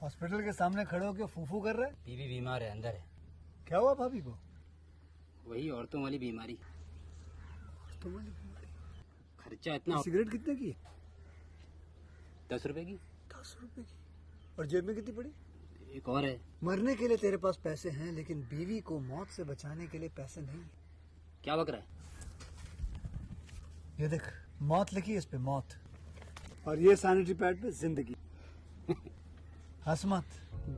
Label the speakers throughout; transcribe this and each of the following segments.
Speaker 1: Hospital के सामने खड़े होकर फूफू कर रहे?
Speaker 2: बीवी बीमार है, अंदर है।
Speaker 1: क्या हुआ भाभी को?
Speaker 2: वही औरतों वाली बीमारी।
Speaker 1: औरतों वाली बीमारी?
Speaker 2: खर्चा इतना।
Speaker 1: सिगरेट कितने की?
Speaker 2: 10 रुपए की।
Speaker 1: 10 रुपए की? और जेब में कितनी पड़ी?
Speaker 2: एक और है।
Speaker 1: मरने के लिए तेरे पास पैसे हैं, लेकिन बीवी को मौत से बचाने के लिए पैसे नहीं है।
Speaker 2: क्या बक रहा है?
Speaker 1: ये देख, मौत लिखी है इस पे, मौत। और ये सैनिटरी पैड पे जिंदगी। हंस मत।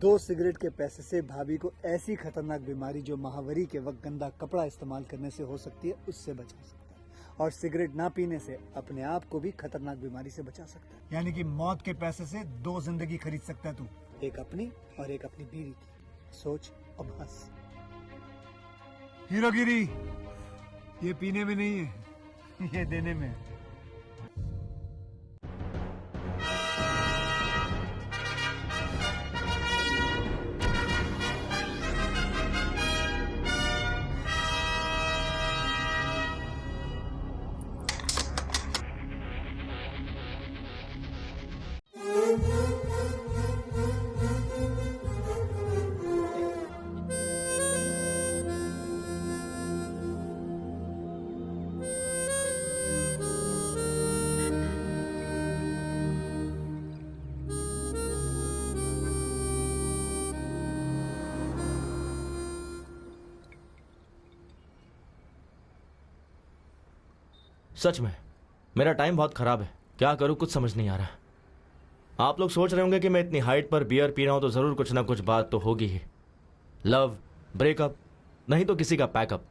Speaker 1: 2 सिगरेट के पैसे से भाभी को ऐसी खतरनाक बीमारी जो महावरी के वक्त गंदा कपड़ा इस्तेमाल करने से हो सकती है, उससे बचा सकता है। और सिगरेट ना पीने से अपने आप को भी खतरनाक बीमारी से बचा सकता है। यानी कि मौत के पैसे से 2 जिंदगी खरीद सकता है तू, एक अपनी और एक अपनी बीवी की। सोच अब हंस। हीरोगिरी ये पीने में नहीं है, ये देने में है।
Speaker 3: सच में मेरा टाइम बहुत खराब है। क्या करूं कुछ समझ नहीं आ रहा। आप लोग सोच रहे होंगे कि मैं इतनी हाइट पर बियर पी रहा हूं तो जरूर कुछ ना कुछ बात तो होगी ही। लव, ब्रेकअप, नहीं तो किसी का पैकअप।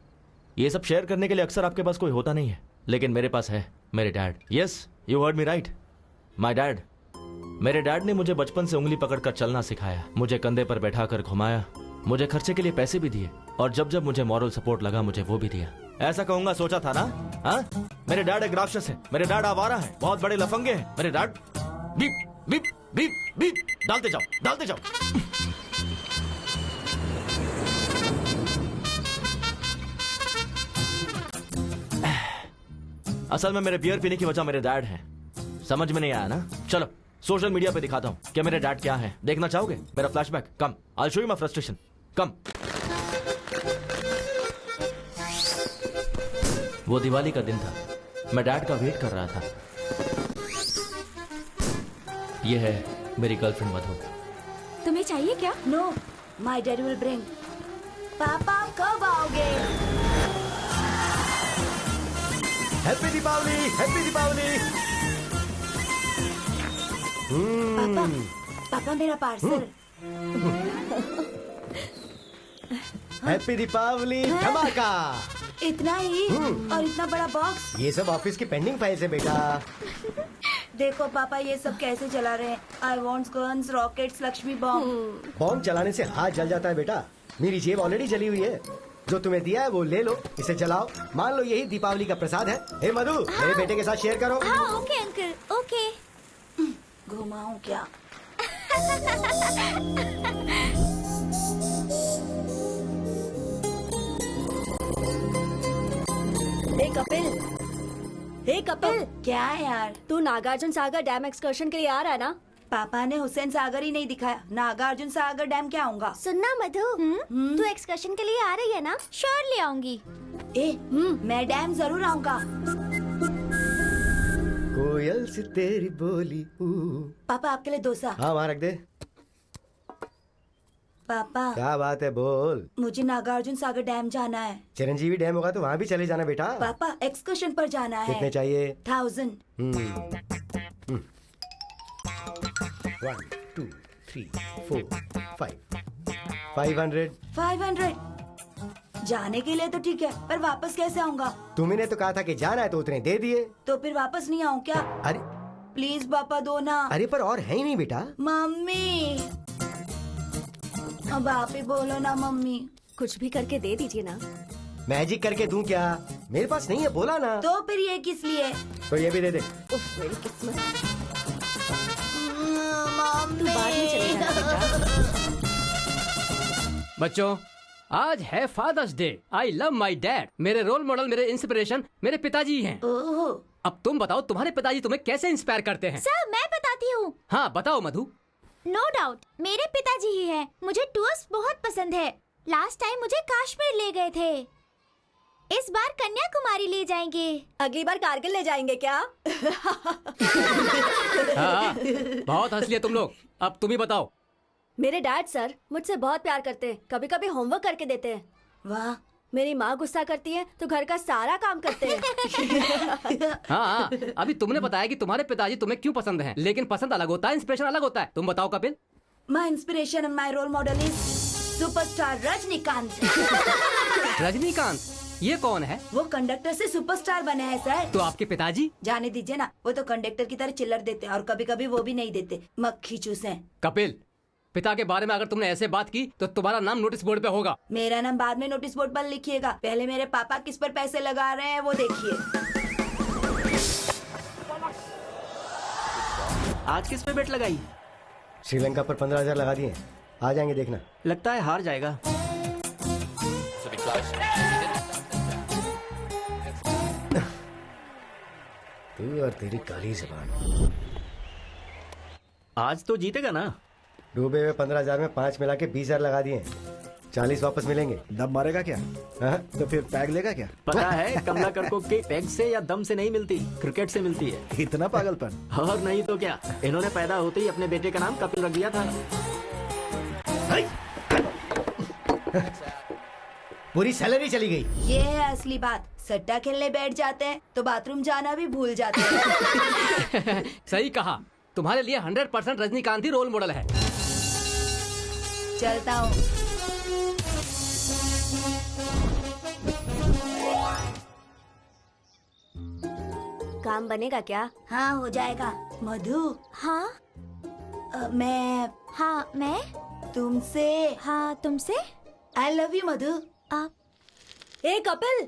Speaker 3: ये सब शेयर करने के लिए अक्सर आपके पास कोई होता नहीं है, लेकिन मेरे पास है मेरे dad. Yes, you heard me right, my dad. मेरे डैड ने मुझे बचपन से उंगली पकड़कर चलना सिखाया, मुझे कंधे पर बैठाकर घुमाया, मुझे खर्चे के लिए पैसे भी दिए, और जब जब मुझे मॉरल सपोर्ट लगा मुझे वो भी दिया। ऐसा कहूंगा सोचा था ना? हाँ, मेरे डैड एक राक्षस है, मेरे डैड आवारा है, बहुत बड़े लफंगे हैं मेरे dad. Beep beep beep beep डालते जाओ, डालते जाओ। असल में मेरे बियर पीने की वजह मेरे डैड है। समझ में नहीं आया ना? चलो सोशल मीडिया पे दिखाता हूँ कि मेरे डैड क्या है। देखना चाहोगे मेरा flashback? Come, I show you my frustration. Come. वो दिवाली का दिन था, मैं डैड का वेट कर रहा था। ये है मेरी गर्लफ्रेंड मधु।
Speaker 4: तुम्हें चाहिए क्या?
Speaker 5: No, my dad will bring. पापा कब आओगे?
Speaker 3: Happy Deepavali, happy Deepavali.
Speaker 5: पापा, पापा मेरा पार्सल।
Speaker 6: हैप्पी दीपावली धमाका।
Speaker 5: इतना ही और इतना बड़ा बॉक्स?
Speaker 6: ये सब ऑफिस की पेंडिंग फाइल्स है बेटा।
Speaker 5: देखो पापा ये सब कैसे चला रहे हैं। I want guns, rockets, Lakshmi bomb.
Speaker 6: Bomb चलाने से हाथ जल जाता है बेटा। मेरी जेब ऑलरेडी जली हुई है। जो तुम्हें दिया है वो ले लो, इसे जलाओ। मान लो यही दीपावली का प्रसाद है। हे मधु, मेरे बेटे के साथ शेयर करो।
Speaker 4: हाँ ओके अंकल, ओके।
Speaker 5: घुमाऊं क्या?
Speaker 4: हे कपिल, हे कपिल,
Speaker 5: क्या है यार?
Speaker 4: तू नागार्जुन सागर डैम एक्सकर्शन के लिए आ रहा है ना?
Speaker 5: पापा ने हुसैन सागर ही नहीं दिखाया, नागार्जुन सागर डैम क्या आऊंगा?
Speaker 7: सुनना मधु, तू एक्सकर्शन के लिए आ रही है ना? श्योरली आऊंगी।
Speaker 5: मैं डैम जरूर आऊंगा।
Speaker 6: कोयल से तेरी बोली।
Speaker 5: पापा आपके लिए डोसा।
Speaker 6: हाँ वहाँ रख दे।
Speaker 5: पापा
Speaker 6: क्या बात है, बोल।
Speaker 5: मुझे नागार्जुन सागर डैम जाना है।
Speaker 6: चिरंजीवी डैम होगा तो वहाँ भी चले जाना बेटा।
Speaker 5: पापा एक्सकर्शन पर जाना है।
Speaker 6: कितने चाहिए?
Speaker 5: 1000।
Speaker 6: 1 2 3 4 5 500।
Speaker 5: 500 जाने के लिए तो ठीक है, पर वापस कैसे आऊंगा?
Speaker 6: तुम्ही ने तो कहा था कि जाना है तो उतने दे दिए।
Speaker 5: तो फिर वापस नहीं आऊँ क्या?
Speaker 6: अरे
Speaker 5: प्लीज पापा दो ना।
Speaker 6: अरे पर और है ही नहीं बेटा।
Speaker 5: मम्मी, अब आप ही बोलो ना मम्मी।
Speaker 4: कुछ भी करके दे दीजिए ना।
Speaker 6: मैजिक करके दूं क्या? मेरे पास नहीं है, बोला ना।
Speaker 5: तो फिर ये किस लिए?
Speaker 6: तो ये भी दे दे।
Speaker 4: उफ, मेरी किस्मत।
Speaker 5: तू
Speaker 4: बाद में चले जाना
Speaker 8: बच्चों, आज है father's day. I love my dad. मेरे रोल मॉडल, मेरे इंस्पिरेशन मेरे पिताजी हैं।
Speaker 5: ओह,
Speaker 8: अब तुम बताओ तुम्हारे पिताजी तुम्हें कैसे इंस्पायर करते हैं?
Speaker 7: सर मैं बताती हूँ।
Speaker 8: हाँ बताओ मधु।
Speaker 7: नो डाउट मेरे पिताजी ही हैं। मुझे टूर्स बहुत पसंद है। लास्ट टाइम मुझे कश्मीर ले गए थे, इस बार कन्याकुमारी ले जाएंगे।
Speaker 4: अगली बार कारगिल ले जाएंगे क्या?
Speaker 8: हाँ, बहुत हंस लिए तुम लोग। अब तुम ही बताओ।
Speaker 4: मेरे डैड सर मुझसे बहुत प्यार करते हैं, कभी कभी होमवर्क करके देते हैं।
Speaker 5: वाह,
Speaker 4: मेरी माँ गुस्सा करती है तो घर का सारा काम करते हैं।
Speaker 8: हाँ, अभी तुमने बताया कि तुम्हारे पिताजी तुम्हें क्यों पसंद हैं, लेकिन पसंद अलग होता है, इंस्पिरेशन अलग होता है। तुम बताओ Kapil.
Speaker 5: My inspiration and my role model is superstar Rajinikanth.
Speaker 8: Rajinikanth, ये कौन है?
Speaker 5: वो कंडक्टर से सुपरस्टार बने हैं सर।
Speaker 8: तो आपके पिताजी?
Speaker 5: जाने दीजिए ना, वो तो कंडक्टर की तरह चिल्लर देते हैं और कभी कभी वो भी नहीं देते, मक्खी चूसे।
Speaker 8: कपिल, पिता के बारे में अगर तुमने ऐसे बात की तो तुम्हारा नाम नोटिस बोर्ड पे होगा।
Speaker 5: मेरा नाम बाद में नोटिस बोर्ड पर लिखिएगा, पहले मेरे पापा किस पर पैसे लगा रहे हैं वो देखिए।
Speaker 9: आज किस पे बेट लगाई?
Speaker 6: श्रीलंका पर 15,000 लगा दिए, आ जाएंगे देखना।
Speaker 9: लगता है हार जाएगा।
Speaker 6: तू और तेरी काली ज़बान।
Speaker 9: आज तो जीतेगा ना?
Speaker 6: डूबे हुए 15,000 में 5 मिला के 20,000 लगा दिए, 40 वापस मिलेंगे।
Speaker 1: दम मारेगा क्या?
Speaker 6: हाँ?
Speaker 1: तो फिर पैग लेगा क्या?
Speaker 9: पता है कमला करकोक के पैग से या दम से नहीं मिलती, क्रिकेट से मिलती है।
Speaker 1: इतना पागलपन?
Speaker 9: और नहीं तो क्या, इन्होंने पैदा होते ही अपने बेटे का नाम कपिल रख दिया था।
Speaker 6: पूरी सैलरी चली गई।
Speaker 5: ये है असली बात। सट्टा खेलने बैठ जाते हैं तो बाथरूम जाना भी भूल जाते हैं।
Speaker 8: सही कहा, तुम्हारे लिए 100% रजनीकांत ही रोल मॉडल है।
Speaker 5: चलता हूँ।
Speaker 4: काम बनेगा क्या?
Speaker 5: हाँ हो जाएगा। मधु,
Speaker 7: हाँ
Speaker 5: मैं
Speaker 7: हाँ मैं
Speaker 5: तुमसे
Speaker 7: हाँ तुमसे
Speaker 5: आई लव यू मधु।
Speaker 4: ए कपिल,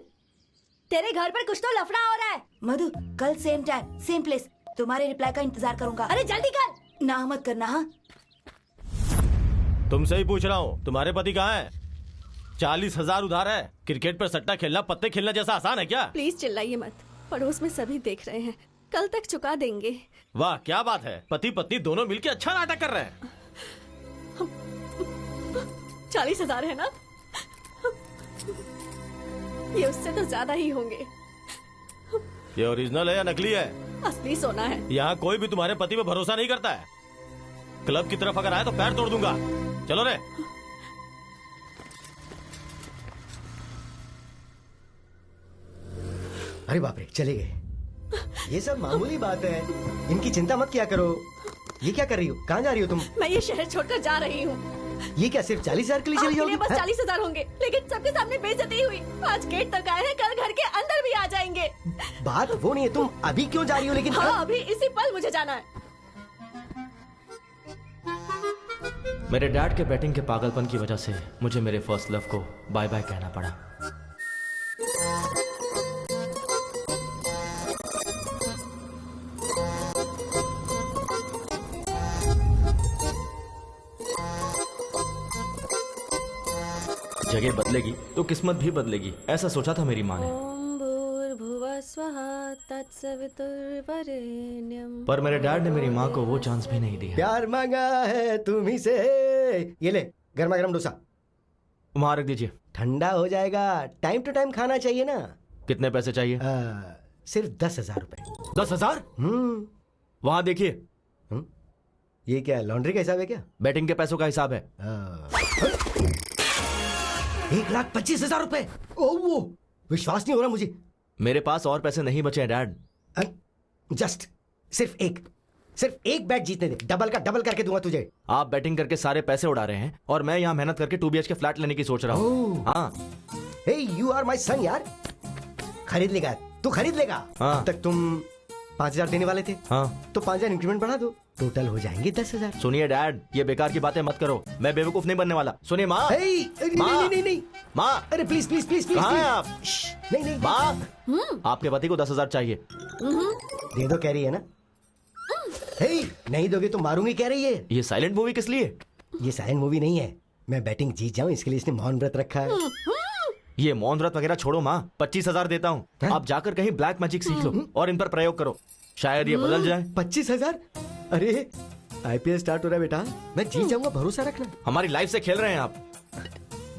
Speaker 4: तेरे घर पर कुछ तो लफड़ा हो रहा है।
Speaker 5: मधु, कल सेम टाइम सेम प्लेस, तुम्हारे रिप्लाई का इंतजार करूंगा।
Speaker 4: अरे जल्दी कर।
Speaker 5: ना मत करना। हाँ,
Speaker 3: तुमसे ही पूछ रहा हूँ, तुम्हारे पति कहाँ है? 40,000 उधार है। क्रिकेट पर सट्टा खेलना पत्ते खेलना जैसा आसान है क्या?
Speaker 4: प्लीज चिल्लाइए मत, पड़ोस में सभी देख रहे हैं, कल तक चुका देंगे।
Speaker 3: वाह क्या बात है, पति पत्नी दोनों मिलकर अच्छा नाटक कर रहे हैं।
Speaker 4: 40,000 है ना? ये उससे तो ज्यादा ही होंगे।
Speaker 3: ये ओरिजिनल है या नकली है?
Speaker 4: असली सोना है।
Speaker 3: यहाँ कोई भी तुम्हारे पति पे भरोसा नहीं करता है। क्लब की तरफ अगर आए तो पैर तोड़ दूंगा। चलो रे।
Speaker 6: अरे बाप रे, चले गए। ये सब मामूली बात है, इनकी चिंता मत किया करो। ये क्या कर रही हो? कहाँ जा रही हो तुम?
Speaker 4: मैं ये शहर छोड़कर जा रही हूँ।
Speaker 6: ये क्या सिर्फ 40,000 के लिए चली
Speaker 4: आपके लिए
Speaker 6: जाओगी?
Speaker 4: बस
Speaker 6: हाँ?
Speaker 4: 40,000 होंगे, लेकिन सबके सामने बेइज्जती हुई। आज गेट तक आए हैं, कल घर के अंदर भी आ जाएंगे।
Speaker 6: बात वो नहीं है, तुम अभी क्यों जा रही हो? लेकिन
Speaker 4: हाँ, अभी इसी पल मुझे जाना है।
Speaker 3: मेरे डैड के बैटिंग के पागलपन की वजह से मुझे मेरे फर्स्ट लव को बाय बाय कहना पड़ा। जगह बदलेगी तो किस्मत भी बदलेगी, ऐसा सोचा था मेरी माँ ने।
Speaker 4: ओम भूर्भुवः स्वः तत्सवितुर्वरेण्यं।
Speaker 3: पर मेरे डैड ने मेरी माँ को वो चांस भी नहीं दिया।
Speaker 6: प्यार मांगा है तुम्ही से। ये ले, गर्मा गर्म डोसा।
Speaker 3: वहां रख दीजिए।
Speaker 6: ठंडा हो जाएगा, टाइम टू टाइम खाना चाहिए ना।
Speaker 3: कितने पैसे चाहिए?
Speaker 6: सिर्फ 10,000 रुपए।
Speaker 3: 10,000? वहां देखिए।
Speaker 6: ये क्या लॉन्ड्री का हिसाब है क्या?
Speaker 3: बैटिंग के पैसों का हिसाब है।
Speaker 6: 1,25,000 रुपए। वो विश्वास नहीं हो रहा मुझे।
Speaker 3: मेरे पास और पैसे नहीं बचे हैं डैड।
Speaker 6: जस्ट सिर्फ एक बैट जीतने दे, डबल का डबल करके दूंगा तुझे।
Speaker 3: आप बैटिंग करके सारे पैसे उड़ा रहे हैं और मैं यहाँ मेहनत करके 2 BHK फ्लैट लेने की सोच रहा हूँ। हाँ।
Speaker 6: हे यू आर माई सन यार। खरीद लेगा तू, खरीद लेगा।
Speaker 3: हाँ।
Speaker 6: अब तक तुम 5,000 देने वाले थे।
Speaker 3: हाँ।
Speaker 6: तो 5,000 इंक्रीमेंट बढ़ा दो, टोटल हो जाएंगे 10,000।
Speaker 3: सुनिए डैड, ये बेकार की बातें मत करो, मैं बेवकूफ नहीं बनने वाला। सुनिए माँ।
Speaker 6: नहीं
Speaker 3: माँ,
Speaker 6: अरे प्लीज प्लीज प्लीज प्लीज।
Speaker 3: कहाँ हैं आप?
Speaker 6: नहीं
Speaker 3: माँ, आपके पति को 10,000 चाहिए।
Speaker 6: दे दो कह रही है ना। हे, नहीं दोगे तो मारूंगी कह रही है।
Speaker 3: ये साइलेंट मूवी किस लिए?
Speaker 6: ये साइलेंट मूवी नहीं है, मैं बैटिंग जीत जाऊं इसके लिए इसने मौन व्रत रखा है।
Speaker 3: ये मौन व्रत वगैरह छोड़ो माँ, 25,000 देता हूँ। आप जाकर कहीं ब्लैक मैजिक सीख लो और इन पर प्रयोग करो, शायद ये बदल जाए।
Speaker 6: 25,000? अरे आईपीएल स्टार्ट हो रहा है बेटा, मैं जीत जाऊंगा, भरोसा रखना।
Speaker 3: हमारी लाइफ से खेल रहे हैं आप।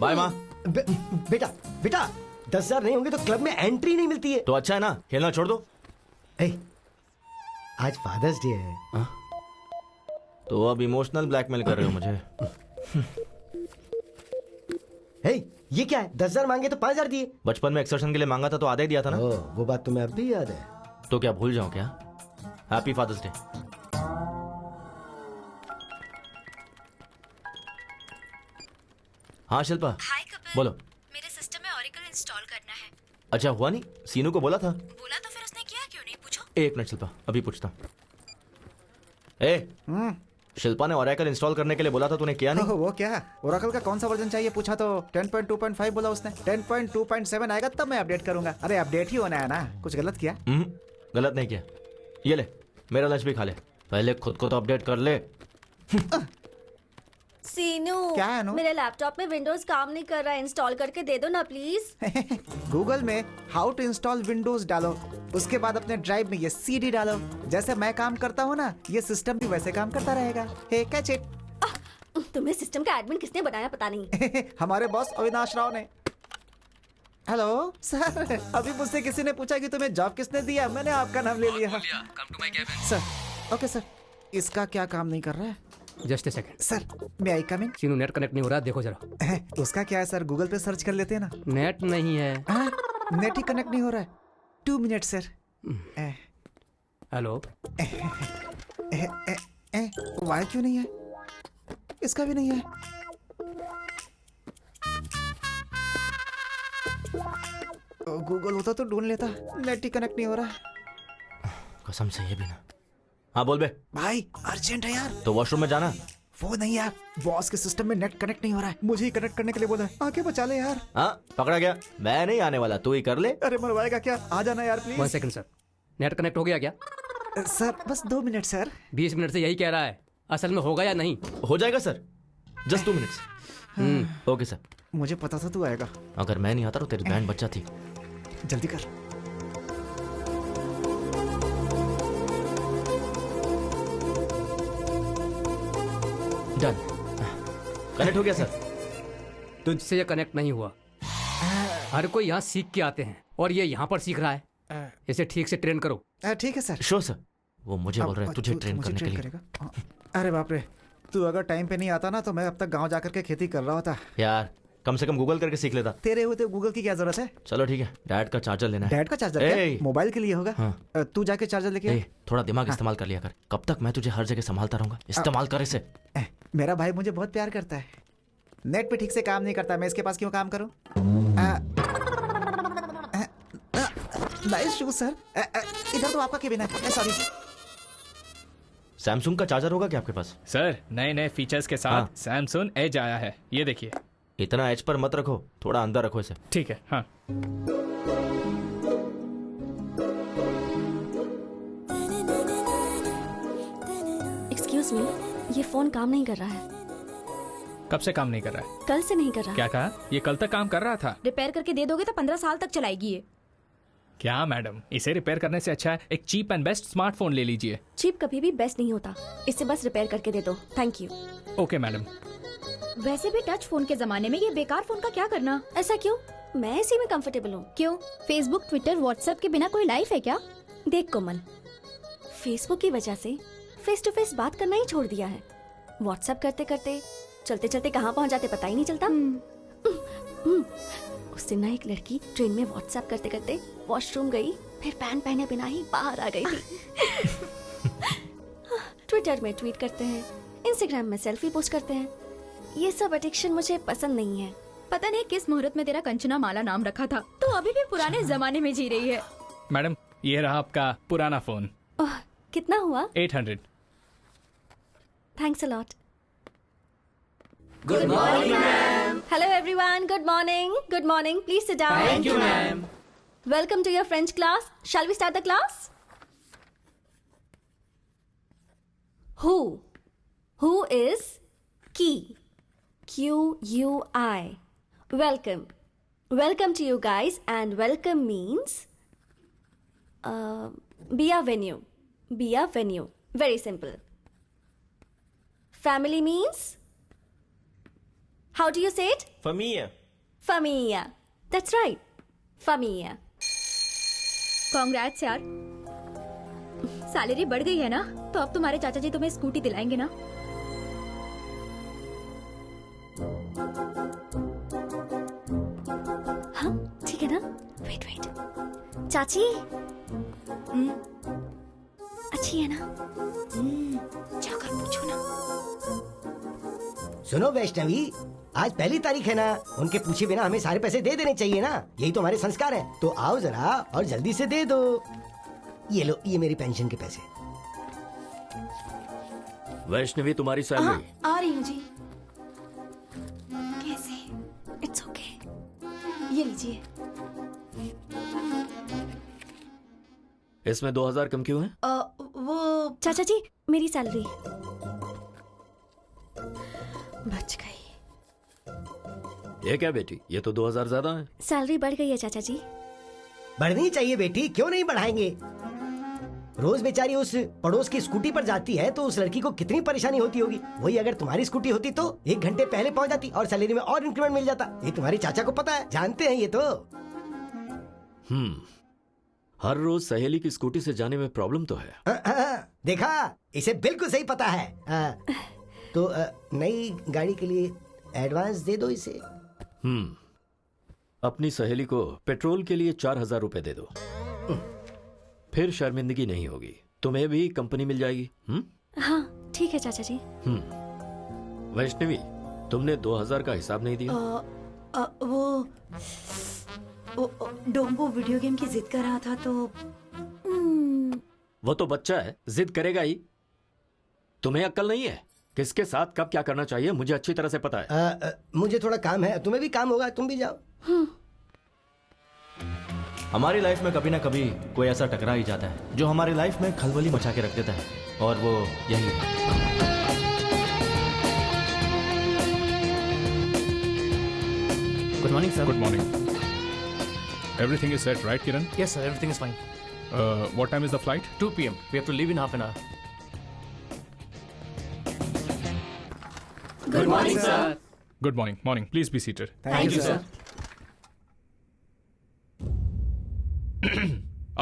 Speaker 3: बाय माँ।
Speaker 6: बेटा बेटा 10,000 नहीं होंगे तो क्लब में एंट्री नहीं मिलती है।
Speaker 3: तो अच्छा है ना, खेलना छोड़ दो।
Speaker 6: आज फादर्स डे है।
Speaker 3: तो अब इमोशनल ब्लैकमेल कर रहे हो मुझे।
Speaker 6: ये क्या है, 10,000 मांगे तो 5,000 दिए।
Speaker 3: बचपन में एक्सर्शन के लिए मांगा था तो आधा ही दिया था ना।
Speaker 6: वो बात तुम्हें अब भी याद है?
Speaker 3: तो क्या भूल जाऊं क्या? Happy father's day. हाँ शिल्पा।
Speaker 7: हाय कपिल।
Speaker 3: बोलो।
Speaker 7: मेरे सिस्टम में ओरेकल इंस्टॉल करना है।
Speaker 3: अच्छा हुआ नहीं? सीनू को बोला था।
Speaker 7: बोला तो फिर उसने किया क्यों नहीं, पूछो।
Speaker 3: एक मिनट शिल्पा, अभी पूछता हूँ। शिल्पा ने ओरेकल इंस्टॉल करने के लिए बोला था, तूने किया नहीं?
Speaker 10: वो क्या, ओरेकल का कौन सा वर्जन चाहिए पूछा तो 10.2.5 बोला उसने। 10.2.7 आएगा तब मैं अपडेट करूंगा। अरे अपडेट ही होना है ना, कुछ गलत किया?
Speaker 3: गलत नहीं किया। ये ले, मेरा लंच भी खा ले, पहले खुद को तो अपडेट कर ले।
Speaker 4: सीनू,
Speaker 10: क्या है अनु?
Speaker 4: मेरे लैपटॉप में विंडोज काम नहीं कर रहा है, इंस्टॉल करके दे दो ना प्लीज।
Speaker 10: गूगल में हाउ टू इंस्टॉल विंडोज डालो, उसके बाद अपने ड्राइव में ये सीडी डालो। जैसे मैं काम करता हूँ ना, ये सिस्टम भी वैसे काम करता रहेगा। हे कैच इट।
Speaker 4: तुम्हें सिस्टम का एडमिन किसने बनाया पता नहीं।
Speaker 10: हमारे बॉस अविनाश राव ने। हेलो सर, अभी मुझसे किसी ने पूछा कि तुम्हें जॉब किसने दिया, मैंने आपका नाम ले लिया। सर ओके सर, इसका क्या काम नहीं कर रहा है?
Speaker 8: जस्ट ए सेकंड
Speaker 10: सर, मैं आई कम इन?
Speaker 8: सीनू नेट कनेक्ट नहीं हो रहा, देखो जरा।
Speaker 10: उसका क्या है सर, गूगल पे सर्च कर लेते हैं ना।
Speaker 8: नेट नहीं है।
Speaker 10: नेट ही कनेक्ट नहीं हो रहा है। 2 मिनट सर।
Speaker 8: हेलो।
Speaker 10: वाई क्यों नहीं है? इसका भी नहीं है। गूगल होता तो ढूंढ लेता, नेट ही कनेक्ट नहीं हो रहा है।
Speaker 3: कसम से ये भी ना। हाँ बोल बे।
Speaker 10: भाई अर्जेंट है यार।
Speaker 3: तो वॉशरूम में जाना।
Speaker 10: वो नहीं यार, बॉस के सिस्टम में नेट कनेक्ट नहीं हो रहा है, मुझे ही कनेक्ट करने के लिए बोला है। आके बचा ले यार।
Speaker 3: हाँ पकड़ा गया, मैं नहीं आने वाला, तू ही कर ले।
Speaker 10: अरे मरवाएगा क्या, आ जाना यार please.
Speaker 8: 1 second sir, net connect हो गया क्या?
Speaker 10: सर बस 2 मिनट सर।
Speaker 8: 20 मिनट से यही कह रहा है, असल में होगा या नहीं?
Speaker 3: हो जाएगा sir, just 2 minutes. Okay sir.
Speaker 10: मुझे पता था तू आएगा।
Speaker 3: अगर मैं नहीं आता तो तेरी बैंड बच जाती।
Speaker 10: जल्दी कर।
Speaker 3: डन, कनेक्ट हो गया सर।
Speaker 8: तुझसे ये कनेक्ट नहीं हुआ। हर कोई यहाँ सीख के आते हैं और ये यहाँ पर सीख रहा है। इसे ठीक से ट्रेन करो।
Speaker 10: ठीक है सर।
Speaker 3: Sure sir. वो मुझे बोल रहा है तुझे ट्रेन करने के लिए।
Speaker 10: अरे बाप रे, तू अगर टाइम पे नहीं आता ना तो मैं अब तक गांव जाकर के खेती कर रहा होता।
Speaker 3: यार कम से कम गूगल करके सीख लेता।
Speaker 10: तेरे होते गूगल की क्या जरूरत है?
Speaker 3: चलो ठीक है, डैड का चार्जर लेना है।
Speaker 10: डैड का चार्जर क्या? मोबाइल के लिए होगा।
Speaker 3: हाँ।
Speaker 10: तू जाके चार्जर लेके आ।
Speaker 3: थोड़ा दिमाग इस्तेमाल कर लिया कर, कब तक मैं तुझे हर जगह संभालता रहूंगा? इस्तेमाल कर इसे।
Speaker 10: मेरा भाई मुझे बहुत प्यार करता है, नेट पे ठीक से काम नहीं करता, मैं इसके पास क्यों काम करूं? Nice shoes sir. इधर तो आपका केबिन है। सॉरी।
Speaker 3: सैमसंग का चार्जर होगा क्या आपके पास?
Speaker 11: सर नए नए फीचर्स के साथ सैमसंग एज आया है, ये देखिए।
Speaker 3: इतना एज पर मत रखो, थोड़ा अंदर रखो इसे।
Speaker 11: ठीक है। हाँ
Speaker 4: एक्सक्यूज मी, ये फोन काम नहीं कर रहा है।
Speaker 11: कब से काम नहीं कर रहा है?
Speaker 4: कल से नहीं कर रहा।
Speaker 11: क्या कहा? ये कल तक काम कर रहा था।
Speaker 5: रिपेयर करके दे दोगे तो 15 साल तक चलाएगी ये।
Speaker 11: क्या मैडम, इसे रिपेयर करने से अच्छा है एक चीप एंड बेस्ट स्मार्टफोन ले लीजिए।
Speaker 4: चीप कभी भी बेस्ट नहीं होता, इसे बस रिपेयर करके दे दो। Thank you.
Speaker 11: Okay madam.
Speaker 5: वैसे भी टच फोन के जमाने में ये बेकार फोन का क्या करना?
Speaker 4: ऐसा क्यों? मैं इसी में कंफर्टेबल हूँ।
Speaker 5: क्यों? फेसबुक, ट्विटर, व्हाट्सएप के बिना कोई लाइफ है क्या?
Speaker 4: देख कोमल, फेसबुक की वजह से फेस टू फेस बात करना ही छोड़ दिया है। व्हाट्सएप करते करते चलते चलते कहाँ पहुँच जाते पता ही नहीं चलता। उस दिन ना एक लड़की ट्रेन में व्हाट्सएप करते करते वॉशरूम गई, फिर पैंट पहने बिना ही बाहर आ गई थी। ट्विटर में ट्वीट करते हैं, इंस्टाग्राम में सेल्फी पोस्ट करते हैं। ये सब एडिक्शन मुझे पसंद नहीं है।
Speaker 5: पता नहीं किस मुहूर्त में तेरा कंचना माला नाम रखा था, तो अभी भी पुराने जमाने में जी रही है।
Speaker 11: मैडम ये रहा आपका पुराना फोन।
Speaker 4: कितना हुआ?
Speaker 11: 800।
Speaker 4: Thanks a lot.
Speaker 12: Good morning, ma'am.
Speaker 4: Hello everyone. Good morning. Good morning. Please sit down.
Speaker 12: Thank you, ma'am.
Speaker 4: Welcome to your French class. Shall we start the class? Who? Who is key? Q-U-I. Welcome. Welcome to you guys, and welcome means be a venue. Be a venue. Very simple. Family means? How do you say it?
Speaker 3: Familia.
Speaker 4: Familia. That's right. Familia.
Speaker 7: Congrats यार, salary बढ़ गई है ना, तो अब तुम्हारे चाचा जी तुम्हें स्कूटी दिलाएंगे ना?
Speaker 4: हाँ ठीक है ना? वेट चाची अच्छी है ना? जाकर पूछो ना।
Speaker 6: सुनो वैष्णवी, आज पहली तारीख है ना, उनके पूछे बिना हमें सारे पैसे दे देने चाहिए ना, यही तो हमारे संस्कार है। तो आओ जरा और जल्दी से दे दो। ये लो, ये मेरी पेंशन के पैसे।
Speaker 3: वैष्णवी तुम्हारी सैलरी।
Speaker 5: आ रही हूँ जी।
Speaker 4: कैसे? It's okay.
Speaker 5: ये लीजिए।
Speaker 3: इसमें 2000 कम क्यों है?
Speaker 5: वो
Speaker 4: चाचा जी मेरी सैलरी बच गई।
Speaker 3: ये क्या बेटी, ये तो 2000 ज्यादा है।
Speaker 4: सैलरी बढ़ गई है चाचा जी।
Speaker 6: बढ़नी चाहिए बेटी, क्यों नहीं बढ़ाएंगे। रोज बेचारी उस पड़ोस की स्कूटी पर जाती है तो उस लड़की को कितनी परेशानी होती होगी। वही अगर तुम्हारी स्कूटी होती तो 1 घंटे पहले पहुंच जाती और सैलरी में और इंक्रीमेंट मिल जाता। ये तुम्हारे चाचा को पता है, जानते हैं ये तो।
Speaker 3: हर रोज सहेली की स्कूटी से जाने में प्रॉब्लम तो है।
Speaker 6: देखा, इसे बिल्कुल सही पता है। तो नई गाड़ी के लिए एडवांस दे दो इसे।
Speaker 3: अपनी सहेली को पेट्रोल के लिए 4000 रुपए दे दो, फिर शर्मिंदगी नहीं होगी। तुम्हें भी कंपनी मिल जाएगी।
Speaker 4: हाँ ठीक है चाचा जी।
Speaker 3: वैष्णवी, तुमने 2000 का हिसाब नहीं दिया।
Speaker 5: वो डोंगो वीडियो गेम की जिद कर रहा था तो
Speaker 3: वो तो बच्चा है, जिद करेगा ही। तुम्हें अक्ल नहीं है? किसके साथ कब क्या करना चाहिए मुझे अच्छी तरह से पता है।
Speaker 6: मुझे थोड़ा काम है, तुम्हें भी काम होगा, तुम भी जाओ।
Speaker 3: हमारी लाइफ में कभी ना कभी कोई ऐसा टकरा ही जाता है जो हमारी लाइफ में खलबली मचा के रख देता है, और वो यही है।
Speaker 11: Good morning sir. Good morning. Everything is set, right, Kiran?
Speaker 13: Yes, sir. Everything is fine.
Speaker 11: What time is the flight?
Speaker 13: 2 p.m. We have to leave in half an hour.
Speaker 11: Good morning, sir. Good morning. Morning. Please be seated.
Speaker 13: Thank you, sir.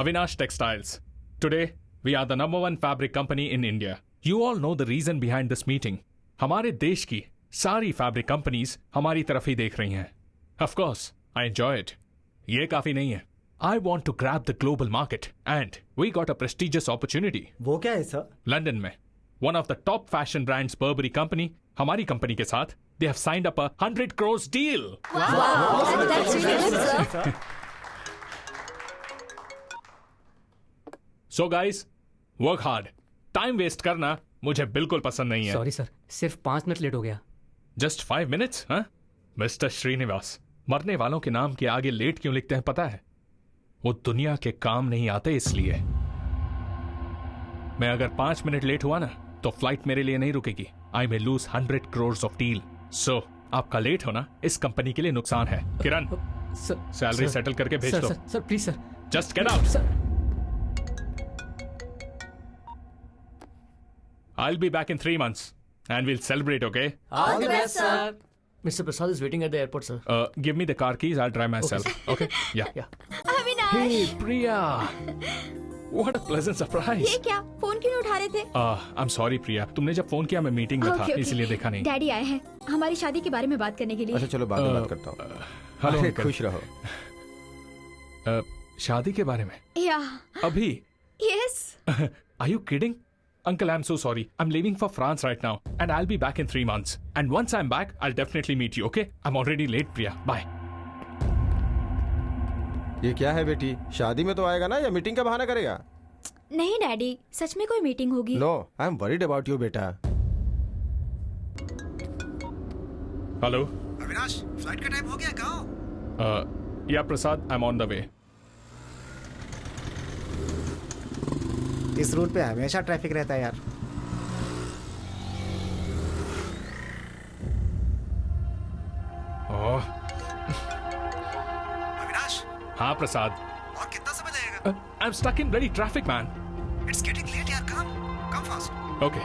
Speaker 11: Avinash Textiles. Today, we are the #1 fabric company in India. You all know the reason behind this meeting. हमारे देश की सारी fabric companies हमारी तरफ ही देख रही हैं. Of course, I enjoy it. ये काफी नहीं है. I want to grab the global market and we got a prestigious opportunity.
Speaker 10: वो क्या है सर?
Speaker 11: लंदन में one of the top fashion brands Burberry company हमारी कंपनी के साथ they have signed up a 100 crores deal.
Speaker 4: Wow, that's really good, sir.
Speaker 11: So guys, work hard. Time waste करना मुझे बिल्कुल पसंद नहीं है.
Speaker 8: सॉरी सर, सिर्फ 5 मिनट लेट हो गया.
Speaker 11: Just 5 minutes, huh? Mister Srinivas, मरने वालों के नाम के आगे लेट क्यों लिखते हैं पता है? वो दुनिया के काम नहीं आते इसलिए. मैं अगर 5 मिनट लेट हुआ ना तो फ्लाइट मेरे लिए नहीं रुकेगी. I may lose 100 crores of deal. So आपका लेट होना इस कंपनी के लिए नुकसान है. किरण, सैलरी सेटल करके भेज दो.
Speaker 8: Sir please sir.
Speaker 11: Just get out. I'll be back in 3 months and we'll celebrate, okay?
Speaker 13: All the best, sir. Mr. Prasad is waiting at the airport, sir.
Speaker 11: Give me the car keys. I'll drive myself. Okay? Yeah.
Speaker 7: Avinash!
Speaker 11: Hey, Priya. What a pleasant surprise.
Speaker 7: ये क्या? Phone क्यों नहीं उठा रहे थे?
Speaker 11: I'm sorry, Priya. तुमने जब phone किया मैं मीटिंग में था, इसलिए देखा नहीं.
Speaker 7: डैडी आए हैं हमारी शादी के बारे में बात करने के लिए.
Speaker 14: अच्छा चलो बाद में बात करता हूँ.
Speaker 11: हेलो,
Speaker 14: खुश रहो.
Speaker 11: शादी के बारे में?
Speaker 7: या.
Speaker 11: अभी?
Speaker 7: Yes.
Speaker 11: Are you kidding? Uncle, I'm so sorry. I'm leaving for France right now, and I'll be back in 3 months. And once I'm back, I'll definitely meet you. Okay? I'm already late, Priya. Bye.
Speaker 14: ये क्या है बेटी? शादी में तो आएगा ना या मीटिंग का बहाना करेगा?
Speaker 7: नहीं डैडी, सच में कोई मीटिंग होगी.
Speaker 14: No, I'm worried about you, बेटा.
Speaker 11: Hello.
Speaker 10: अविनाश, फ्लाइट का टाइम हो गया, कहाँ हो?
Speaker 11: Yeah, Prasad, I'm on the way.
Speaker 10: इस रूट पे हमेशा ट्रैफिक रहता है यार. अविनाश.
Speaker 11: हाँ प्रसाद.
Speaker 10: और कितना समय लगेगा?
Speaker 11: I'm stuck in bloody traffic, man.
Speaker 10: It's getting late यार, come fast.
Speaker 11: Okay.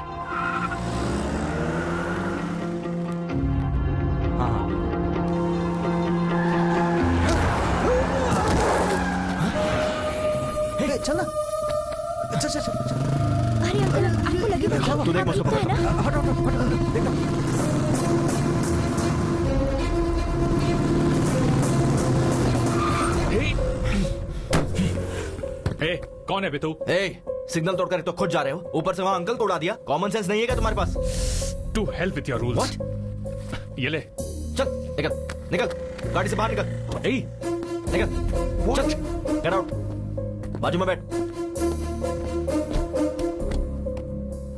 Speaker 10: चल ना, चल चल चल।
Speaker 7: अरे अंकल आपको लगे
Speaker 3: तू देख मुझको
Speaker 7: है ना?
Speaker 10: हट हट हट हट, देख ना।
Speaker 11: ए, कौन है बे तू?
Speaker 3: ए, सिग्नल तोड़कर तो खुद जा रहे हो, ऊपर से वहां अंकल को उड़ा दिया। कॉमन सेंस नहीं है क्या तुम्हारे पास?
Speaker 11: To help with your rules. ये ले।
Speaker 3: चल निकल निकल, गाड़ी से बाहर निकल। ए, निकल चल, गेट आउट। बाजू में बैठ।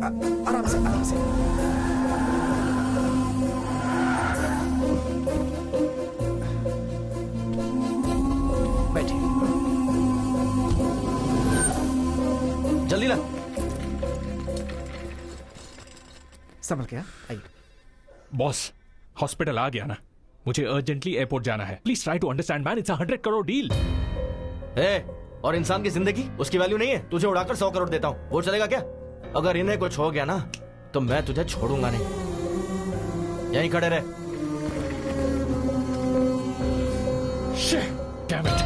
Speaker 10: आराम से आराम से। बैठिए।
Speaker 3: जल्दी ला।
Speaker 10: संभल के, आइए।
Speaker 11: बॉस, हॉस्पिटल आ गया ना, मुझे अर्जेंटली एयरपोर्ट जाना है। Please try to understand man, it's 100 crore deal.
Speaker 3: ए, और इंसान की जिंदगी उसकी वैल्यू नहीं है। तुझे उड़ाकर 100 करोड़ देता हूँ, वो चलेगा क्या? अगर इन्हें कुछ हो गया ना तो मैं तुझे छोड़ूंगा नहीं। यहीं खड़े रहे।
Speaker 11: Shit, damn it.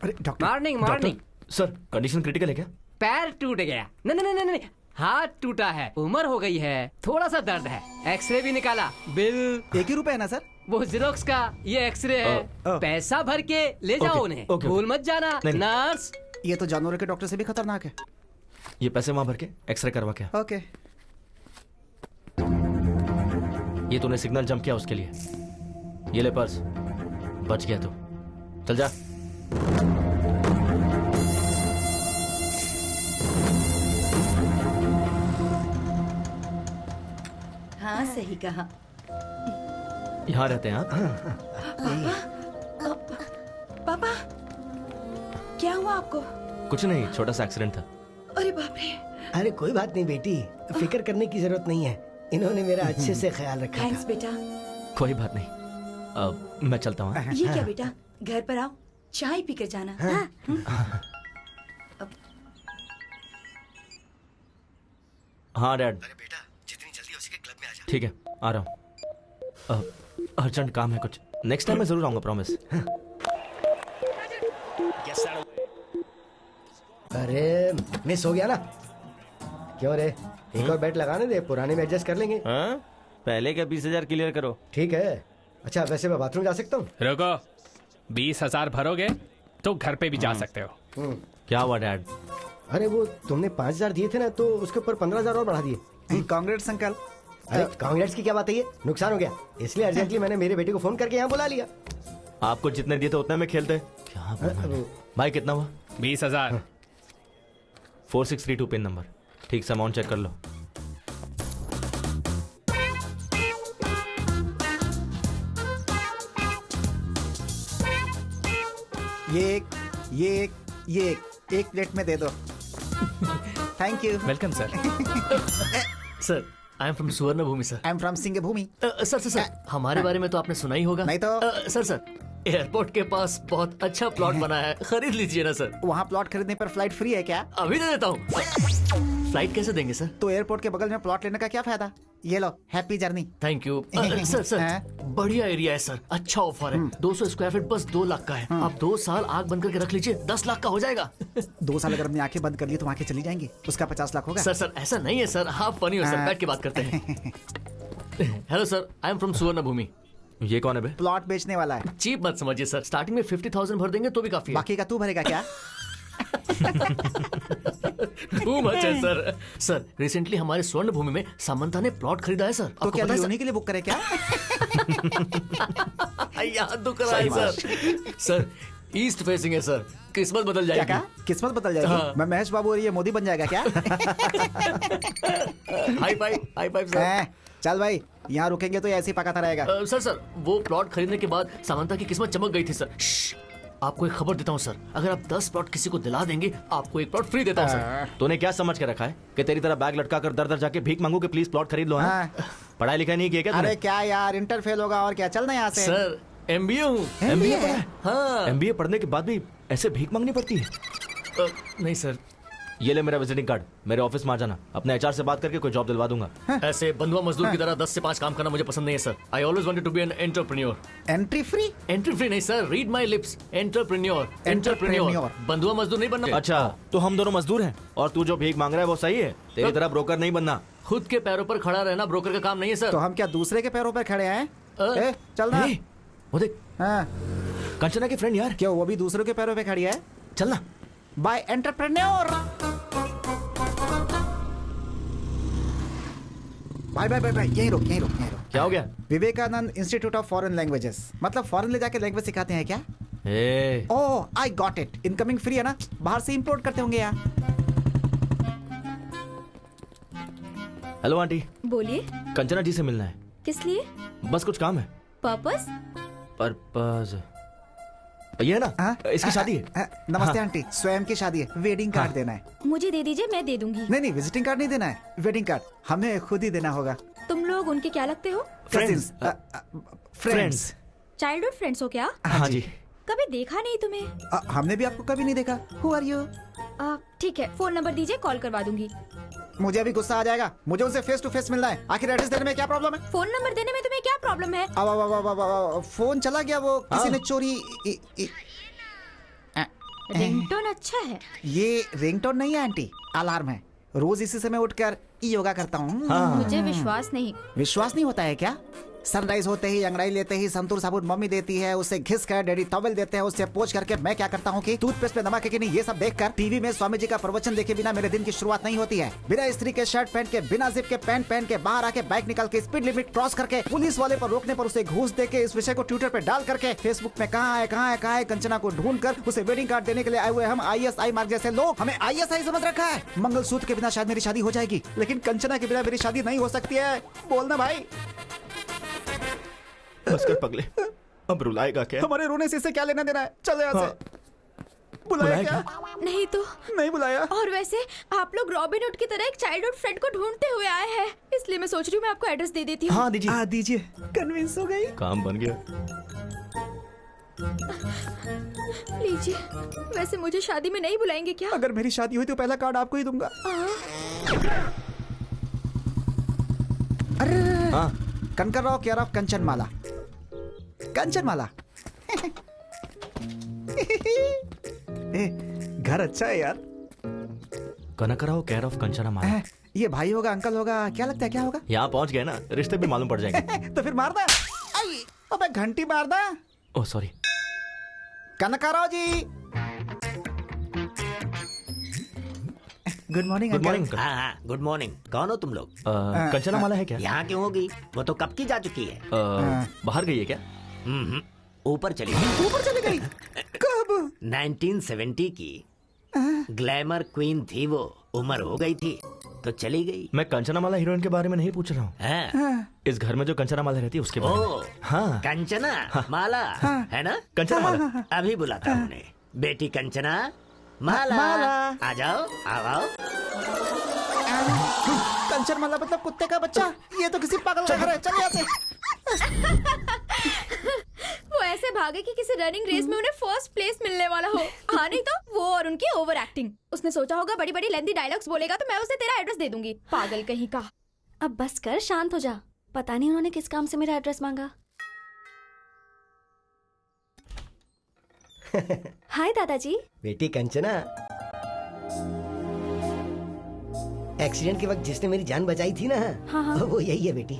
Speaker 10: अरे doctor.
Speaker 8: Morning morning.
Speaker 3: Sir, condition critical है क्या?
Speaker 8: पैर टूट गया। नहीं नहीं नहीं नहीं, हाथ टूटा है, उम्र हो गई है, थोड़ा सा दर्द है। एक्सरे भी निकाला, बिल
Speaker 10: 1 ही रुपए है ना सर?
Speaker 8: वो जेरोक्स का, ये एक्सरे है। पैसा भर के ले जाओ उन्हें, भूल मत जाना। नर्स,
Speaker 10: ये तो जानवरों के डॉक्टर से भी खतरनाक है।
Speaker 3: ये पैसे वहां भर के एक्सरे करवा के।
Speaker 10: ओके।
Speaker 3: ये तूने सिग्नल जंप किया उसके लिए। ये ले पर्स, बच गया तू। चल जा।
Speaker 5: हाँ सही कहा।
Speaker 3: यहाँ रहते हैं आप?
Speaker 5: पापा, क्या हुआ आपको?
Speaker 3: कुछ नहीं, छोटा सा एक्सीडेंट था।
Speaker 5: अरे बाप रे।
Speaker 6: अरे कोई बात नहीं बेटी, फिक्र करने की जरूरत नहीं है। इन्होंने मेरा अच्छे से ख्याल रखा
Speaker 5: थैंक्स बेटा।
Speaker 3: कोई बात नहीं, अब मैं चलता हूँ।
Speaker 5: ये क्या बेटा, घर पर आओ, चाय पीकर जाना।
Speaker 3: हाँ डैड।
Speaker 6: अरे बेटा, जितनी जल्दी हो सके क्लब में आ जा।
Speaker 3: ठीक है, आ रहा हूँ। अर्जेंट काम है कुछ। नेक्स्ट टाइम मैं जरूर आऊंगा, प्रॉमिस।
Speaker 6: अरे मिस हो गया ना? क्यों रे, एक और बेट लगाने दे, पुराने में एडजस्ट कर लेंगे।
Speaker 3: हाँ? पहले का 20,000 क्लियर करो।
Speaker 6: ठीक है। अच्छा वैसे मैं बाथरूम जा सकता हूँ?
Speaker 11: रुको, 20,000 भरोगे तो घर पे भी जा सकते हो।
Speaker 3: क्या हुआ डैड?
Speaker 6: अरे वो तुमने 5,000 दिए थे ना, तो उसके ऊपर 15,000 और बढ़ा दिए।
Speaker 10: Congrats uncle.
Speaker 6: अरे कांग्रेट्स की क्या बात है, ये नुकसान हो गया, इसलिए अर्जेंटली मैंने मेरे बेटे को फोन करके यहाँ बुला लिया।
Speaker 3: आपको जितने दिए थे उतने में खेलते। क्या भाई, कितना हुआ?
Speaker 11: 20,000।
Speaker 3: 4632 पिन नंबर। ठीक से अमाउंट चेक कर लो।
Speaker 10: ये एक प्लेट में दे दो। Thank you.
Speaker 11: Welcome sir.
Speaker 13: Sir, I am from Suvarna Bhumi sir.
Speaker 10: I am from Singh Bhumi.
Speaker 13: Sir, हमारे बारे में तो आपने सुना ही होगा।
Speaker 10: नहीं तो।
Speaker 13: सर, एयरपोर्ट के पास बहुत अच्छा प्लॉट बना है, खरीद लीजिए ना सर।
Speaker 10: वहाँ प्लॉट खरीदने पर फ्लाइट फ्री है क्या?
Speaker 13: अभी दे देता हूँ। फ्लाइट कैसे देंगे सर?
Speaker 10: तो एयरपोर्ट के बगल में प्लॉट लेने का क्या फायदा? ये लो, happy journey.
Speaker 13: Thank you. Sir, बढ़िया एरिया है सर, अच्छा ऑफर है। 200 स्क्वायर फीट बस 2 लाख का है। आप 2 साल आग बंद करके रख लीजिए, 10 लाख का हो जाएगा।
Speaker 10: 2 साल अगर हमने आंखें बंद कर ली तो आंखें चली जाएंगी, उसका 50 लाख होगा।
Speaker 13: सर ऐसा नहीं है सर, आप फनी हो सर, बैठ के बात करते हैं। Hello sir, I am from Suvarna भूमि।
Speaker 3: ये कौन है बे?
Speaker 10: प्लॉट बेचने वाला है।
Speaker 13: चीप मत समझिए सर, स्टार्टिंग में 50,000 भर देंगे तो भी काफी है।
Speaker 10: बाकी का तू भरेगा क्या?
Speaker 13: टू मच है सर। सर, रिसेंटली हमारे स्वर्ण भूमि में सामंता ने प्लॉट खरीदा है सर।
Speaker 10: तो क्या लियोनी के लिए बुक करे क्या?
Speaker 13: याद दुख रहा है सर। सर, ईस्ट फेसिंग है सर, किस्मत बदल जाएगी।
Speaker 10: क्या? किस्मत बदल जाएगी?
Speaker 13: हाँ।
Speaker 10: मैं महेश बाबू और ये मोदी बन जाएगा क्या?
Speaker 13: High five sir.
Speaker 10: चल भाई, यहाँ रुकेंगे तो ऐसे ही पकाता रहेगा।
Speaker 13: सर, वो प्लॉट खरीदने के बाद सामंता की किस्मत चमक गई थी सर। आपको एक खबर देता हूँ सर, अगर आप 10 प्लॉट किसी को दिला देंगे, आपको एक प्लॉट फ्री देता हूँ सर।
Speaker 3: तूने क्या समझ के रखा है कि तेरी तरह बैग लटका कर दर दर जाके भीख मांगू कि प्लीज प्लॉट खरीद लो? पढ़ाई लिखाई नहीं किया क्या?
Speaker 10: अरे क्या यार, इंटर फेल होगा और क्या, चलना यहाँ से।
Speaker 13: सर, MBA हूँ।
Speaker 3: MBA? हाँ। MBA पढ़ने के बाद भी ऐसे भीख मांगनी पड़ती है?
Speaker 13: नहीं सर।
Speaker 3: ये ले मेरा विजिटिंग कार्ड, मेरे ऑफिस में आ जाना, अपने एचआर से बात करके कोई जॉब दिलवा दूंगा।
Speaker 13: ऐसे बंधुआ मजदूर की तरह 10 से 5 काम करना मुझे पसंद नहीं है sir. I always wanted to be an entrepreneur.
Speaker 10: Entry free?
Speaker 13: Entry free नहीं sir, read my lips, entrepreneur. Entrepreneur, बंधुआ मजदूर नहीं बनना।
Speaker 3: अच्छा, तो हम दोनों मजदूर हैं और तू जो भीख मांग रहा है वो सही है? तेरी तरह ब्रोकर नहीं बनना।
Speaker 13: खुद के पैरों पर खड़ा रहना ब्रोकर का काम नहीं है सर।
Speaker 10: तो हम क्या दूसरे के पैरों पर खड़े हैं? चल ना।
Speaker 3: वो देख, कंचना की फ्रेंड यार।
Speaker 10: क्यों, वो भी दूसरों के पैरों पे खड़ी है?
Speaker 3: चलना।
Speaker 10: Bye entrepreneur. बाय यही रुक।
Speaker 3: क्या हो गया?
Speaker 10: Vivekananda institute of foreign languages, मतलब फॉरेन ले जाके लैंग्वेज सिखाते हैं क्या? Oh I got it, incoming free है ना, बाहर से इंपोर्ट करते होंगे यार।
Speaker 3: Hello aunty.
Speaker 4: बोलिए।
Speaker 3: कंचना जी से मिलना है।
Speaker 4: किस लिए?
Speaker 3: बस कुछ काम है।
Speaker 4: पर्पस?
Speaker 3: पर्पस ये है ना, इसकी शादी है।
Speaker 10: नमस्ते आंटी, स्वयं की शादी है, वेडिंग कार्ड देना है।
Speaker 4: मुझे दे दीजिए, मैं दे दूंगी।
Speaker 10: नहीं, विजिटिंग कार्ड नहीं देना है, वेडिंग कार्ड हमें खुद ही देना होगा।
Speaker 4: तुम लोग उनके क्या लगते हो?
Speaker 10: फ्रेंड्स।
Speaker 4: चाइल्डहुड फ्रेंड्स हो क्या?
Speaker 3: हाँ जी।
Speaker 4: कभी देखा नहीं तुम्हें।
Speaker 10: हमने भी आपको कभी नहीं देखा। Who are you?
Speaker 4: ठीक है, फोन नंबर दीजिए, कॉल करवा दूंगी।
Speaker 10: मुझे अभी गुस्सा आ जाएगा, मुझे उनसे फेस टू फेस मिलना है। आखिर एड्रेस देने में क्या प्रॉब्लम है?
Speaker 4: फोन नंबर देने में तुम्हें क्या प्रॉब्लम है?
Speaker 10: अब फोन चला गया, वो किसी ने चोरी।
Speaker 4: रिंगटोन अच्छा है।
Speaker 10: ये रिंगटोन नहीं है आंटी, अलार्म है। रोज इसी समय उठकर योगा करता हूँ।
Speaker 4: मुझे विश्वास नहीं।
Speaker 10: विश्वास नहीं होता है क्या? सनराइज होते ही, अंगड़ाई लेते ही संतूर साबुन मम्मी देती है, उससे घिस कर डैडी टॉवेल देते हैं, उससे पोंछ करके मैं क्या करता हूँ कि टूथपेस्ट पे नमक है कि नहीं ये सब देखकर टीवी में स्वामी जी का प्रवचन देखे बिना मेरे दिन की शुरुआत नहीं होती है। बिना स्त्री के शर्ट पहन के, बिना जिप के पैंट पहन के, बाहर आके बाइक निकाल के, स्पीड लिमिट क्रॉस करके, पुलिस वाले पर रोकने पर उसे घूस दे के, इस विषय को ट्विटर पे डाल करके, फेसबुक में कहाँ है कंचना को ढूंढ कर उसे वेडिंग कार्ड देने के लिए आए हुए हम ISI मार्ग जैसे लोग, हमें ISI समझ रखा है। मंगलसूत्र के बिना शायद मेरी शादी हो जाएगी, लेकिन कंचना के बिना मेरी शादी नहीं हो सकती है। बोलना भाई।
Speaker 3: बस कर पगले, अब रुलाएगा क्या?
Speaker 10: हमारे रोने से इससे क्या लेना देना है? चलो यहाँ से। बुलाया क्या?
Speaker 4: नहीं तो
Speaker 10: नहीं बुलाया।
Speaker 4: और वैसे आप लोग रॉबिन हुड की तरह एक चाइल्डहुड फ्रेंड को ढूंढते हुए आए हैं, इसलिए मैं सोच रही हूँ मैं आपको एड्रेस दे देती हूँ।
Speaker 3: हाँ दीजिए।
Speaker 10: दीजिए। कन्विंस हो गई।
Speaker 3: काम बन गया।
Speaker 4: लीजिए। वैसे मुझे शादी में नहीं बुलाएंगे क्या?
Speaker 10: अगर मेरी शादी हुई तो पहला कार्ड आपको ही दूंगा। अरे कनकराव केयर ऑफ कंचनमाला। कंचनमाला। घर अच्छा है यार।
Speaker 3: कनकराव केयर ऑफ कंचनमाला।
Speaker 10: ये भाई होगा, अंकल होगा, क्या लगता है क्या होगा?
Speaker 3: यहाँ पहुँच गए ना, रिश्ते भी मालूम पड़ जाएंगे।
Speaker 10: तो फिर मार दा। अबे घंटी मार दा।
Speaker 3: Oh sorry.
Speaker 10: Kanakarao ji. Good morning.
Speaker 3: Good morning.
Speaker 15: हाँ गुड मॉर्निंग। कौन हो तुम लोग?
Speaker 3: कंचनमाला है क्या?
Speaker 15: यहाँ क्यों होगी? वो तो कब की जा चुकी है।
Speaker 3: बाहर गई है क्या?
Speaker 15: ऊपर चली गई।
Speaker 10: ऊपर चली गई? कब?
Speaker 15: 1970 की ग्लैमर क्वीन थी वो, उम्र हो गई थी तो चली गई।
Speaker 3: मैं कंचनामाला हीरोइन के बारे में नहीं पूछ रहा हूँ। इस घर में जो कंचनामाला रहती है उसके बारे में। हाँ।
Speaker 15: कंचना माला है ना?
Speaker 3: कंचनामाला।
Speaker 15: अभी बुलाता हूँ उन्हें। बेटी कंचना माला, आ जाओ, आओ।
Speaker 10: कंचनमाला मतलब कुत्ते का बच्चा? ये तो किसी पागल का घर है। चल यहाँ से।
Speaker 4: वो ऐसे भागे कि किसी रनिंग रेस में उन्हें फर्स्ट प्लेस मिलने वाला हो। हाँ नहीं तो वो और उनकी ओवर एक्टिंग। उसने सोचा होगा बड़ी बड़ी लेंथी डायलॉग्स बोलेगा तो मैं उसे तेरा एड्रेस दे दूंगी। पागल कहीं का। अब बस कर, शांत हो जा। पता नहीं उन्होंने किस काम से मेरा एड्रेस मांगा। हाय दादाजी।
Speaker 6: बेटी कंचना, एक्सीडेंट के वक्त जिसने मेरी जान बचाई थी ना,
Speaker 4: हाँ।
Speaker 6: वो यही है बेटी।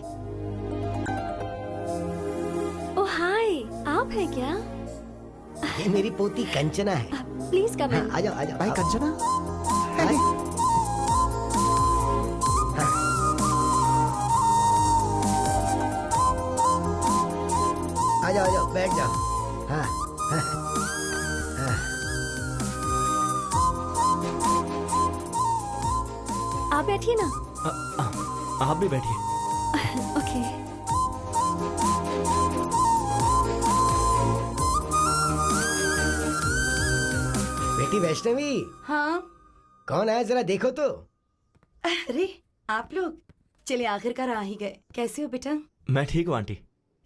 Speaker 4: ओ हाय, आप हैं क्या?
Speaker 6: ये मेरी पोती कंचना है।
Speaker 4: प्लीज कम इन।
Speaker 6: आ जाओ
Speaker 10: भाई कंचना।
Speaker 6: आ जाओ बैठ जाओ। हाँ।
Speaker 4: आप बैठिए ना।
Speaker 3: आप भी बैठिए।
Speaker 4: ओके।
Speaker 6: बेटी वैष्णवी।
Speaker 16: हाँ।
Speaker 6: कौन आया जरा देखो तो।
Speaker 16: अरे आप लोग, चले आखिरकार आ ही गए। कैसे हो बेटा?
Speaker 3: मैं ठीक हूँ आंटी।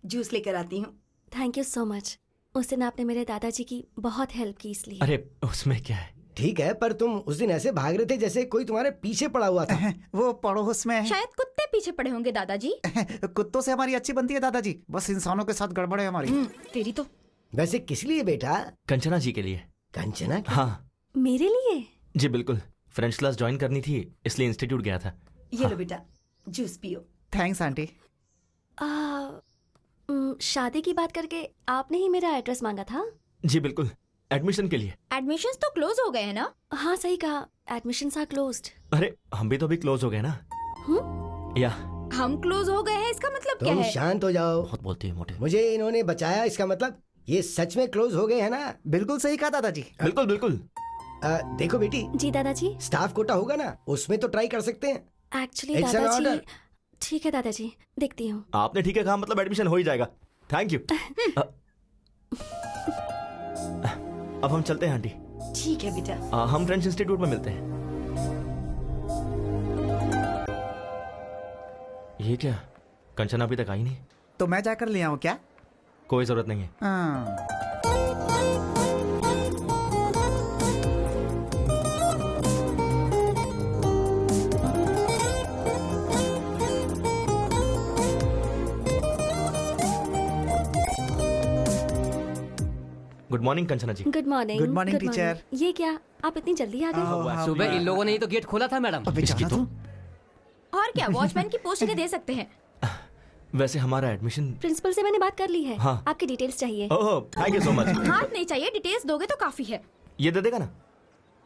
Speaker 16: जूस लेकर आती हूँ।
Speaker 4: Thank you so much. उस दिन आपने मेरे दादाजी की बहुत हेल्प की इसलिए।
Speaker 3: अरे उसमें क्या है।
Speaker 6: ठीक है, पर तुम उस दिन ऐसे भाग रहे थे जैसे कोई तुम्हारे पीछे पड़ा हुआ था।
Speaker 10: वो पड़ोस में
Speaker 7: शायद कुत्ते पीछे पड़े होंगे दादाजी।
Speaker 10: कुत्तों से हमारी अच्छी बनती है दादाजी, बस इंसानों के साथ गड़बड़ है हमारी।
Speaker 7: तेरी तो।
Speaker 6: वैसे किस लिए बेटा?
Speaker 3: कंचना जी के लिए।
Speaker 6: कंचना?
Speaker 3: हाँ
Speaker 4: मेरे लिए?
Speaker 3: जी बिल्कुल, फ्रेंच क्लास ज्वाइन करनी थी इसलिए इंस्टीट्यूट गया था।
Speaker 16: ये लो बेटा, जूस पियो।
Speaker 10: Thanks aunty.
Speaker 4: शादी की बात करके आपने ही मेरा एड्रेस मांगा था?
Speaker 3: जी बिल्कुल, एडमिशन के लिए।
Speaker 7: एडमिशंस तो क्लोज हो गए हैं ना?
Speaker 4: हाँ सही कहा, एडमिशंस आर क्लोज्ड।
Speaker 3: अरे हम भी तो अभी क्लोज हो गए ना। या
Speaker 7: हम क्लोज हो गए हैं इसका मतलब क्या है?
Speaker 6: शांत हो जाओ।
Speaker 3: बहुत बोलती है मोटे।
Speaker 6: मुझे इन्होंने बचाया, इसका मतलब ये सच में क्लोज हो गए हैं ना?
Speaker 10: बिल्कुल सही कहा दादाजी।
Speaker 3: बिल्कुल बिल्कुल।
Speaker 6: देखो बेटी।
Speaker 4: जी दादाजी।
Speaker 6: स्टाफ कोटा होगा ना, उसमें तो ट्राई कर सकते हैं।
Speaker 4: एक्चुअली दादाजी। ठीक है दादाजी, देखती हूँ।
Speaker 3: आपने ठीक है कहा, मतलब एडमिशन हो ही जाएगा। Thank you. अब हम चलते हैं आंटी।
Speaker 16: ठीक है बेटा।
Speaker 3: हम फ्रेंच इंस्टीट्यूट में मिलते हैं। ये क्या, कंचना अभी तक आई नहीं?
Speaker 10: तो मैं जाकर ले आऊं क्या?
Speaker 3: कोई जरूरत नहीं है। Good morning Kanchana ji.
Speaker 4: Good morning.
Speaker 10: Good morning teacher.
Speaker 4: ये क्या, आप इतनी जल्दी आ गए?
Speaker 8: सुबह इन लोगों ने ही तो गेट खोला था मैडम।
Speaker 3: इसकी तो।
Speaker 7: और क्या, वॉचमैन की पोस्ट इन्हें दे सकते हैं।
Speaker 3: वैसे हमारा एडमिशन
Speaker 4: प्रिंसिपल से मैंने बात कर ली है।
Speaker 3: हाँ।
Speaker 4: आपकी डिटेल्स चाहिए।
Speaker 3: ओह थैंक यू सो मच।
Speaker 7: हाथ नहीं चाहिए, डिटेल्स दोगे तो काफी है।
Speaker 3: ये दे देगा ना?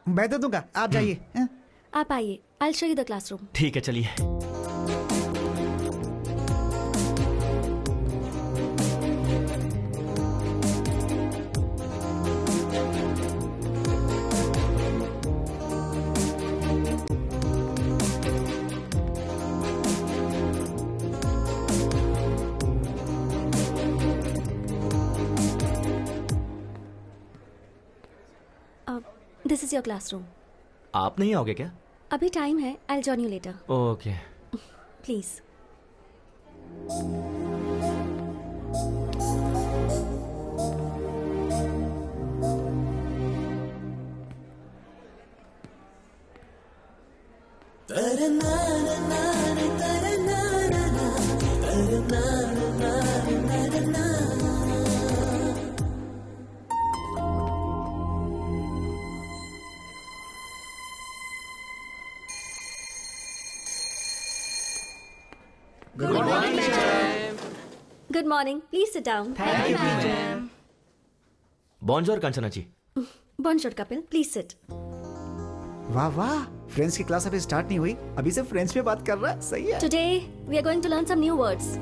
Speaker 10: मैं दे दूंगा, आप जाइए।
Speaker 4: आप आइए, I will show you the classroom.
Speaker 3: ठीक है चलिए।
Speaker 4: This is your classroom.
Speaker 3: आप नहीं आओगे क्या?
Speaker 4: अभी टाइम है, I will join you later.
Speaker 3: Okay.
Speaker 4: Please. Good morning, please sit down.
Speaker 16: Thank you teacher.
Speaker 3: बॉन्जोर कंचना जी।
Speaker 4: बॉन्जोर कपिल, प्लीज सिट।
Speaker 10: वाह वाह, फ्रेंच की क्लास अभी स्टार्ट नहीं हुई, अभी से फ्रेंच में बात कर रहा है। सही है।
Speaker 4: Today we are going to learn some new words.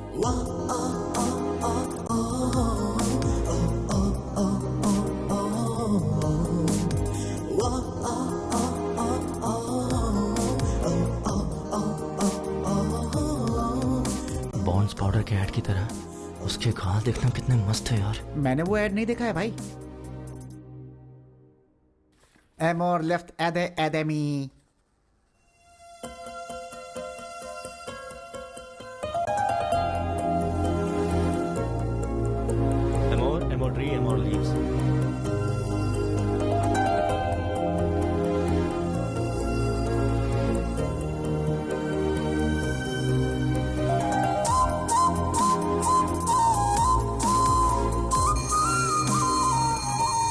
Speaker 3: बॉन्स पाउडर के ऐड की तरह उसके गाल देखना कितने मस्त है यार।
Speaker 10: मैंने वो ऐड नहीं देखा है भाई। एमोर लेफ्ट एदे academy.
Speaker 3: Amor, Amor tree, Amor leaves.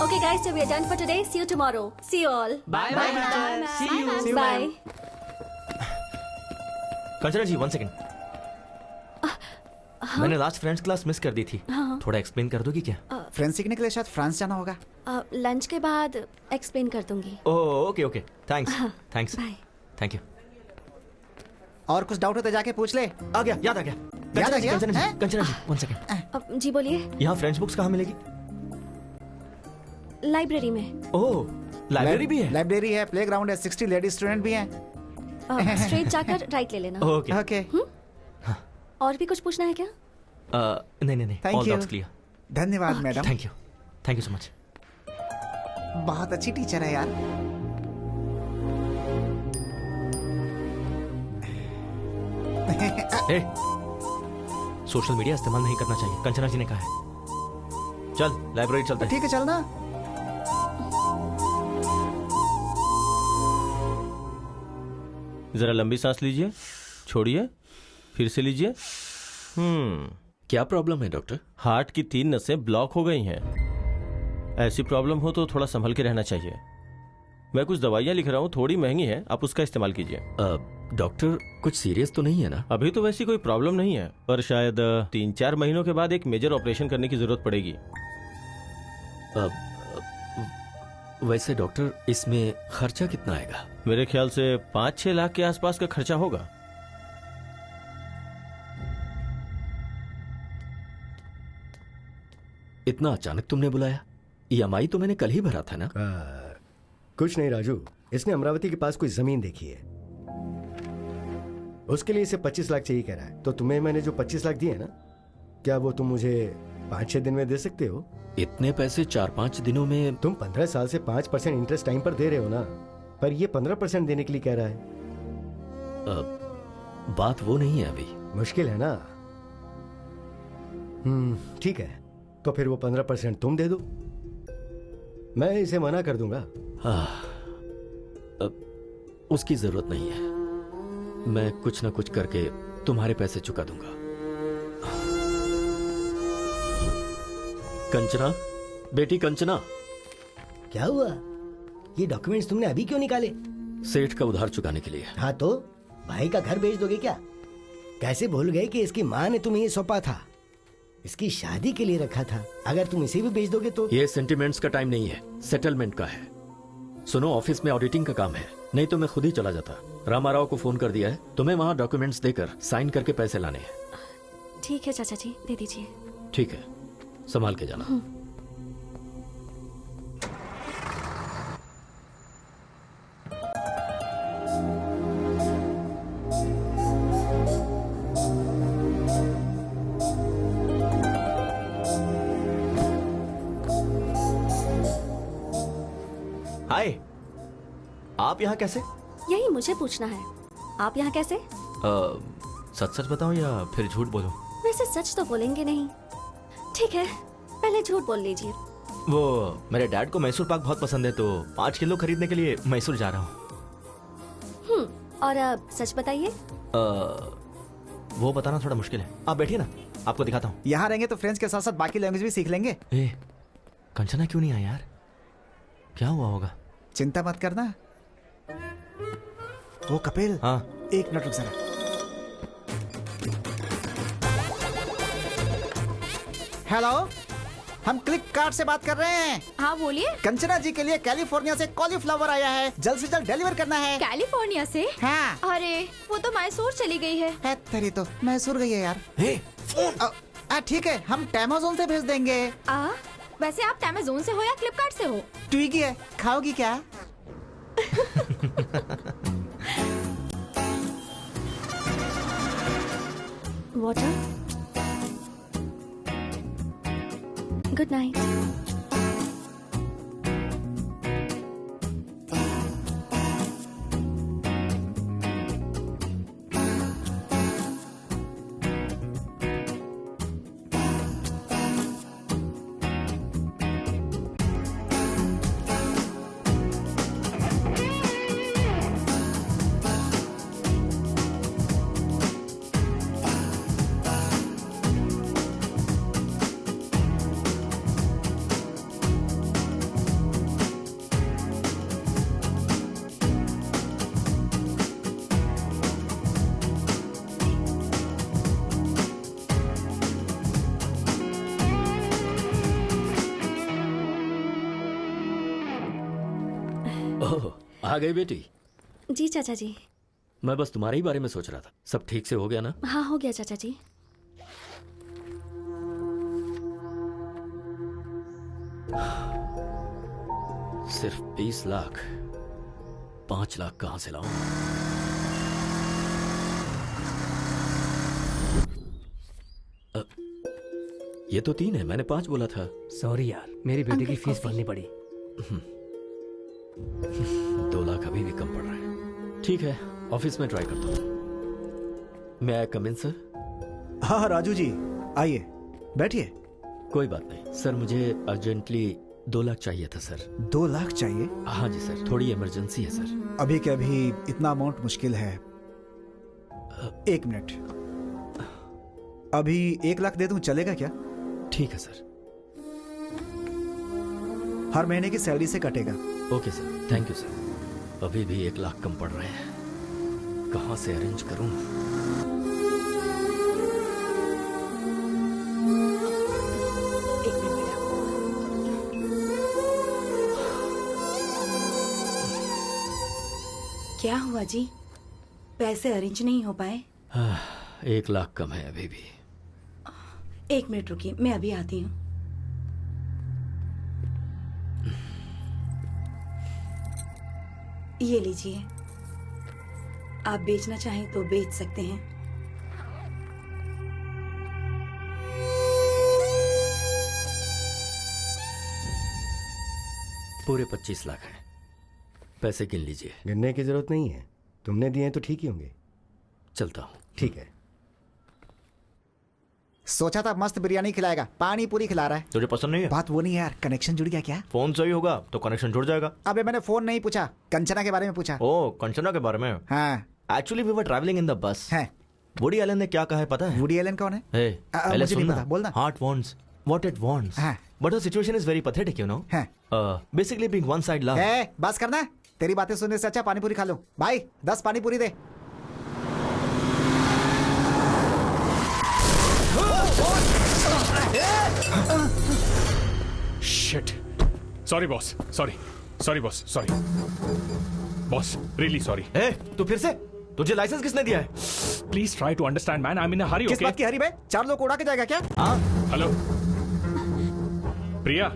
Speaker 4: Okay guys, so we are done for today. See you tomorrow. See you all.
Speaker 8: Bye bye madam. See you।
Speaker 4: Bye.
Speaker 3: Kanchana ji 1 second. मैंने लास्ट फ्रेंच क्लास मिस कर दी थी।
Speaker 4: हाँ।
Speaker 3: थोड़ा explain कर दोगी क्या?
Speaker 10: French सीखने के लिए शायद फ्रांस जाना होगा।
Speaker 4: लंच के बाद एक्सप्लेन कर दूंगी।
Speaker 3: Oh okay okay, thanks thanks.
Speaker 4: Bye.
Speaker 3: Thank you.
Speaker 10: और कुछ डाउट हो तो जाके पूछ ले।
Speaker 3: आ गया, याद आ गया।
Speaker 10: याद आ गया?
Speaker 3: कंचना जी 1 सेकंड।
Speaker 4: जी बोलिए।
Speaker 3: यहाँ फ्रेंच बुक्स कहाँ मिलेगी?
Speaker 4: लाइब्रेरी में।
Speaker 3: ओह, लाइब्रेरी भी है?
Speaker 10: लाइब्रेरी है, प्लेग्राउंड है, 60 लेडी स्टूडेंट भी हैं।
Speaker 4: स्ट्रेट जाकर राइट ले लेना।
Speaker 3: Okay
Speaker 10: okay.
Speaker 4: और भी कुछ पूछना है क्या?
Speaker 3: नहीं नहीं नहीं,
Speaker 10: Thank
Speaker 3: all
Speaker 10: you.
Speaker 3: Doubts clear.
Speaker 10: धन्यवाद madam.
Speaker 3: Thank you so much.
Speaker 10: बहुत अच्छी टीचर है यार।
Speaker 3: सोशल मीडिया इस्तेमाल नहीं करना चाहिए, कंचना जी ने कहा है। चल लाइब्रेरी चलते हैं।
Speaker 10: ठीक है चलना।
Speaker 3: जरा लंबी सांस लीजिए, छोड़िए, फिर से लीजिए।
Speaker 17: क्या प्रॉब्लम है डॉक्टर?
Speaker 3: हार्ट की 3 नसें ब्लॉक हो गई हैं। ऐसी प्रॉब्लम हो तो थोड़ा संभल के रहना चाहिए। मैं कुछ दवाइयाँ लिख रहा हूँ, थोड़ी महंगी है, आप उसका इस्तेमाल कीजिए।
Speaker 17: डॉक्टर कुछ सीरियस तो नहीं है ना?
Speaker 3: अभी तो वैसी कोई प्रॉब्लम नहीं है, पर शायद 3-4 महीनों के बाद एक मेजर ऑपरेशन करने की जरूरत पड़ेगी।
Speaker 17: वैसे डॉक्टर इसमें खर्चा कितना आएगा?
Speaker 3: मेरे ख्याल से 5-6 लाख के आसपास का खर्चा होगा।
Speaker 17: इतना अचानक तुमने बुलाया? EMI तो मैंने कल ही भरा था ना?
Speaker 6: कुछ नहीं राजू, इसने अमरावती के पास कोई जमीन देखी है, उसके लिए इसे 25 लाख चाहिए कह रहा है। तो तुम्हें मैंने जो 25 लाख दिए ना, क्या वो तुम मुझे 5-6 दिन में दे सकते हो?
Speaker 17: इतने पैसे 4-5 दिनों में?
Speaker 6: तुम 15 साल से 5% इंटरेस्ट टाइम पर दे रहे हो ना, पर ये 15% देने के लिए कह रहा है।
Speaker 17: बात वो नहीं है अभी।
Speaker 6: मुश्किल है ना? ठीक है, तो फिर वो 15% तुम दे दो, मैं इसे मना कर दूंगा।
Speaker 17: उसकी जरूरत नहीं है, मैं कुछ ना कुछ करके तुम्हारे पैसे चुका दूंगा। कंचना, बेटी कंचना।
Speaker 6: क्या हुआ? ये डॉक्यूमेंट्स तुमने अभी क्यों निकाले?
Speaker 17: सेठ का उधार चुकाने के लिए।
Speaker 6: हाँ तो भाई का घर बेच दोगे क्या? कैसे भूल गए कि इसकी माँ ने तुम्हें ये सौंपा था, इसकी शादी के लिए रखा था। अगर तुम इसे भी बेच दोगे तो?
Speaker 17: ये सेंटिमेंट्स का टाइम नहीं है, सेटलमेंट का है। सुनो, ऑफिस में ऑडिटिंग का काम है, नहीं तो मैं खुद ही चला जाता। रामाराव को फोन कर दिया है, तुम्हें वहाँ डॉक्यूमेंट्स देकर साइन करके पैसे लाने हैं।
Speaker 4: ठीक है चाचा जी, दे दीजिए।
Speaker 17: ठीक है, संभाल के जाना।
Speaker 3: हाय, आप यहाँ कैसे?
Speaker 4: यही मुझे पूछना है, आप यहाँ कैसे?
Speaker 3: सच सच बताऊं या फिर झूठ बोलूं?
Speaker 4: वैसे सच तो बोलेंगे नहीं। ठीक है, पहले झूठ बोल लीजिए।
Speaker 3: वो मेरे डैड को मैसूर पाक बहुत पसंद है, तो 5 किलो खरीदने के लिए मैसूर जा रहा हूँ।
Speaker 4: और अब सच बताइए।
Speaker 3: वो बताना थोड़ा मुश्किल है, आप बैठिए ना, आपको दिखाता हूँ।
Speaker 10: यहाँ रहेंगे तो फ्रेंच के साथ साथ बाकी लैंग्वेज भी सीख लेंगे।
Speaker 3: कंचना क्यों नहीं आई यार? क्या हुआ होगा?
Speaker 10: चिंता मत करना। वो कपिल,
Speaker 3: हाँ,
Speaker 10: 1 मिनट रुक जरा। हेलो, हम क्लिपकार्ट से बात कर रहे हैं।
Speaker 7: हाँ बोलिए।
Speaker 10: कंचना जी के लिए कैलिफोर्निया से कॉलीफ्लावर आया है, जल्द से जल्द डिलीवर करना है।
Speaker 7: कैलिफोर्निया से?
Speaker 10: हाँ।
Speaker 7: अरे वो तो मैसूर चली गई है।
Speaker 10: तेरी तो मैसूर गई है यार। ठीक है, हम टेमाजोन से भेज देंगे।
Speaker 7: वैसे आप अमेज़न से हो या फ्लिपकार्ट से हो?
Speaker 10: ट्विगी है, खाओगी क्या?
Speaker 4: वाटर। Good night.
Speaker 17: आ गई बेटी?
Speaker 4: जी चाचा जी।
Speaker 17: मैं बस तुम्हारे ही बारे में सोच रहा था। सब ठीक से हो गया ना?
Speaker 4: हाँ हो गया चाचा जी।
Speaker 17: सिर्फ 20 लाख, 5 लाख कहां से लाऊं? ये तो 3 है, मैंने 5 बोला था।
Speaker 8: सॉरी यार, मेरी बेटी की फीस भरनी पड़ी।
Speaker 17: 2 लाख अभी भी कम पड़ रहा है। ठीक है, ऑफिस में ट्राई करता हूँ। मैं कम इन सर?
Speaker 10: हाँ राजू जी, आइए बैठिए।
Speaker 17: कोई बात नहीं सर, मुझे अर्जेंटली 2 लाख चाहिए था सर।
Speaker 10: 2 लाख चाहिए?
Speaker 17: हाँ जी सर, थोड़ी इमरजेंसी है सर।
Speaker 10: अभी के अभी इतना अमाउंट मुश्किल है। 1 मिनट, अभी 1 लाख दे दूं, चलेगा क्या?
Speaker 17: ठीक है सर।
Speaker 10: हर महीने की सैलरी से कटेगा।
Speaker 17: Okay sir, thank you sir. अभी भी 1 लाख कम पड़ रहे हैं, कहाँ से अरेंज करूं?
Speaker 5: क्या हुआ जी, पैसे अरेंज नहीं हो पाए?
Speaker 17: 1 लाख कम है अभी भी।
Speaker 5: 1 मिनट रुकिए, मैं अभी आती हूँ। ये लीजिए, आप बेचना चाहें तो बेच सकते हैं।
Speaker 17: पूरे 25 लाख हैं, पैसे गिन लीजिए।
Speaker 6: गिनने की जरूरत नहीं है, तुमने दिए तो ठीक ही होंगे।
Speaker 17: चलता हूँ।
Speaker 6: ठीक है।
Speaker 10: सोचा था मस्त बिरयानी खिलाएगा, पानी पूरी खिला रहा है।
Speaker 3: तुझे पसंद नहीं है?
Speaker 10: बात वो नहीं है यार, कनेक्शन जुड़ गया क्या?
Speaker 3: फोन सही होगा तो कनेक्शन जुड़ जाएगा।
Speaker 10: अबे मैंने फोन नहीं पूछा, कंचना के बारे में पूछा।
Speaker 3: ओ, कंचना के बारे में?
Speaker 10: हाँ।
Speaker 3: Actually we were travelling in the bus.
Speaker 10: है।
Speaker 3: वुडी एलन ने क्या कहा है पता है?
Speaker 10: वुडी एलन कौन है?
Speaker 3: पहले
Speaker 10: मुझे नहीं
Speaker 3: सुनना।
Speaker 10: पता, बोलना।
Speaker 3: Heart wants what it wants, but the situation is very pathetic, you know. Basically being one side love.
Speaker 10: बस करना, तेरी बातें सुनने से अच्छा पानी पूरी खा लो। भाई 10 पानी पूरी दे।
Speaker 11: Shit. Sorry boss. Sorry boss. Sorry. Boss, really sorry.
Speaker 3: तू फिर से? तुझे लाइसेंस किसने दिया है?
Speaker 11: Please try to understand, man. I'm in a hurry.
Speaker 10: किस
Speaker 11: Okay?
Speaker 10: बात की हरी बे? 4 लोग उड़ा के जाएगा क्या?
Speaker 11: Hello. प्रिया.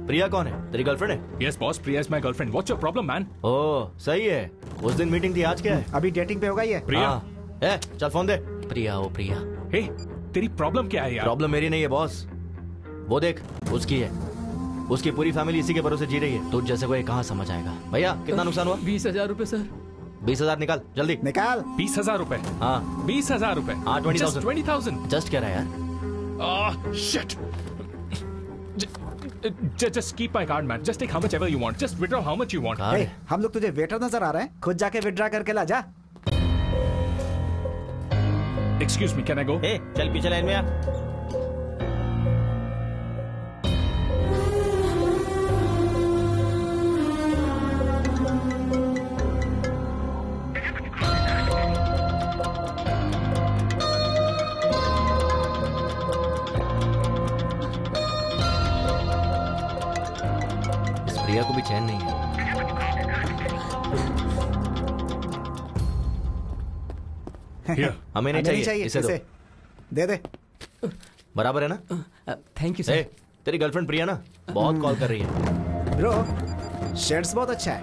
Speaker 3: प्रिया कौन है? तेरी गर्लफ्रेंड है?
Speaker 11: Yes, boss. Priya is my girlfriend. What's your problem, man?
Speaker 3: ओह, सही है। उस दिन मीटिंग थी, आज क्या है?
Speaker 10: अभी डेटिंग पे होगा ये।
Speaker 11: प्रिया।
Speaker 3: चल फोन दे। प्रिया।
Speaker 11: Hey, तेरी प्रॉब्लम क्या है यार?
Speaker 3: प्रॉब्लम मेरी नहीं है बॉस, वो देख उसकी है। उसकी पूरी फैमिली इसी के भरोसे जी रही है। तुझ जैसे कोई कहाँ समझ आएगा? भैया कितना नुकसान हुआ?
Speaker 8: 20,000 रुपए सर।
Speaker 3: 20,000 निकाल जल्दी।
Speaker 10: निकाल।
Speaker 11: 20,000 रुपए?
Speaker 3: हाँ
Speaker 11: 20,000 रुपए।
Speaker 3: हाँ 20,000।
Speaker 11: 20,000।
Speaker 3: जस्ट कह रहा है यार।
Speaker 11: Shit. Just keep my card, man. Just take how much ever you want. Just withdraw how much you want.
Speaker 10: हम लोग तुझे वेटर नजर आ रहे हैं? खुद जाके विड्रा करके ला जा।
Speaker 11: Excuse me, can I go?
Speaker 3: चल पीछे लाइन में आ। इस प्रिया को भी चैन नहीं है। हमें नहीं चाहिए, इसे
Speaker 10: दे दे।
Speaker 3: बराबर है ना?
Speaker 8: Thank you sir.
Speaker 3: तेरी गर्लफ्रेंड प्रिया ना बहुत कॉल कर रही है।
Speaker 10: ब्रो, शर्ट्स बहुत अच्छा है।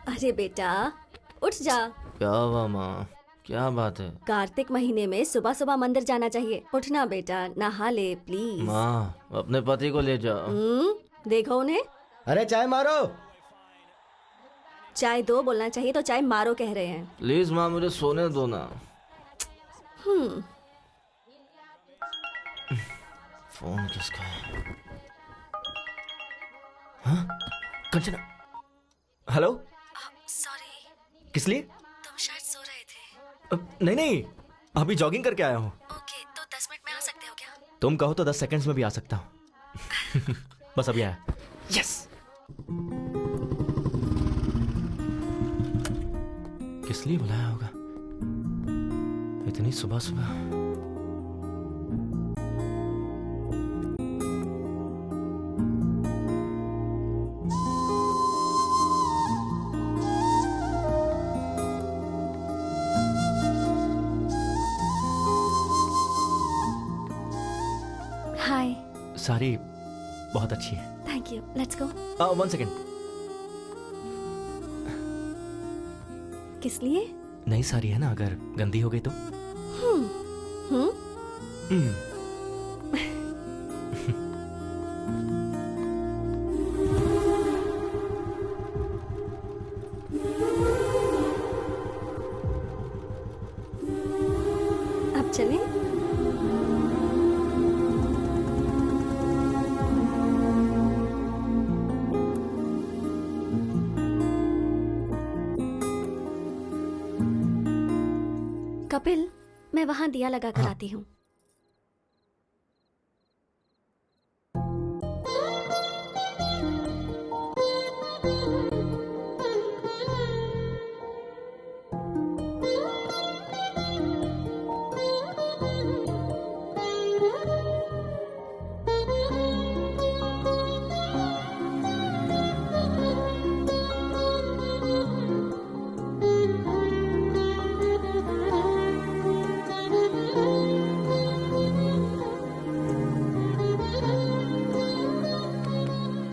Speaker 4: अरे बेटा उठ जा।
Speaker 3: क्या हुआ माँ? क्या बात है?
Speaker 4: कार्तिक महीने में सुबह सुबह मंदिर जाना चाहिए। उठना बेटा, नहा ले प्लीज।
Speaker 3: माँ अपने पति को ले जाओ।
Speaker 4: देखो उन्हें।
Speaker 6: अरे चाय मारो।
Speaker 4: चाय दो बोलना चाहिए तो चाय मारो कह रहे हैं।
Speaker 3: प्लीज माँ मुझे सोने दो ना। फोन किसका है? हाँ? कंचना। हेलो।
Speaker 4: सॉरी।
Speaker 3: किस लिए?
Speaker 4: तुम शायद सो रहे थे।
Speaker 3: नहीं अभी जॉगिंग करके आया हूँ।
Speaker 4: ओके, तो 10 मिनट में आ सकते हो क्या?
Speaker 3: तुम कहो तो 10 सेकंड्स में भी आ सकता हूँ। बस अभी आया। यस। किस लिए बुलाया होगा इतनी सुबह सुबह?
Speaker 4: हाय।
Speaker 3: सारी बहुत अच्छी है।
Speaker 4: Thank you. Let's go.
Speaker 3: 1 second.
Speaker 4: किस लिए?
Speaker 3: नई साड़ी है ना, अगर गंदी हो गई तो?
Speaker 4: कपिल, मैं वहाँ दिया लगा कर आती हूँ।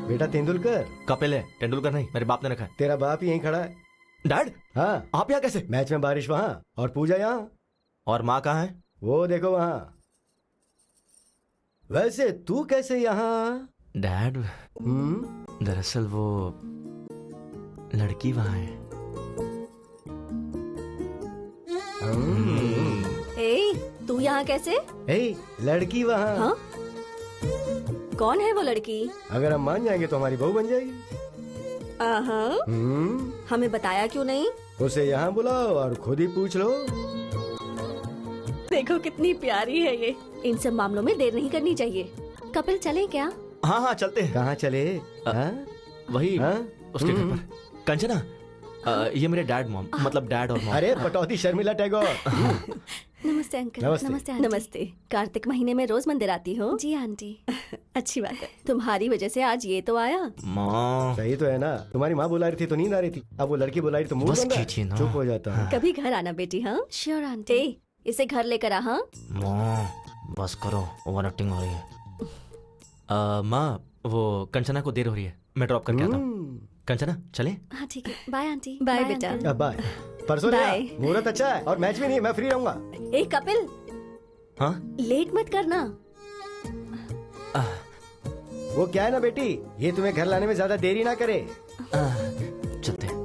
Speaker 6: बेटा तेंदुलकर।
Speaker 3: कपिल है, तेंदुलकर नहीं, मेरे बाप ने रखा है।
Speaker 6: तेरा बाप ही यहीं खड़ा है।
Speaker 3: डैड?
Speaker 6: हाँ।
Speaker 3: आप यहाँ कैसे?
Speaker 6: मैच में बारिश वहाँ और पूजा यहाँ।
Speaker 3: और माँ कहाँ है?
Speaker 6: वो देखो वहाँ। वैसे तू कैसे यहाँ?
Speaker 3: डैड, दरअसल वो लड़की वहाँ है।
Speaker 4: ए, तू यहाँ कैसे?
Speaker 6: ए, लड़की वहाँ।
Speaker 4: हाँ? कौन है वो लड़की?
Speaker 6: अगर हम मान जाएंगे तो हमारी बहू बन जाएगी।
Speaker 4: हमें बताया क्यों नहीं?
Speaker 6: उसे यहाँ बुलाओ और खुद ही पूछ लो।
Speaker 4: देखो कितनी प्यारी है ये। इन सब मामलों में देर नहीं करनी चाहिए। कपिल चले क्या?
Speaker 3: हाँ हाँ चलते हैं।
Speaker 6: कहाँ चले?
Speaker 3: वही उसके घर पर। कंचना, ये मेरे डैड मॉम, मतलब डैड और मॉम।
Speaker 6: अरे पटौदी शर्मिला टैगोर।
Speaker 4: नमस्ते अंकल।
Speaker 6: नमस्ते।
Speaker 4: नमस्ते। कार्तिक महीने में रोज मंदिर आती हो? जी आंटी। अच्छी बात है। तुम्हारी वजह से आज ये तो आया।
Speaker 3: माँ
Speaker 6: सही तो है ना। तुम्हारी माँ बुला रही थी तो नींद आ रही थी, अब वो लड़की बुला रही तो मुंह बंद है। चुप हो जाता है।
Speaker 4: कभी घर आना बेटी। हाँ श्योर आंटी। इसे घर लेकर आ। हाँ
Speaker 3: माँ बस करो, ओवर एक्टिंग हो रही है। माँ वो कंचना को देर हो रही है, मैं ड्रॉप करके आता हूँ। कंचना चले?
Speaker 4: हाँ ठीक है। Bye aunty. बाय बेटा।
Speaker 6: बाय। परसों मुहूर्त अच्छा है और मैच भी नहीं, मैं फ्री रहूंगा।
Speaker 4: ए कपिल,
Speaker 3: हाँ
Speaker 4: लेट मत करना।
Speaker 6: वो क्या है ना बेटी, ये तुम्हें घर लाने में ज्यादा देरी ना करे।
Speaker 3: चलते।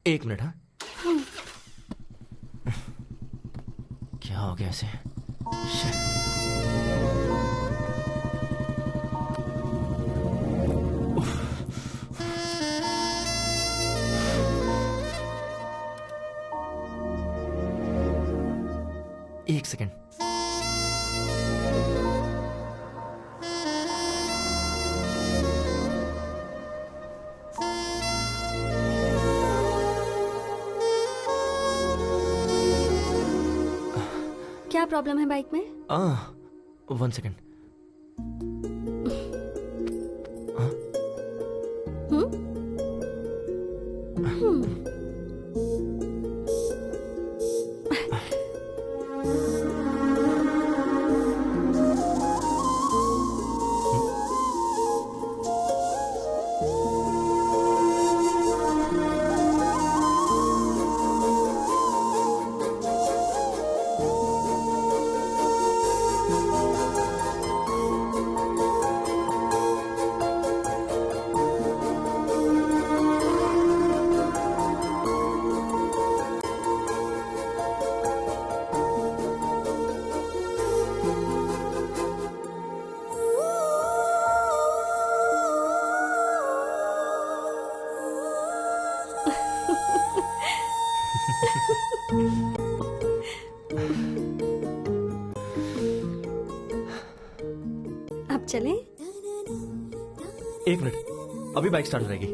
Speaker 3: एक मिनट। हाँ क्या हो गया इसे? एक सेकेंड।
Speaker 4: क्या प्रॉब्लम है बाइक में?
Speaker 3: 1 सेकेंड।
Speaker 4: अब चलें?
Speaker 3: एक मिनट, अभी बाइक स्टार्ट हो जाएगी।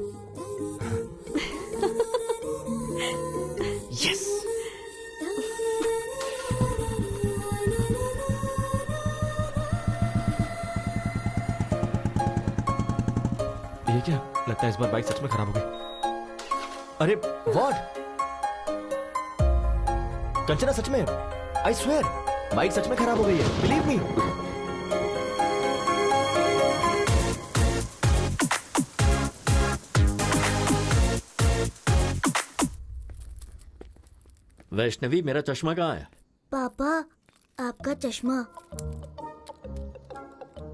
Speaker 3: यस। ये क्या लगता है, इस बार बाइक सच में खराब हो गई। अरे व्हाट? कंचना सच में, आई स्वेयर बाइक सच में खराब हो गई है, बिलीव मी।
Speaker 17: वैष्णवी, मेरा चश्मा कहाँ है?
Speaker 7: पापा, आपका चश्मा।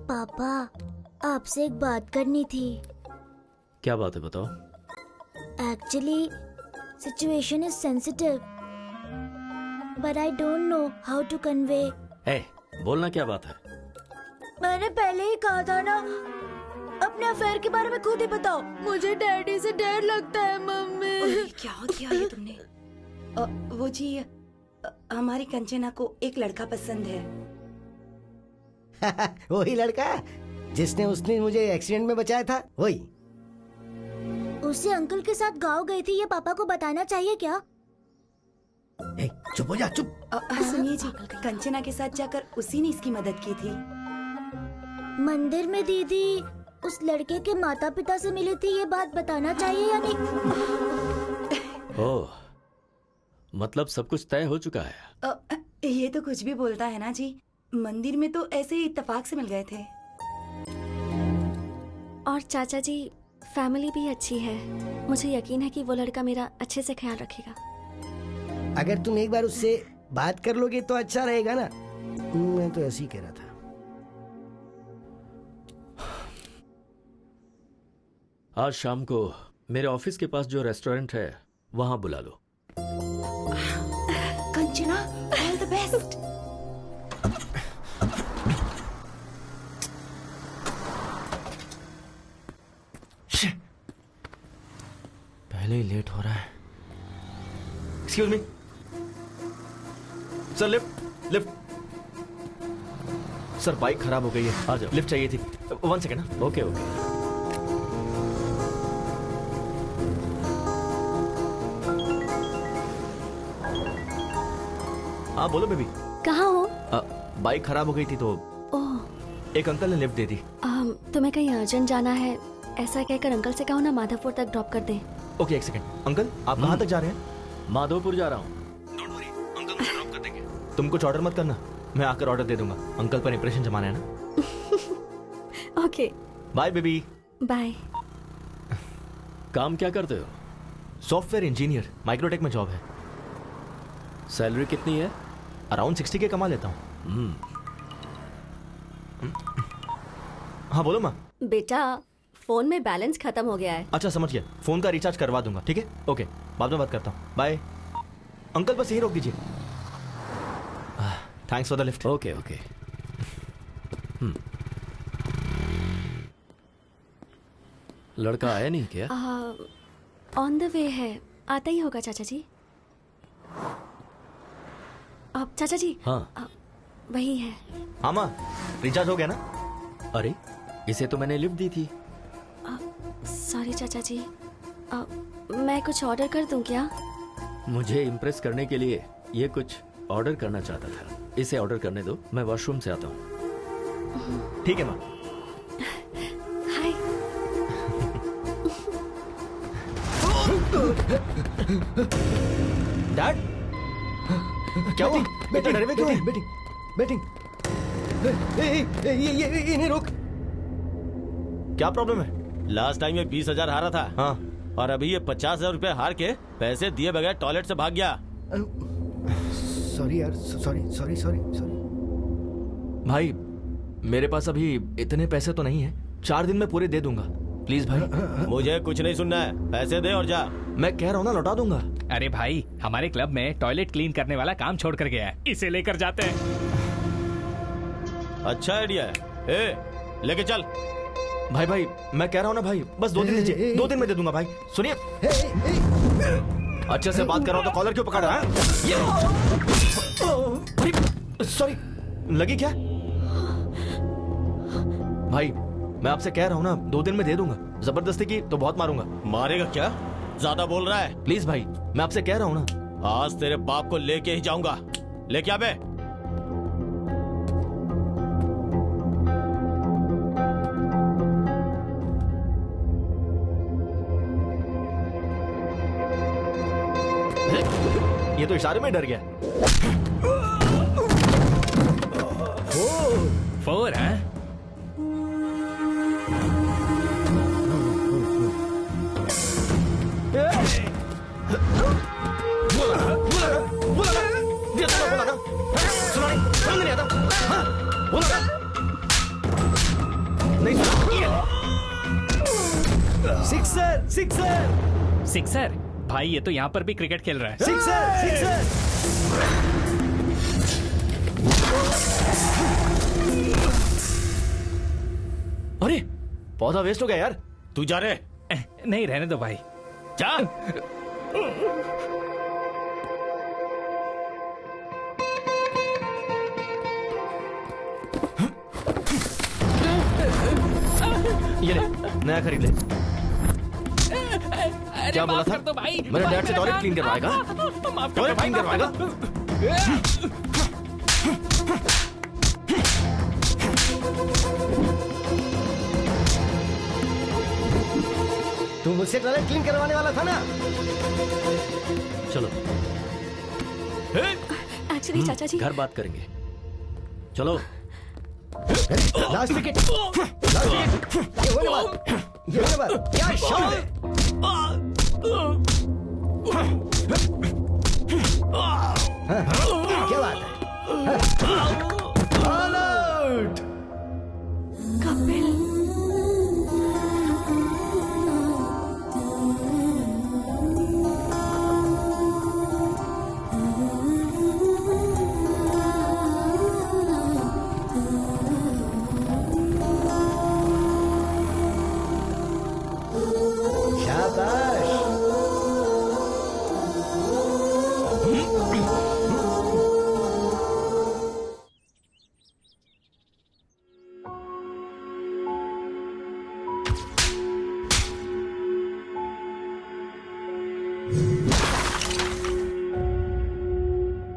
Speaker 7: पापा, आपसे एक बात करनी थी।
Speaker 17: क्या बात है, बताओ।
Speaker 7: Actually situation is sensitive, but I don't know how to convey
Speaker 17: बोलना क्या बात है?
Speaker 5: मैंने पहले ही कहा था ना, अपने अफेयर के बारे में खुद ही बताओ। मुझे डैडी से डर लगता है मम्मी।
Speaker 16: क्या किया ये तुमने? वो जी, हमारी कंचना को एक लड़का पसंद है।
Speaker 6: वही लड़का जिसने उसने मुझे एक्सीडेंट में बचाया था, वही।
Speaker 7: उससे अंकल के साथ गाँव गई थी, ये पापा को बताना चाहिए क्या?
Speaker 6: चुप हो जा, चुप।
Speaker 16: सुनिए जी, कंचना के साथ जाकर उसी ने इसकी मदद की थी।
Speaker 7: मंदिर में दीदी उस लड़के के माता पिता से मिली थी, ये बात बताना चाहिए या नहीं?
Speaker 17: ओह, मतलब सब कुछ तय हो चुका है।
Speaker 16: ये तो कुछ भी बोलता है ना जी। मंदिर में तो ऐसे ही इत्तेफाक से मिल गए थे।
Speaker 4: और चाचा जी, फैमिली भी अच्छी है। मुझे यकीन है कि वो लड़का मेरा अच्छे से ख्याल रखेगा।
Speaker 6: अगर तुम एक बार उससे बात कर लोगे तो अच्छा रहेगा ना। मैं तो ऐसे ही कह रहा था।
Speaker 17: आज शाम को मेरे ऑफिस के पास जो रेस्टोरेंट है वहां बुला लो।
Speaker 16: Kanchana, all the best.
Speaker 3: पहले ही लेट हो रहा है। Excuse me sir, lift. Sir bike खराब हो गई है,
Speaker 17: आ जाओ।
Speaker 3: लिफ्ट चाहिए थी। 1 सेकेंड।
Speaker 17: ओके।
Speaker 3: हाँ बोलो बेबी।
Speaker 4: कहाँ हो?
Speaker 3: बाइक खराब हो गई थी तो
Speaker 4: ओह,
Speaker 3: एक अंकल ने लिफ्ट दे दी।
Speaker 4: तुम्हें कहीं अर्जेंट जाना है, ऐसा कहकर अंकल से कहो ना माधवपुर तक ड्रॉप कर दें।
Speaker 3: Okay, 1 second. अंकल आप कहाँ तक जा रहे हैं?
Speaker 17: माधवपुर जा रहा हूँ।
Speaker 3: डोंट वरी, अंकल मुझे ड्रॉप कर देंगे। तुम कुछ ऑर्डर मत करना, मैं आकर ऑर्डर दे दूंगा। अंकल पर इंप्रेशन जमाना है ना।
Speaker 4: Okay,
Speaker 3: bye baby.
Speaker 4: बाय।
Speaker 17: काम क्या करते हो?
Speaker 3: सॉफ्टवेयर इंजीनियर, माइक्रोटेक में जॉब है।
Speaker 17: सैलरी कितनी है?
Speaker 3: अराउंड 60 के कमा लेता हूँ। हाँ बोलो माँ।
Speaker 4: बेटा, फोन में बैलेंस खत्म हो गया है।
Speaker 3: अच्छा समझ गया, फोन का रिचार्ज करवा दूंगा। ठीक है, ओके, बाद में बात करता हूँ। बाय अंकल, बस यही रोक दीजिए। Thanks for the lift.
Speaker 17: Okay. लड़का आया नहीं क्या?
Speaker 4: ऑन द वे है, आता ही होगा चाचा जी। अब चाचा जी।
Speaker 17: हाँ
Speaker 4: वही है।
Speaker 3: हाँ माँ, रिचार्ज हो गया ना?
Speaker 17: अरे इसे तो मैंने लिफ्ट दी थी।
Speaker 4: सॉरी चाचा जी, मैं कुछ ऑर्डर कर दूं क्या?
Speaker 17: मुझे इम्प्रेस करने के लिए ये कुछ ऑर्डर करना चाहता था। इसे ऑर्डर करने दो, मैं वॉशरूम से आता हूँ।
Speaker 3: ठीक है माँ।
Speaker 4: हाय।
Speaker 3: डैड क्या हुआ? बेटा डरे में क्यों है?
Speaker 6: बैटिंग ये नहीं रोक।
Speaker 3: क्या प्रॉब्लम है?
Speaker 14: लास्ट टाइम ये 20,000 हारा था।
Speaker 3: हाँ।
Speaker 14: और अभी ये 50,000 रुपए हार के पैसे दिए बगैर टॉयलेट से भाग गया।
Speaker 6: सॉरी यार, सॉरी।
Speaker 3: भाई मेरे पास अभी इतने पैसे तो नहीं है, 4 दिन में पूरे दे दूंगा। प्लीज भाई।
Speaker 14: मुझे कुछ नहीं सुनना है, पैसे दे और जा।
Speaker 3: मैं कह रहा हूँ ना, लौटा दूंगा।
Speaker 11: अरे भाई, हमारे क्लब में टॉयलेट क्लीन करने वाला काम छोड़ कर गया है, इसे लेकर जाते हैं।
Speaker 14: अच्छा आइडिया है। ए, लेके चल।
Speaker 3: भाई मैं कह रहा हूँ ना भाई, बस 2 दिन दीजिए, 2 दिन में दे दूंगा भाई। सुनिए, अच्छे से बात कर रहा हूँ तो कॉलर क्यों पकड़ रहा है? सॉरी, लगी क्या? भाई मैं आपसे कह रहा हूँ ना, 2 दिन में दे दूंगा। जबरदस्ती की तो बहुत मारूंगा।
Speaker 14: मारेगा क्या? ज्यादा बोल रहा है।
Speaker 3: प्लीज भाई, मैं आपसे कह रहा हूँ ना।
Speaker 14: आज तेरे बाप को लेके ही जाऊंगा। लेके आ बे।
Speaker 3: ये तो इशारे में डर गया।
Speaker 11: 4 है? सिक्सर? भाई ये तो यहाँ पर भी क्रिकेट खेल रहा है।
Speaker 6: सिक्सर।
Speaker 3: अरे पौधा वेस्ट हो गया यार।
Speaker 11: तू जा रे। नहीं रहने दो भाई, जा।
Speaker 3: ये ले, नया खरीद ले। क्या बोला था?
Speaker 12: भाई,
Speaker 3: मेरे डैड से टॉयलेट क्लीन करवाएगा? टॉयलेट क्लीन करवाएगा?
Speaker 6: तू मुझसे टॉयलेट क्लीन करवाने वाला था ना?
Speaker 17: चलो
Speaker 4: एक्चुअली चाचा जी
Speaker 17: घर बात करेंगे। चलो।
Speaker 6: Last wicket, last wicket. ये होने बात, ये होने बात। क्या शॉट है? क्या बात है? All out.
Speaker 4: कपिल,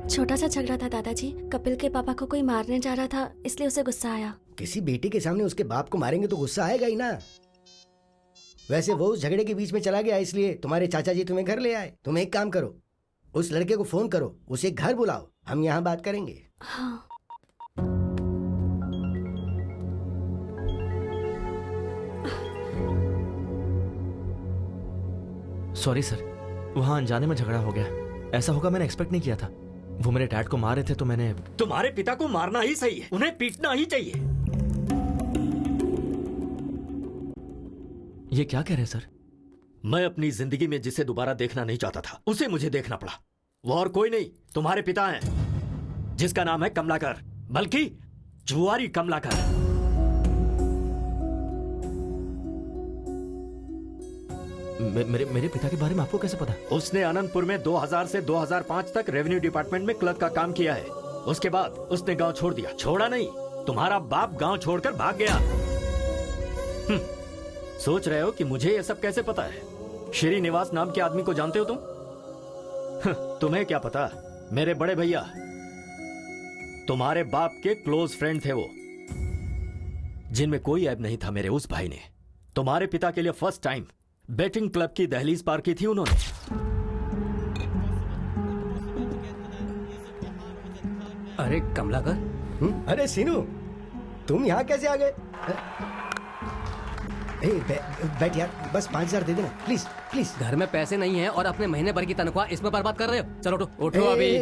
Speaker 4: छोटा सा झगड़ा था दादाजी। कपिल के पापा को कोई मारने जा रहा था, इसलिए उसे गुस्सा आया।
Speaker 6: किसी बेटे के सामने उसके बाप को मारेंगे तो गुस्सा आएगा ही ना। वैसे वो उस झगड़े के बीच में चला गया, इसलिए तुम्हारे चाचा जी तुम्हें घर ले आए। तुम एक काम करो, उस लड़के को फोन करो, उसे घर बुलाओ, हम यहाँ बात करेंगे।
Speaker 4: हाँ।
Speaker 3: सॉरी सर, वहाँ अनजाने में झगड़ा हो गया। ऐसा होगा मैंने एक्सपेक्ट नहीं किया था। वो मेरे डैड को मार रहे थे तो मैंने।
Speaker 17: तुम्हारे पिता को मारना ही सही है, उन्हें पीटना ही चाहिए।
Speaker 3: ये क्या कह रहे हैं सर?
Speaker 17: मैं अपनी जिंदगी में जिसे दोबारा देखना नहीं चाहता था, उसे मुझे देखना पड़ा। वो और कोई नहीं, तुम्हारे पिता हैं, जिसका नाम है कमलाकर, बल्कि जुआरी कमलाकर।
Speaker 3: मेरे पिता के बारे में आपको कैसे पता?
Speaker 17: उसने अनंतपुर में 2000 से 2005 तक रेवेन्यू डिपार्टमेंट में क्लर्क का काम किया है। उसके बाद उसने गांव छोड़ दिया। छोड़ा नहीं, तुम्हारा बाप गांव छोड़कर भाग गया। सोच रहे हो कि मुझे यह सब कैसे पता है? श्रीनिवास नाम के आदमी को जानते हो तुम? तुम्हें क्या पता, मेरे बड़े भैया तुम्हारे बाप के क्लोज फ्रेंड थे वो, जिनमें कोई ऐब नहीं था। मेरे उस भाई ने तुम्हारे पिता के लिए फर्स्ट टाइम बैटिंग क्लब की दहलीज पार की थी उन्होंने।
Speaker 8: अरे कमलाकर।
Speaker 6: अरे सीनू, तुम यहाँ कैसे आ गए? बैठ यार, बस 5000 दे देना प्लीज प्लीज।
Speaker 8: घर में पैसे नहीं है और अपने महीने भर की तनख्वाह इसमें बर्बाद कर रहे हो। चलो उठो उठो अभी।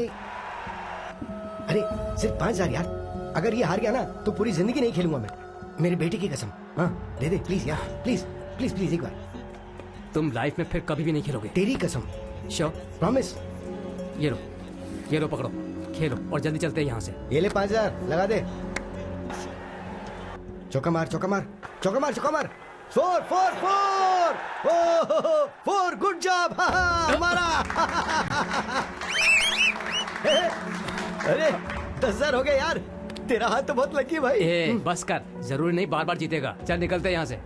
Speaker 6: अरे सिर्फ 5000 यार, अगर ये हार गया ना तो पूरी जिंदगी नहीं खेलूंगा मैं, मेरी बेटी की कसम। हाँ दे दे प्लीज यार, प्लीज प्लीज प्लीज एक बार।
Speaker 8: तुम लाइफ में फिर कभी भी नहीं खेलोगे।
Speaker 6: तेरी कसम।
Speaker 8: श्योर?
Speaker 6: प्रॉमिस।
Speaker 8: ये लो पकड़ो, खेलो और जल्दी चलते हैं यहाँ से।
Speaker 6: ये ले 5000 लगा दे। चौका मार चौका मार चौका मार चौका मार। 4 4 4 4 गुड जॉब हमारा। अरे 10,000 हो गए यार, तेरा हाथ तो बहुत लकी भाई।
Speaker 8: बस कर, जरूरी नहीं बार बार जीतेगा। चल निकलते हैं यहाँ से।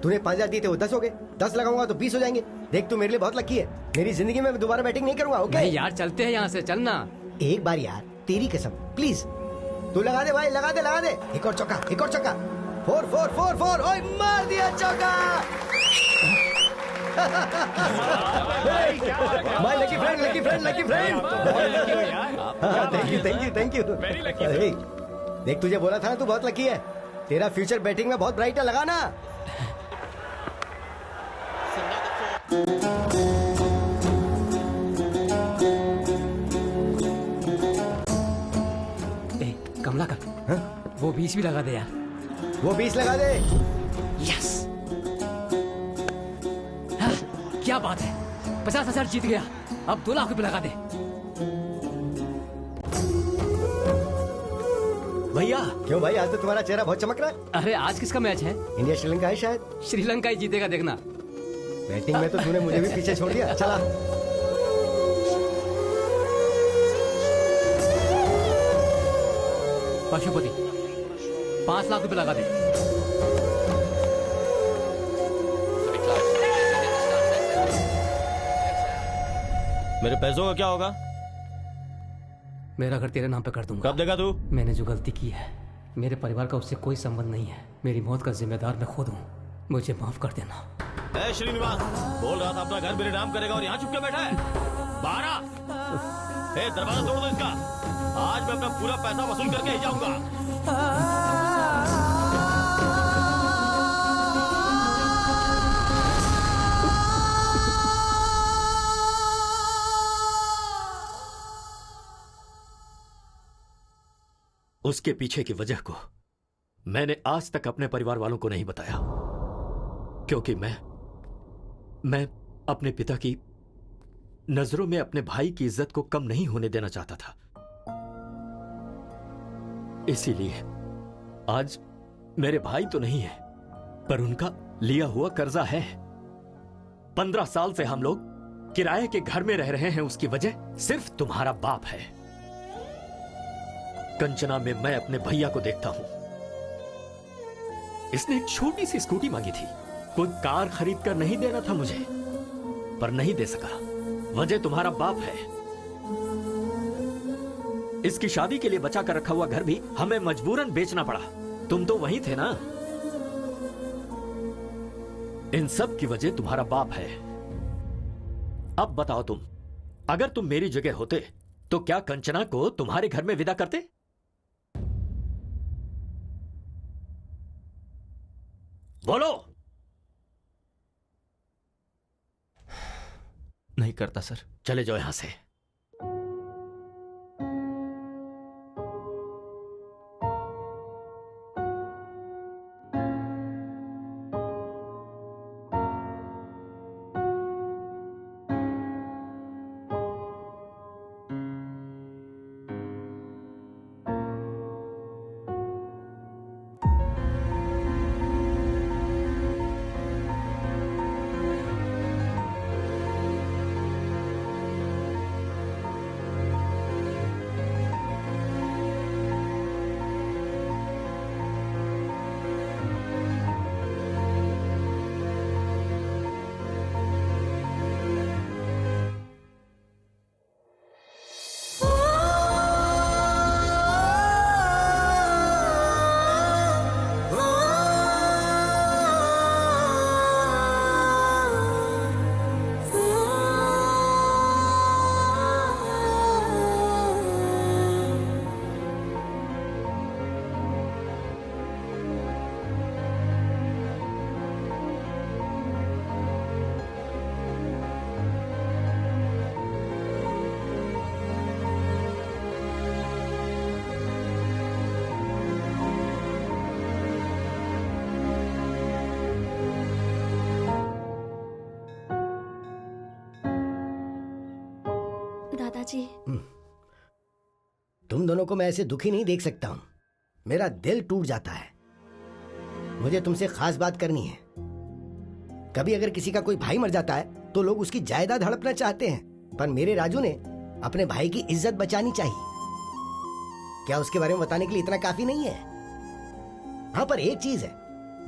Speaker 6: तूने 5000 दिए थे, वो 10 हो गए। 10 लगाऊंगा तो 20 हो जाएंगे। देख तू मेरे लिए बहुत लकी है, मेरी जिंदगी में दोबारा बैटिंग नहीं करूंगा। ओके
Speaker 8: नहीं यार, चलते हैं यहाँ से, चलना।
Speaker 6: एक बार यार, तेरी कसम प्लीज। तू लगा दे भाई, लगा दे लगा दे। एक और चौका, एक और चौका। 4 4 4 4। ओए मार दिया चौका। My lucky friend, lucky friend, lucky friend. Thank you thank you thank you. देख तुझे बोला था ना, तू बहुत लकी है। तेरा फ्यूचर बैटिंग में बहुत ब्राइट है, लगाना।
Speaker 8: कमलाकर, वो 20 भी लगा दे यार।
Speaker 6: वो 20 लगा दे।
Speaker 8: यस, क्या बात है, 50,000 जीत गया। अब 2 लाख रुपए लगा दे।
Speaker 17: भैया।
Speaker 6: क्यों भाई, आज तो तुम्हारा चेहरा बहुत चमक रहा है।
Speaker 8: अरे आज किसका मैच है?
Speaker 6: इंडिया श्रीलंका है शायद।
Speaker 8: श्रीलंका ही जीतेगा, देखना।
Speaker 6: बैटिंग में तो तूने मुझे भी पीछे छोड़ दिया। चला।
Speaker 8: पशुपति 5 लाख रुपए लगा दे।
Speaker 3: मेरे पैसों का क्या होगा?
Speaker 8: मेरा घर तेरे नाम पे कर दूंगा।
Speaker 3: कब देगा तू?
Speaker 8: मैंने जो गलती की है, मेरे परिवार का उससे कोई संबंध नहीं है। मेरी मौत का जिम्मेदार मैं खुद हूँ, मुझे माफ कर देना।
Speaker 3: ए श्रीनिवास, बोल रहा था अपना घर मेरे नाम करेगा और यहाँ चुप के बैठा है। बाहर आ। ए दरवाजा तोड़ दो इसका। आज मैं अपना पूरा पैसा वसूल करके ही जाऊंगा।
Speaker 17: उसके पीछे की वजह को मैंने आज तक अपने परिवार वालों को नहीं बताया, क्योंकि मैं अपने पिता की नजरों में अपने भाई की इज्जत को कम नहीं होने देना चाहता था। इसीलिए आज मेरे भाई तो नहीं है, पर उनका लिया हुआ कर्जा है। 15 साल से हम लोग किराए के घर में रह रहे हैं, उसकी वजह सिर्फ तुम्हारा बाप है। कंचना में मैं अपने भैया को देखता हूं। इसने एक छोटी सी स्कूटी मांगी थी, कोई कार खरीद कर नहीं देना था मुझे, पर नहीं दे सका। वजह तुम्हारा बाप है। इसकी शादी के लिए बचा कर रखा हुआ घर भी हमें मजबूरन बेचना पड़ा। तुम तो वहीं थे ना। इन सब की वजह तुम्हारा बाप है। अब बताओ तुम, अगर तुम मेरी जगह होते तो क्या कंचना को तुम्हारे घर में विदा करते? बोलो।
Speaker 3: नहीं करता सर।
Speaker 17: चले जाओ यहां से।
Speaker 4: दादाजी,
Speaker 6: तुम दोनों को मैं ऐसे दुखी नहीं देख सकता हूं। मेरा दिल टूट जाता है। मुझे तुमसे खास बात करनी है। कभी अगर किसी का कोई भाई मर जाता है तो लोग उसकी जायदाद हड़पना चाहते हैं, पर मेरे राजू ने अपने भाई की इज्जत बचानी चाहिए। क्या उसके बारे में बताने के लिए इतना काफी नहीं है? हाँ, पर एक चीज है,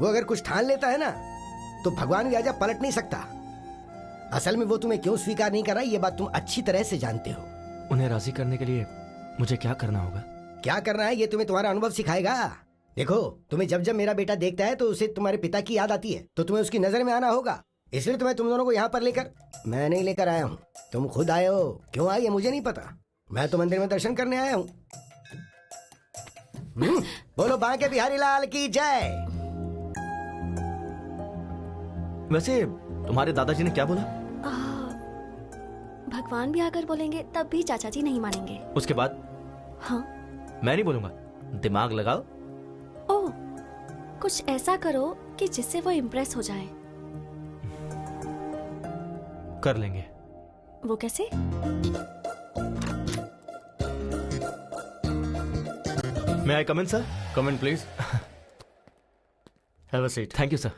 Speaker 6: वो अगर कुछ ठान लेता है ना तो भगवान भी आजा पलट नहीं सकता। असल में वो तुम्हें क्यों स्वीकार नहीं कर रहा, ये बात तुम अच्छी तरह से जानते हो।
Speaker 3: उन्हें राजी करने के लिए मुझे क्या करना होगा?
Speaker 6: क्या करना है ये तुम्हें तुम्हारा अनुभव सिखाएगा। देखो, तुम्हें जब जब मेरा बेटा देखता है तो उसे तुम्हारे पिता की याद आती है, तो तुम्हें उसकी नजर में आना होगा। इसलिए तुम्हें तुम दोनों को यहाँ पर लेकर, मैं नहीं लेकर आया हूँ, तुम खुद आए हो। क्यों आए ये मुझे नहीं पता, मैं तो मंदिर में दर्शन करने आया हूँ। बोलो बांके बिहारी लाल की जय।
Speaker 3: वैसे तुम्हारे दादाजी ने क्या बोला?
Speaker 4: भगवान भी आकर बोलेंगे तब भी चाचा जी नहीं मानेंगे।
Speaker 3: उसके बाद?
Speaker 4: हाँ,
Speaker 3: मैं नहीं बोलूंगा। दिमाग लगाओ।
Speaker 4: ओह, कुछ ऐसा करो कि जिससे वो इम्प्रेस हो जाए।
Speaker 3: कर लेंगे।
Speaker 4: वो कैसे?
Speaker 3: May I come in, sir?
Speaker 17: Come in, please. Have a seat.
Speaker 3: Thank you, sir.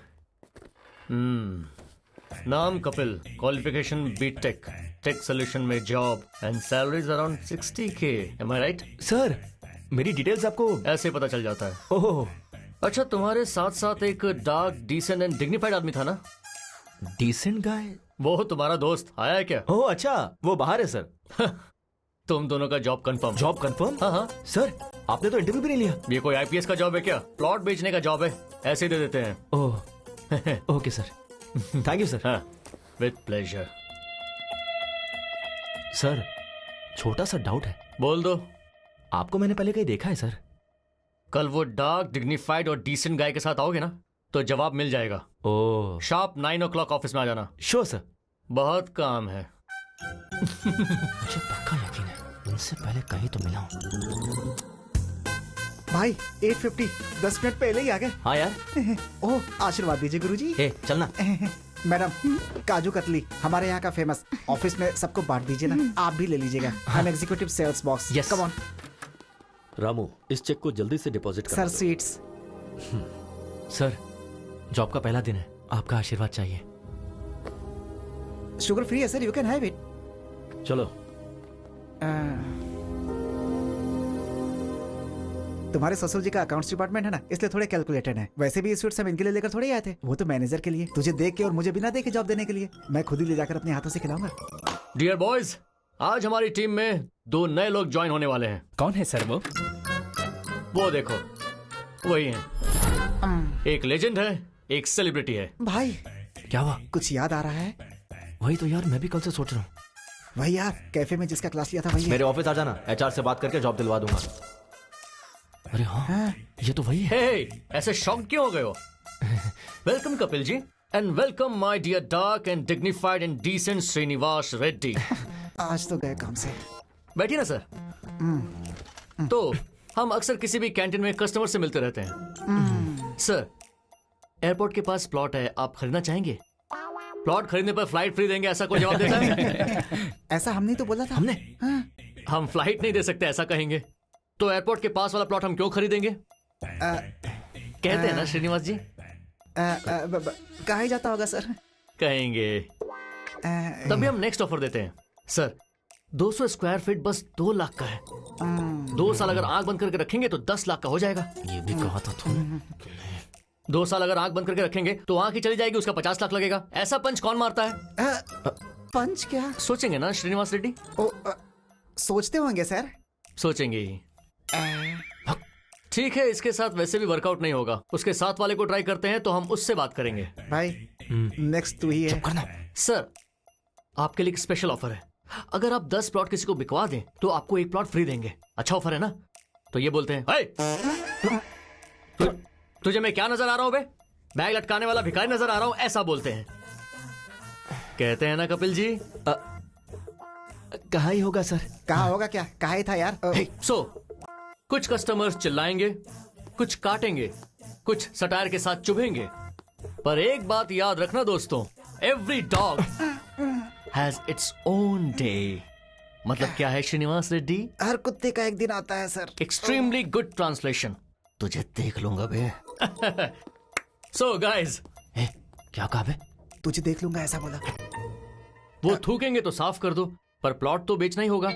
Speaker 17: नाम Kapil, qualification BTech, tech solution में job and salaries around 60K. Am I right?
Speaker 3: Sir, मेरी डिटेल्स आपको
Speaker 17: ऐसे पता चल जाता है.
Speaker 3: ओह,
Speaker 17: अच्छा, तुम्हारे साथ साथ एक डार्क, डिसेंट एंड डिग्निफाइड आदमी था ना?
Speaker 3: Decent guy?
Speaker 17: वो तुम्हारा दोस्त आया है क्या?
Speaker 3: ओह अच्छा, वो बाहर है सर.
Speaker 17: तुम दोनों का जॉब कंफर्म.
Speaker 3: Job confirm?
Speaker 17: हाँ.
Speaker 3: सर, आपने तो इंटरव्यू भी नहीं लिया.
Speaker 17: ये कोई IPS का जॉब है क्या? प्लॉट बेचने का जॉब है, ऐसे दे देते हैं.
Speaker 3: Oh okay sir. Thank you sir.
Speaker 17: हाँ, विद प्लेजर.
Speaker 3: सर, छोटा सा डाउट है.
Speaker 17: बोल दो.
Speaker 3: आपको मैंने पहले कहीं देखा है सर?
Speaker 17: कल वो डार्क, डिग्निफाइड और डिसेंट गाय के साथ आओगे ना, तो जवाब मिल जाएगा.
Speaker 3: ओह.
Speaker 17: शार्प 9 o'clock ऑफिस में आ जाना.
Speaker 3: Sure sir.
Speaker 17: बहुत काम है.
Speaker 3: मुझे पक्का यकीन है, इनसे पहले कहीं तो मिला हूँ.
Speaker 10: भाई 8:50, 10 मिनट पहले ही आ गए.
Speaker 3: हाँ यार.
Speaker 10: ओह, आशीर्वाद दीजिए गुरुजी.
Speaker 3: चलना.
Speaker 10: मैडम, काजू कतली हमारे यहाँ का फेमस. ऑफिस में सबको बांट दीजिए ना. आप भी ले लीजिएगा. हम executive sales boss.
Speaker 3: Yes.
Speaker 10: Come on.
Speaker 17: Ramu, इस चेक को जल्दी से डिपॉजिट कर.
Speaker 10: Sir sweets.
Speaker 3: सर, जॉब का पहला दिन है, आपका आशीर्वाद चाहिए.
Speaker 10: शुगर फ्री है sir, you can have it.
Speaker 17: चलो.
Speaker 10: तुम्हारे ससुर जी का अकाउंट्स डिपार्टमेंट है ना, इसलिए थोड़े कैलकुलेटेड है. वैसे भी ये स्वीट्स हम इनके लिए लेकर थोड़े आए थे. वो तो मैनेजर के लिए, तुझे देख के और मुझे बिना देखे जॉब देने के लिए. मैं खुद ही ले जाकर अपने हाथों से खिलाऊंगा.
Speaker 17: डियर बॉयज, आज हमारी टीम में 2 नए लोग ज्वाइन होने वाले हैं.
Speaker 11: कौन है सर
Speaker 17: वो देखो, वही हैं. एक लेजेंड है, एक सेलिब्रिटी है.
Speaker 10: भाई
Speaker 3: क्या हुआ?
Speaker 10: कुछ याद आ रहा है?
Speaker 3: वही तो यार, मैं भी कल से सोच रहा हूँ.
Speaker 10: वही यार, कैफे में जिसका क्लास लिया था वही.
Speaker 3: मेरे ऑफिस आ जाना, HR से बात करके जॉब दिलवा दूंगा. अरे हाँ, ये तो वही है.
Speaker 17: ऐसे शॉक क्यों हो गए हो? Welcome Kapil ji, and welcome my dear dark and dignified and decent Srinivas Reddy.
Speaker 10: आज तो गए काम से.
Speaker 17: बैठिए ना सर. तो हम अक्सर किसी भी कैंटीन में कस्टमर से मिलते रहते हैं. सर, एयरपोर्ट के पास प्लॉट है, आप खरीदना चाहेंगे? प्लॉट खरीदने पर फ्लाइट फ्री देंगे, ऐसा कोई जवाब देता है?
Speaker 10: ऐसा हमने तो बोला था.
Speaker 3: हमने?
Speaker 17: हम फ्लाइट नहीं दे सकते ऐसा कहेंगे, तो एयरपोर्ट के पास वाला प्लॉट हम क्यों खरीदेंगे? कहते हैं ना श्रीनिवास जी.
Speaker 10: कहा जाता होगा सर.
Speaker 17: कहेंगे. तभी हम नेक्स्ट ऑफर देते हैं. सर, 200 स्क्वायर फीट बस 2 लाख का है. 2 साल अगर आंख बंद करके रखेंगे तो 10 लाख का हो जाएगा.
Speaker 3: ये भी कहा था तुमने.
Speaker 17: 2 साल अगर आंख बंद करके रखेंगे तो आंख ही चली जाएगी, उसका 50 लाख लगेगा. ऐसा पंच कौन मारता है?
Speaker 10: पंच क्या?
Speaker 17: सोचेंगे ना श्रीनिवास रेड्डी.
Speaker 10: सोचते होंगे सर.
Speaker 17: सोचेंगे ही. ठीक है, इसके साथ वैसे भी वर्कआउट नहीं होगा. उसके साथ वाले को ट्राई करते हैं, तो हम उससे बात करेंगे.
Speaker 10: भाई नेक्स्ट तू ही है.
Speaker 17: सर, आपके लिए एक स्पेशल ऑफर है. अगर आप 10 प्लॉट किसी को बिकवा दें तो आपको 1 प्लॉट फ्री देंगे. अच्छा ऑफर है ना? तो ये बोलते हैं, तुझे मैं क्या नजर आ रहा हूं बे? बैग लटकाने वाला भिखारी नजर आ रहा हूं, ऐसा बोलते हैं. कहते हैं ना कपिल जी.
Speaker 3: कहा ही होगा सर.
Speaker 10: कहा होगा क्या? कहा ही था यार.
Speaker 17: कुछ कस्टमर्स चिल्लाएंगे, कुछ काटेंगे, कुछ सटायर के साथ चुभेंगे, पर एक बात याद रखना दोस्तों, every dog has its own day. मतलब क्या है श्रीनिवास रेड्डी?
Speaker 10: हर कुत्ते का एक दिन आता है सर.
Speaker 17: Extremely good translation. तुझे देख लूंगा बे. सो गाइज,
Speaker 3: क्या कहा बे?
Speaker 10: तुझे देख लूंगा ऐसा बोला.
Speaker 17: वो थूकेंगे तो साफ कर दो, पर प्लॉट तो बेचना ही होगा.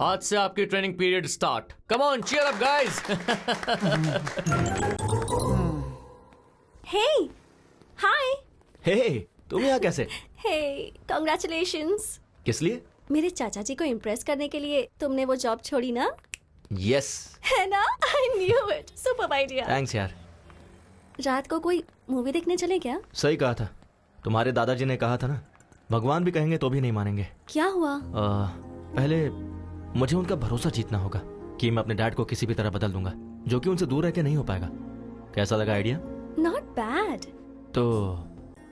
Speaker 17: आज से आपकी training period start. Come on, cheer up guys.
Speaker 4: Hey, hi.
Speaker 3: Hey, तुम यहाँ कैसे?
Speaker 4: Hey, congratulations.
Speaker 3: किस लिए?
Speaker 4: मेरे चाचा जी को इम्प्रेस करने के लिए तुमने वो जॉब छोड़ी ना?
Speaker 3: यस.
Speaker 4: है ना? I knew it. Super idea.
Speaker 3: Thanks यार.
Speaker 4: रात को कोई मूवी देखने चले क्या?
Speaker 3: सही कहा था. तुम्हारे दादाजी ने कहा था ना, भगवान भी कहेंगे तो भी नहीं मानेंगे.
Speaker 4: क्या हुआ?
Speaker 3: पहले मुझे उनका भरोसा जीतना होगा कि मैं अपने डैड को किसी भी तरह बदल दूंगा, जो कि उनसे दूर रह के नहीं हो पाएगा. कैसा लगा आइडिया?
Speaker 4: Not bad.
Speaker 3: तो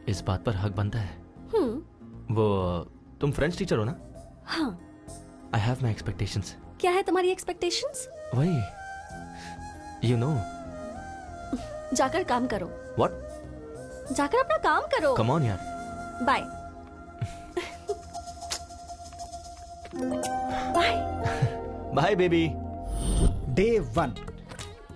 Speaker 3: इस बात पर हक बनता है. वो तुम फ्रेंच टीचर हो ना?
Speaker 4: हाँ.
Speaker 3: I have my expectations.
Speaker 4: क्या है तुम्हारी एक्सपेक्टेशंस?
Speaker 3: वही, यू नो.
Speaker 4: जाकर काम करो.
Speaker 3: व्हाट?
Speaker 4: जाकर अपना काम करो.
Speaker 3: कम ऑन यार.
Speaker 4: Bye. Bye.
Speaker 3: Bye baby.
Speaker 10: Day 1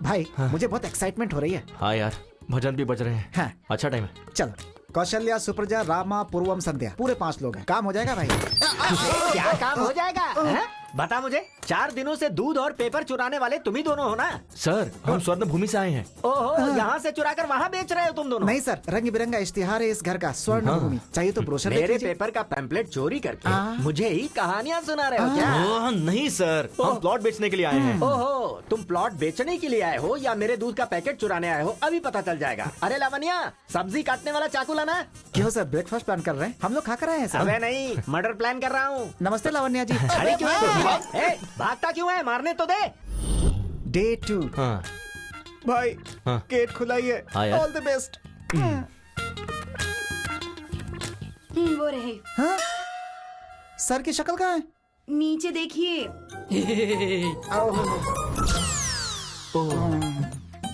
Speaker 10: भाई मुझे बहुत एक्साइटमेंट हो रही है।
Speaker 3: हाँ यार, भजन भी बज रहे हैं।
Speaker 10: हाँ।
Speaker 3: अच्छा टाइम है।
Speaker 10: चलो, कौशल्या, सुप्रजा, रामा, पूर्वम, संध्या, पूरे 5 लोग हैं। काम हो जाएगा भाई।
Speaker 15: क्या काम हो जाएगा है? बता मुझे, 4 दिनों से दूध और पेपर चुराने वाले तुम ही दोनों हो ना?
Speaker 3: सर, हम स्वर्ण भूमि से आए हैं।
Speaker 15: ओहो, यहाँ से चुरा कर वहाँ बेच रहे हो तुम दोनों?
Speaker 10: नहीं सर, रंग बिरंगा इश्तिहार है इस घर का, स्वर्ण भूमि। चाहिए तो ब्रोशर देख
Speaker 15: मेरे
Speaker 10: लीजिए।
Speaker 15: पेपर का पैम्पलेट चोरी करके मुझे ही कहानियाँ सुना रहे हो क्या?
Speaker 3: ओह, नहीं सर, हम प्लॉट बेचने के लिए आए हैं।
Speaker 15: ओहो, तुम प्लॉट बेचने के लिए आए हो या मेरे दूध का पैकेट चुराने आए हो, अभी पता चल जाएगा। अरे लावण्या, सब्जी काटने वाला चाकू लाना।
Speaker 10: क्यों सर, ब्रेकफास्ट प्लान कर रहे हैं? हम लोग खा कर आए हैं सर।
Speaker 15: अबे नहीं, मर्डर प्लान कर रहा हूँ।
Speaker 10: नमस्ते लावण्या जी।
Speaker 15: अरे क्यों है? भागता क्यों है? मारने तो दे।
Speaker 10: डे 2 भाई, गेट खुला ही है।
Speaker 3: हाँ यार।
Speaker 10: All the best.
Speaker 16: वो रहे।
Speaker 10: हाँ? सर की शक्ल कहाँ है?
Speaker 16: नीचे देखिए।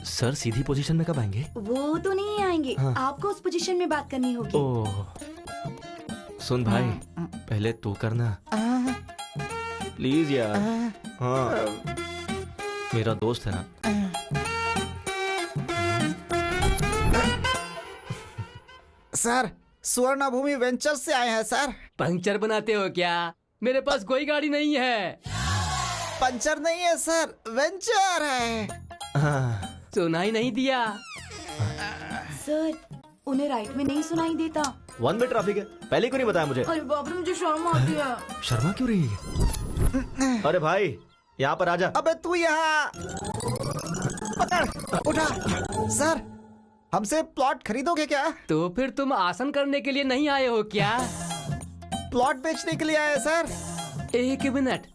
Speaker 3: सर सीधी पोजीशन में कब आएंगे?
Speaker 16: वो तो नहीं आएंगे।
Speaker 3: हाँ।
Speaker 16: आपको उस पोजीशन में बात करनी होगी।
Speaker 3: ओह, सुन भाई, पहले तू करना प्लीज यार। हाँ, मेरा दोस्त है ना।
Speaker 10: सर, स्वर्ण भूमि वेंचर्स से आए हैं सर।
Speaker 8: पंक्चर बनाते हो क्या? मेरे पास कोई गाड़ी नहीं है।
Speaker 10: पंचर नहीं है सर, वेंचर है।
Speaker 8: सुनाई नहीं दिया।
Speaker 16: सर, उन्हें राइट में नहीं सुनाई देता।
Speaker 3: 1 वे ट्रैफिक है, पहले क्यों नहीं बताया मुझे?
Speaker 16: अरे बाप रे, मुझे शर्म आती है।
Speaker 3: शर्मा क्यों रही है? अरे भाई, यहाँ पर आजा।
Speaker 10: अबे तू यहाँ पकड़, उठा। सर, हमसे प्लॉट खरीदोगे क्या?
Speaker 8: तो फिर तुम आसन करने के लिए नहीं आए हो क्या?
Speaker 10: प्लॉट बेचने के लिए आए सर।
Speaker 8: 1 मिनट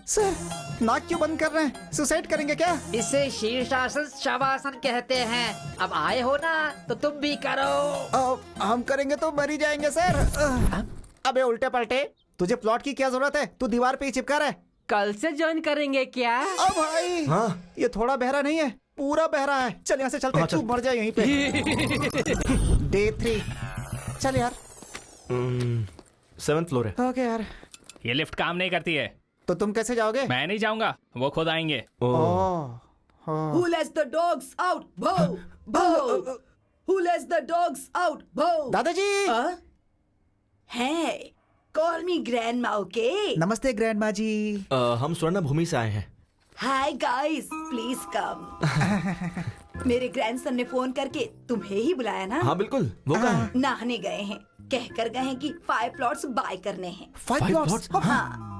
Speaker 10: सर, नाक क्यों बंद कर रहे हैं? सुसाइड करेंगे क्या?
Speaker 18: इसे शीर्षासन शवासन कहते हैं। अब आए हो ना तो तुम भी करो।
Speaker 10: हम करेंगे तो मर ही जाएंगे सर। अबे उल्टे पलटे, तुझे प्लॉट की क्या जरूरत है? तू दीवार पे ही चिपका रहा है।
Speaker 8: कल से ज्वाइन करेंगे क्या?
Speaker 10: अब भाई, ये थोड़ा बहरा नहीं है, पूरा बहरा है। चल यहाँ से चलते हैं, तू मर जाए यहीं पे। डे 3 चल यार।
Speaker 3: 7th फ्लोर है।
Speaker 10: ओके यार।
Speaker 11: ये लिफ्ट काम नहीं करती है।
Speaker 10: तो तुम कैसे जाओगे?
Speaker 11: मैं नहीं जाऊंगा, वो खुद आएंगे।
Speaker 16: Who lets the dogs out? Boo! Boo! Who lets the dogs out? Boo!
Speaker 10: दादाजी।
Speaker 16: Hey, call me grandma, okay?
Speaker 10: नमस्ते ग्रैंडमा जी।
Speaker 3: हम स्वर्ण भूमि से आए हैं।
Speaker 16: Hi guys, please come. मेरे ग्रैंडसन ने फोन करके तुम्हें ही बुलाया ना?
Speaker 3: हाँ बिल्कुल, वो कहाँ है?
Speaker 16: नहाने गए हैं, कहकर गए हैं कि 5 प्लॉट्स बाय करने हैं।
Speaker 10: 5 प्लॉट्स?
Speaker 16: हाँ।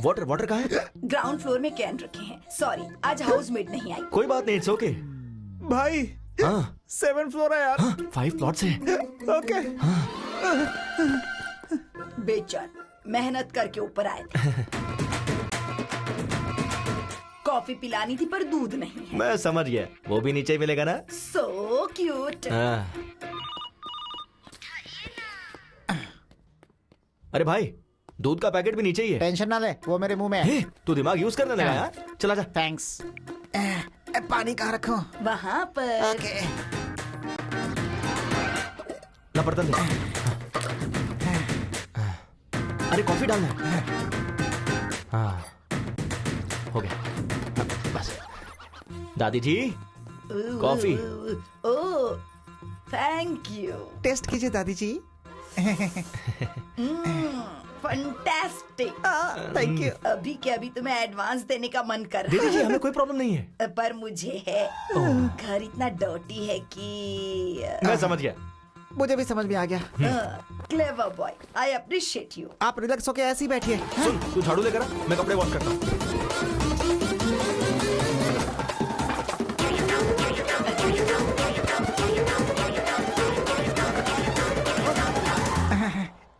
Speaker 3: वाटर कहाँ है?
Speaker 16: ग्राउंड फ्लोर में कैन रखे हैं। सॉरी, आज हाउसमेट नहीं आई।
Speaker 3: कोई बात नहीं, इट्स ओके।
Speaker 10: भाई, 7th फ्लोर है यार।
Speaker 3: 5 प्लॉट्स है।
Speaker 10: ओके।
Speaker 16: बेचार मेहनत करके ऊपर आए थे। कॉफी पिलानी थी पर दूध नहीं है।
Speaker 3: मैं समझ गया, वो भी नीचे मिलेगा ना।
Speaker 16: So cute.
Speaker 3: अरे भाई, दूध का पैकेट भी नीचे ही है।
Speaker 10: टेंशन ना ले, वो मेरे मुंह में है।
Speaker 3: तू दिमाग यूज करने लगा यार। चला जा।
Speaker 10: थैंक्स। पानी कहाँ रखूं?
Speaker 16: वहाँ पर।
Speaker 10: ओके।
Speaker 3: ना बर्तन दे। अरे कॉफी डालना है। हाँ, हो गया। बस। दादी जी, coffee.
Speaker 16: Oh, thank you.
Speaker 10: Test कीजिए दादी जी।
Speaker 16: फंटास्टिक।
Speaker 10: Thank you.
Speaker 16: अभी के अभी तुम्हें एडवांस देने का मन कर रहा
Speaker 3: दीदी जी,
Speaker 16: है।
Speaker 3: हमें कोई प्रॉब्लम नहीं है।
Speaker 16: पर मुझे है। घर इतना डर्टी है कि
Speaker 3: मैं समझ गया।
Speaker 10: मुझे भी समझ में आ गया।
Speaker 16: Clever boy, I appreciate you.
Speaker 10: आप रिलैक्स होके ऐसे ही बैठिए।
Speaker 3: सुन, तू झाड़ू लेकर आ, मैं कपड़े वॉश करता हूँ।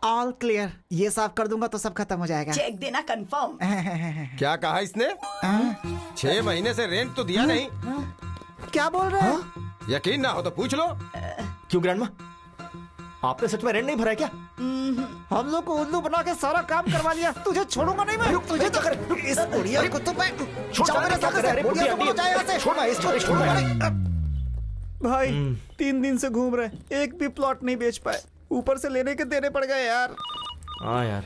Speaker 10: All clear. ये साफ कर दूंगा तो सब खत्म हो जाएगा।
Speaker 16: चेक देना कंफर्म।
Speaker 14: क्या कहा इसने? 6 महीने से रेंट तो दिया नहीं।
Speaker 10: क्या बोल रहे हो?
Speaker 14: यकीन ना हो तो पूछ लो।
Speaker 3: क्यों ग्रैंडमा, आपने सच में रेंट नहीं भरा है क्या?
Speaker 10: हम लोग को उल्लू बना के सारा काम करवा लिया। तुझे छोड़ूंगा नहीं मैं। तुझे तो इस बुढ़िया को तो मैं जाओ मेरे साथ से। बुढ़िया को जाए यहाँ से। छोड़ मैं इसको छोड़ूंगा। भाई 3 दिन से घूम रहे, एक भी प्लॉट नहीं बेच पाए। ऊपर से लेने के देने पड़ गए यार।
Speaker 3: हाँ यार,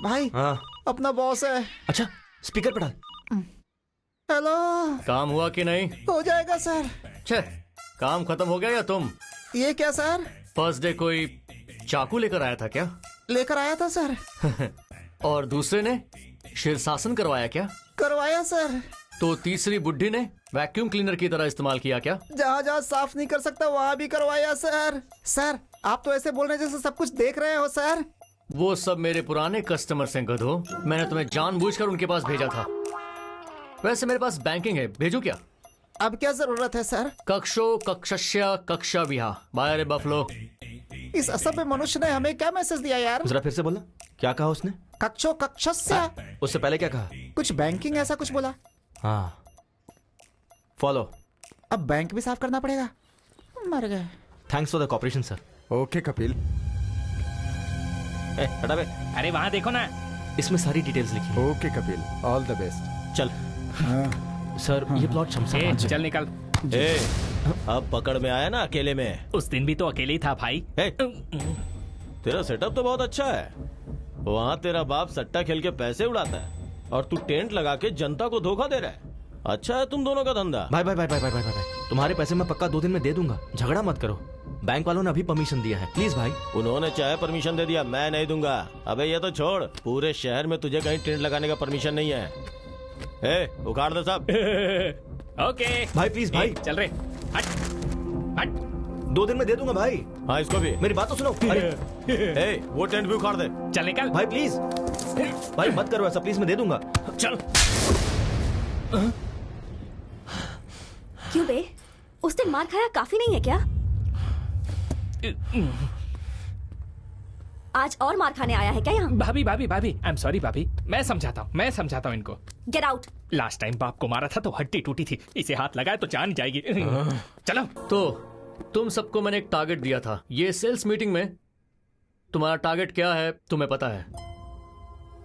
Speaker 10: भाई
Speaker 3: हाँ
Speaker 10: अपना बॉस है।
Speaker 3: अच्छा स्पीकर पे डाल।
Speaker 10: हेलो।
Speaker 17: काम हुआ कि नहीं?
Speaker 10: हो जाएगा सर।
Speaker 17: छे, काम खत्म हो गया या तुम?
Speaker 10: ये क्या सर?
Speaker 17: फर्स्ट डे कोई चाकू लेकर आया था क्या?
Speaker 10: लेकर आया था सर।
Speaker 17: और दूसरे ने शीर्षासन करवाया क्या?
Speaker 10: करवाया सर।
Speaker 17: तो तीसरी बुड्ढी ने वैक्यूम क्लीनर की तरह इस्तेमाल किया क्या?
Speaker 10: जहाँ जहाँ साफ नहीं कर सकता वहाँ भी करवाया सर। सर आप तो ऐसे बोल रहे जैसे सब कुछ देख रहे हो सर।
Speaker 17: वो सब मेरे पुराने कस्टमर्स हैं गधो। मैंने तुम्हें जानबूझकर उनके पास भेजा था। वैसे मेरे पास बैंकिंग है, भेजू क्या?
Speaker 10: अब क्या जरूरत है सर?
Speaker 17: कक्षो कक्षस्य कक्षा विहा बाय रे बफलो।
Speaker 10: इस असभ्य मनुष्य ने हमें क्या मैसेज दिया यार?
Speaker 3: जरा फिर से बोलना, क्या कहा उसने?
Speaker 10: कक्षो कक्षस्य।
Speaker 3: उससे पहले क्या कहा?
Speaker 10: कुछ बैंकिंग ऐसा कुछ बोला।
Speaker 3: हाँ फॉलो।
Speaker 10: अब बैंक भी साफ करना पड़ेगा। मर गए।
Speaker 3: Thanks for the cooperation sir.
Speaker 14: Okay Kapil.
Speaker 3: हटा बे।
Speaker 12: अरे वहाँ देखो ना,
Speaker 3: इसमें सारी डिटेल्स लिखी है।
Speaker 14: Okay Kapil, all the best.
Speaker 3: चल। सर ये प्लॉट शमशान।
Speaker 12: चल निकल।
Speaker 3: अब पकड़ में आया ना अकेले में।
Speaker 12: उस दिन भी तो अकेले ही था भाई।
Speaker 3: तेरा सेटअप तो बहुत अच्छा है। वहाँ तेरा बाप सट्टा खेल के पैसे उड़ाता है और तू टेंट लगा के जनता को धोखा दे रहा है। अच्छा है तुम दोनों का धंधा। भाई भाई भाई भाई भाई भाई भाई तुम्हारे पैसे मैं पक्का 2 दिन में दे दूंगा, झगड़ा मत करो। बैंक वालों ने अभी परमिशन दिया है, प्लीज भाई। उन्होंने चाहे परमिशन दे दिया, मैं नहीं दूंगा। अबे ये तो छोड़, पूरे शहर में तुझे कहीं टेंट लगाने का परमिशन नहीं है। उखाड़ दे सब।
Speaker 12: ओके
Speaker 3: भाई प्लीज भाई।
Speaker 12: चल रहे हट हट।
Speaker 3: 2 दिन में दे दूंगा भाई। हाँ इसको भी मेरी बात तो सुनो। अरे वो टेंट भी उखाड़ दे।
Speaker 12: चल निकल
Speaker 3: भाई प्लीज। भाई मत करो ऐसा प्लीज, मैं दे दूंगा।
Speaker 12: चल।
Speaker 4: क्यों बे, उस दिन मार खाया काफी नहीं है क्या? आज और मार खाने आया है क्या यहाँ?
Speaker 12: भाभी भाभी भाभी आई एम सॉरी भाभी, मैं समझाता हूँ इनको।
Speaker 4: Get out.
Speaker 12: लास्ट टाइम बाप को मारा था तो हड्डी टूटी थी, इसे हाथ लगाए तो जान जाएगी। चलो।
Speaker 17: तो तुम सबको मैंने एक टारगेट दिया था। ये सेल्स मीटिंग में तुम्हारा टारगेट क्या है तुम्हें पता है?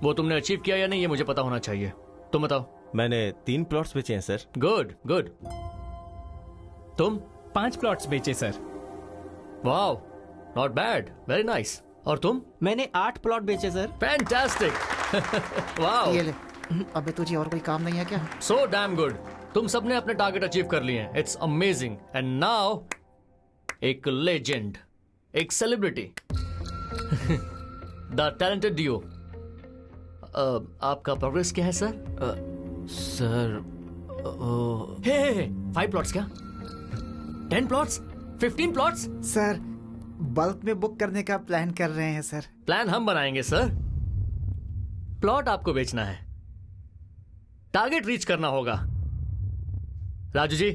Speaker 17: वो तुमने अचीव किया या नहीं ये मुझे पता होना चाहिए। तुम बताओ।
Speaker 3: मैंने 3 प्लॉट्स बेचे हैं सर।
Speaker 17: Good good. तुम?
Speaker 12: 5 प्लॉट्स बेचे sir.
Speaker 17: Wow, not bad, very nice. और तुम?
Speaker 10: मैंने 8 प्लॉट बेचे सर।
Speaker 17: फैंटास्टिक। वाओ।
Speaker 10: ये ले। अबे तुझे और कोई काम नहीं है क्या?
Speaker 17: So damn good. तुम सबने अपने टारगेट अचीव कर लिए हैं। It's amazing. एंड नाउ एक लेजेंड, एक सेलिब्रिटी, द टैलेंटेड डियो। आपका प्रोग्रेस क्या है सर?
Speaker 3: सर
Speaker 17: 5 प्लॉट्स क्या? 10 प्लॉट्स? 15 प्लॉट्स?
Speaker 10: सर बल्क में बुक करने का प्लान कर रहे हैं सर।
Speaker 17: प्लान हम बनाएंगे सर, प्लॉट आपको बेचना है, टारगेट रीच करना होगा। राजू जी,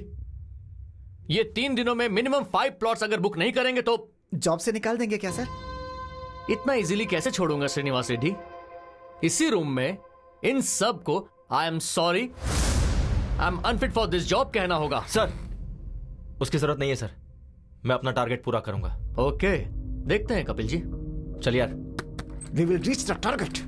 Speaker 17: ये 3 दिनों में मिनिमम 5 प्लॉट्स अगर बुक नहीं करेंगे तो
Speaker 10: जॉब से निकाल देंगे क्या सर?
Speaker 17: इतना इजीली कैसे छोड़ूंगा श्रीनिवास रेड्डी। इसी रूम में इन सब को I am sorry, I am unfit for this job कहना होगा।
Speaker 3: सर उसकी जरूरत नहीं है सर, मैं अपना टारगेट पूरा करूंगा।
Speaker 17: ओके, देखते हैं कपिल जी।
Speaker 3: चल यार।
Speaker 10: We will reach the target.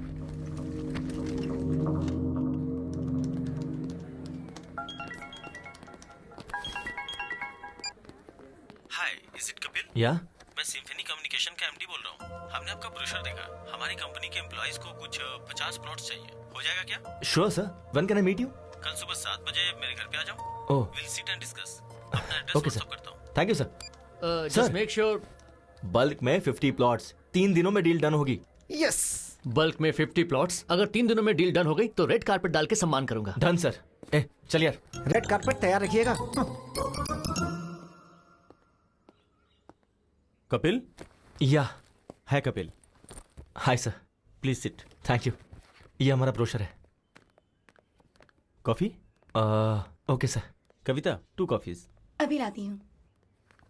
Speaker 3: Hi, is it Kapil? या मैं सिम्फनी कम्युनिकेशन का एमडी बोल रहा हूँ। हमने आपका ब्रोशर देखा, हमारी कंपनी के एम्प्लॉइज को कुछ 50 प्लॉट्स चाहिए, हो जाएगा क्या? Sure sir, when can I meet you? कल सुबह 7 बजे मेरे घर पे आ जाओ। Oh, will sit and discuss. अपना एड्रेस व्हाट्सएप करता हूँ। Thank you sir.
Speaker 17: Just make sure
Speaker 3: bulk में 50 प्लॉट्स 3 दिनों में डील डन होगी।
Speaker 10: यस।
Speaker 17: बल्क में 50 प्लॉट्स अगर 3 दिनों में डील डन हो गई तो रेड कारपेट डाल के सम्मान करूंगा।
Speaker 3: Done sir. चल यार।
Speaker 10: रेड कारपेट तैयार रखिएगा।
Speaker 3: कपिल? या है Kapil. Hi sir, please sit. Thank you. ये हमारा ब्रोशर है। Coffee? Okay sir. Kavita 2 coffees.
Speaker 5: अभी लाती हूँ।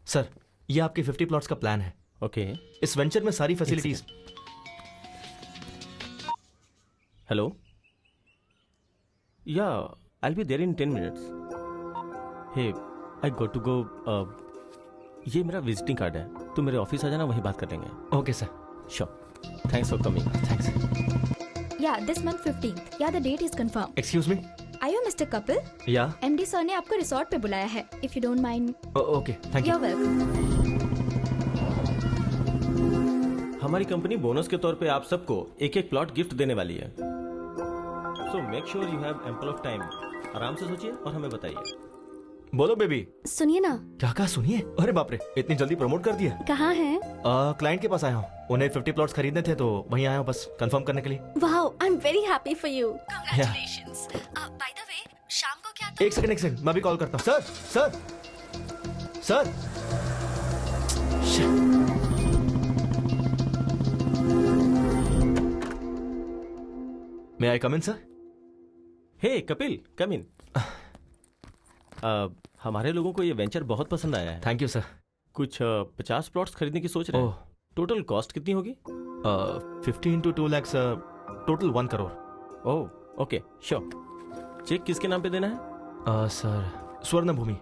Speaker 3: सर ये आपके 50 प्लॉट्स का प्लान है। ओके। इस वेंचर में सारी facilities. Hello? Yeah I be there in 10 minutes. Hey, I got to go. ये मेरा विजिटिंग कार्ड है, तो मेरे ऑफिस आ जाना, वहीं बात कर लेंगे। Okay sir, sure. Thanks for coming. Thanks.
Speaker 5: Yeah, this month 15th. Yeah, the date is confirmed.
Speaker 3: Excuse me?
Speaker 5: Are you Mr. Kapil?
Speaker 3: या
Speaker 5: MD सर ने आपको रिसोर्ट पे बुलाया है. If you don't mind.
Speaker 3: Okay, thank you.
Speaker 5: You're welcome.
Speaker 19: हमारी company bonus के तौर पे आप सबको एक एक प्लॉट गिफ्ट देने वाली है। So make sure you have ample of time. आराम से सोचिए और हमें बताइए।
Speaker 3: बोलो बेबी।
Speaker 4: सुनिए ना।
Speaker 3: क्या कहा? सुनिए। अरे बाप रे, इतनी जल्दी प्रमोट कर दिया।
Speaker 4: कहाँ हैं?
Speaker 3: क्लाइंट के पास आया हूँ, उन्हें 50 प्लॉट्स खरीदने थे तो वहीं आया हूँ बस कंफर्म करने के लिए।
Speaker 4: Wow, I am very happy for you. Congratulations. By the way, शाम को क्या?
Speaker 3: एक सेकंड, मैं भी कॉल करता हूँ। सर। मे आई कम इन सर?
Speaker 19: हे कपिल, कम इन। हमारे लोगों को ये वेंचर बहुत पसंद आया है।
Speaker 3: Thank you sir.
Speaker 19: कुछ 50 प्लॉट्स खरीदने की सोच रहे हैं। टोटल कॉस्ट कितनी होगी?
Speaker 3: 50 into 2 lakhs, total 1 crore.
Speaker 19: Oh okay, sure. Check किसके नाम पे देना है?
Speaker 3: Sir, Swarna Bhoomi.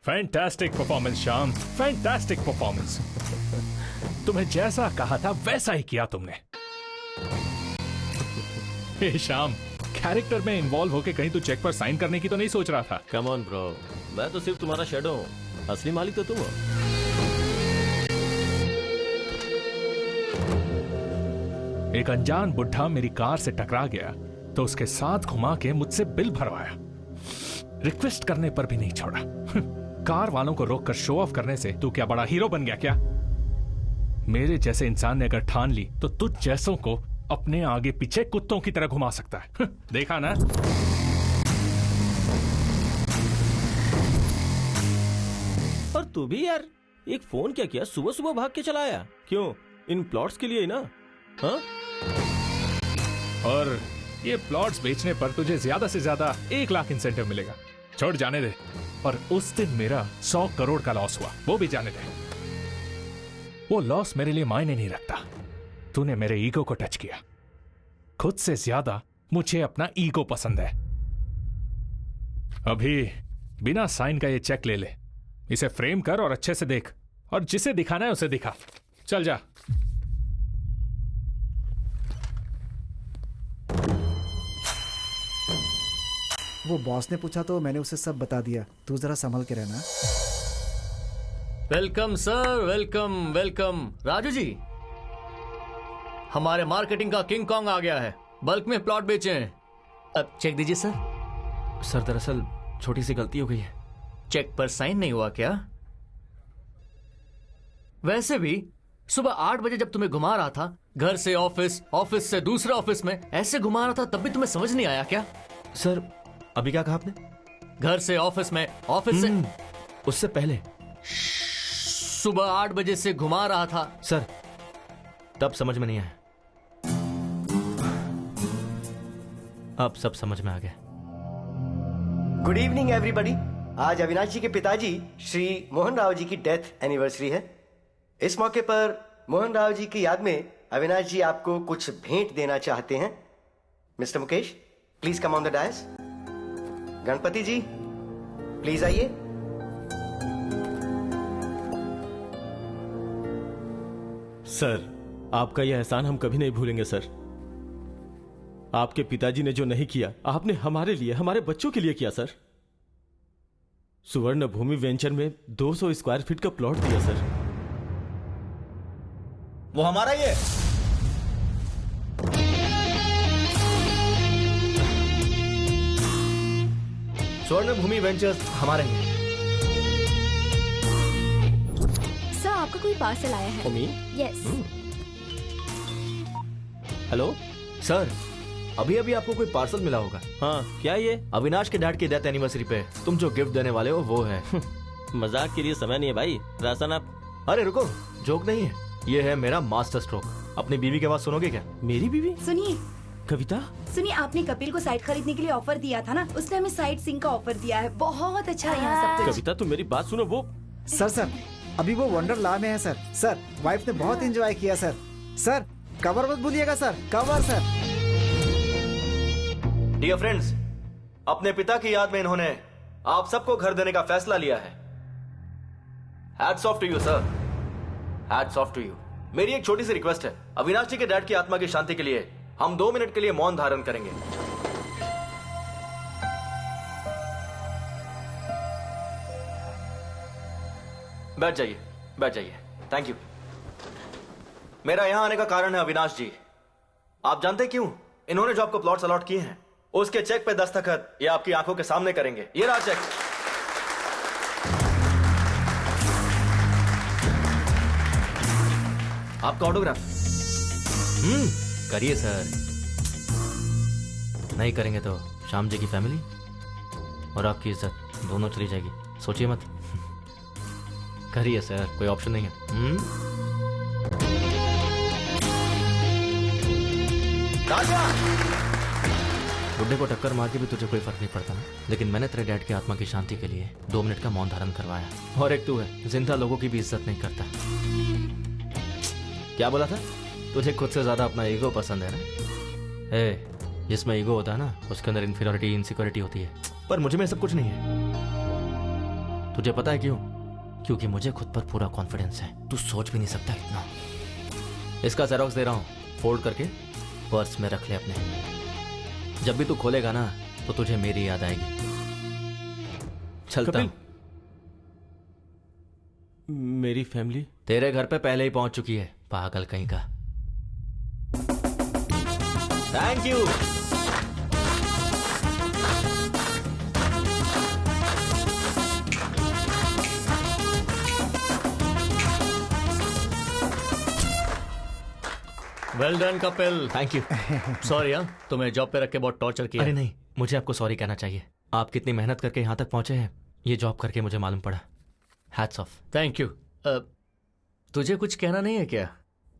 Speaker 11: Fantastic performance Shyam, fantastic performance. तुम्हें जैसा कहा था वैसा ही किया तुमने। हे श्याम, कैरेक्टर में इन्वॉल्व होके कहीं तू चेक पर साइन करने की तो नहीं सोच रहा था?
Speaker 19: कम ऑन ब्रो, मैं तो सिर्फ तुम्हारा शैडो हूँ, असली मालिक तो तुम हो।
Speaker 11: एक अनजान बुढ़ा मेरी कार से टकरा गया तो उसके साथ घुमा के मुझसे बिल भरवाया, रिक्वेस्ट करने पर भी नहीं छोड़ा। कार वालों को रोककर शो ऑफ करने से तू क्या बड़ा हीरो बन गया क्या? मेरे जैसे इंसान ने अगर ठान ली तो तुझ जैसों को अपने आगे पीछे कुत्तों की तरह घुमा सकता है। देखा ना?
Speaker 19: और तू भी यार एक फोन क्या किया, सुबह सुबह भाग के चला आया क्यों? इन प्लॉट्स के लिए ही ना? हाँ?
Speaker 11: और ये प्लॉट्स बेचने पर तुझे ज्यादा से ज्यादा 1 लाख इंसेंटिव मिलेगा। छोड़, जाने दे। और उस दिन मेरा 100 करोड़ का लॉस हुआ, वो भी जाने दे। वो लॉस मेरे लिए मायने नहीं रखता। तूने मेरे ईगो को टच किया। खुद से ज्यादा मुझे अपना ईगो पसंद है। अभी बिना साइन का ये चेक ले ले, इसे फ्रेम कर और अच्छे से देख, और जिसे दिखाना है उसे दिखा। चल जा।
Speaker 10: वो बॉस ने पूछा तो मैंने उसे सब बता दिया। तू जरा संभल के रहना।
Speaker 13: Welcome sir, welcome welcome. Raju ji, हमारे मार्केटिंग का किंग कॉन्ग आ गया है, बल्क में प्लॉट बेचे हैं। अब चेक दीजिए सर।
Speaker 3: सर दरअसल छोटी सी गलती हो गई है।
Speaker 13: चेक पर साइन नहीं हुआ क्या? वैसे भी सुबह 8 बजे जब तुम्हें घुमा रहा था, घर से ऑफिस, ऑफिस से दूसरे ऑफिस में, ऐसे घुमा रहा था, तब भी तुम्हें समझ नहीं आया क्या?
Speaker 3: सर अभी क्या कहा आपने?
Speaker 13: घर से ऑफिस में, ऑफिस से
Speaker 3: उससे पहले
Speaker 13: सुबह 8 बजे से घुमा रहा था।
Speaker 3: सर तब समझ में नहीं आया, अब सब समझ में आ गया।
Speaker 6: Good evening everybody. आज अविनाश जी के पिताजी श्री मोहन राव जी की डेथ एनिवर्सरी है। इस मौके पर मोहन राव जी की याद में अविनाश जी आपको कुछ भेंट देना चाहते हैं। Mister Mukesh, please come on the dais. Ganpati ji, please आइए।
Speaker 19: सर, आपका यह एहसान हम कभी नहीं भूलेंगे सर। आपके पिताजी ने जो नहीं किया, आपने हमारे लिए, हमारे बच्चों के लिए किया सर। सुवर्ण भूमि वेंचर में 200 स्क्वायर फीट का प्लॉट दिया सर।
Speaker 3: वो हमारा ही है। स्वर्ण भूमि वेंचर्स हमारे हैं।
Speaker 4: सर आपका कोई पार्सल आया है।
Speaker 19: मी?
Speaker 4: यस।
Speaker 19: हेलो
Speaker 3: सर, अभी अभी आपको कोई पार्सल मिला होगा।
Speaker 19: हाँ, क्या ये?
Speaker 3: अविनाश के डैड की डेथ एनिवर्सरी पे तुम जो गिफ्ट देने वाले हो वो है।
Speaker 19: मजाक के लिए समय नहीं है भाई, राशन आप।
Speaker 3: अरे रुको, जोक नहीं है, ये है मेरा मास्टर स्ट्रोक। अपनी बीवी के आवाज सुनोगे क्या?
Speaker 19: मेरी बीवी?
Speaker 5: सुनिए
Speaker 19: कविता।
Speaker 5: सुनिए, आपने कपिल को साइट खरीदने के लिए ऑफर दिया था ना, उसने हमें साइट सिंह का ऑफर दिया है। बहुत अच्छा है यहाँ सब कुछ।
Speaker 19: कविता तुम मेरी बात सुनो। वो
Speaker 10: सर अभी वो वंडरला में है सर। सर वाइफ ने बहुत एंजॉय किया सर। सर कवर मत भूलिएगा sir, cover sir.
Speaker 3: Dear friends, अपने पिता की याद में इन्होंने आप सबको घर देने का फैसला लिया है। Hats off to you sir, hats off to you. मेरी एक छोटी सी रिक्वेस्ट है, अविनाश जी के डैड की आत्मा की शांति के लिए हम 2 मिनट के लिए मौन धारण करेंगे। बैठ जाइए, बैठ जाइए। Thank you. मेरा यहां आने का कारण है अविनाश जी। आप जानते क्यों? इन्होंने जो आपको प्लॉट्स अलॉट किए हैं, उसके चेक पे दस्तखत ये आपकी आंखों के सामने करेंगे। ये रहा चेक। आपका ऑटोग्राफ। करिए सर। नहीं करेंगे तो श्याम जी की फैमिली और आपकी इज्जत दोनों चली जाएगी। सोचिए मत। करिए सर, कोई ऑप्शन नहीं है। राजा, बुड्ढे को टक्कर मार के भी तुझे कोई फर्क नहीं पड़ता ना, लेकिन मैंने तेरे डैड की आत्मा की शांति के लिए 2 मिनट का मौन धारण करवाया। और एक तू है, जिंदा लोगों की भी इज्जत नहीं करता। क्या बोला था? तुझे खुद से ज्यादा अपना ईगो पसंद है ना? जिसमें ईगो होता है ना, उसके अंदर इंफीरियरिटी, इनसिक्योरिटी होती है। पर मुझे में सब कुछ नहीं है। तुझे पता है क्यों? क्योंकि मुझे खुद पर पूरा कॉन्फिडेंस है। तू सोच भी नहीं सकता इतना। इसका जेरॉक्स दे रहा हूं, फोल्ड करके पर्स में रख ले अपने। जब भी तू खोलेगा ना, तो तुझे मेरी याद आएगी। चलता हूं।
Speaker 19: मेरी फैमिली
Speaker 3: तेरे घर पे पहले ही पहुंच चुकी है, पागल कहीं का। Thank you.
Speaker 13: Well done Kapil.
Speaker 3: Thank you.
Speaker 13: Sorry हाँ, तुम्हें जॉब पे रख के बहुत टॉर्चर किया।
Speaker 3: अरे नहीं, मुझे आपको सॉरी कहना चाहिए। आप कितनी मेहनत करके यहां तक पहुंचे हैं, ये जॉब करके मुझे मालूम पड़ा। Hats off.
Speaker 13: Thank you. तुझे कुछ कहना नहीं है क्या?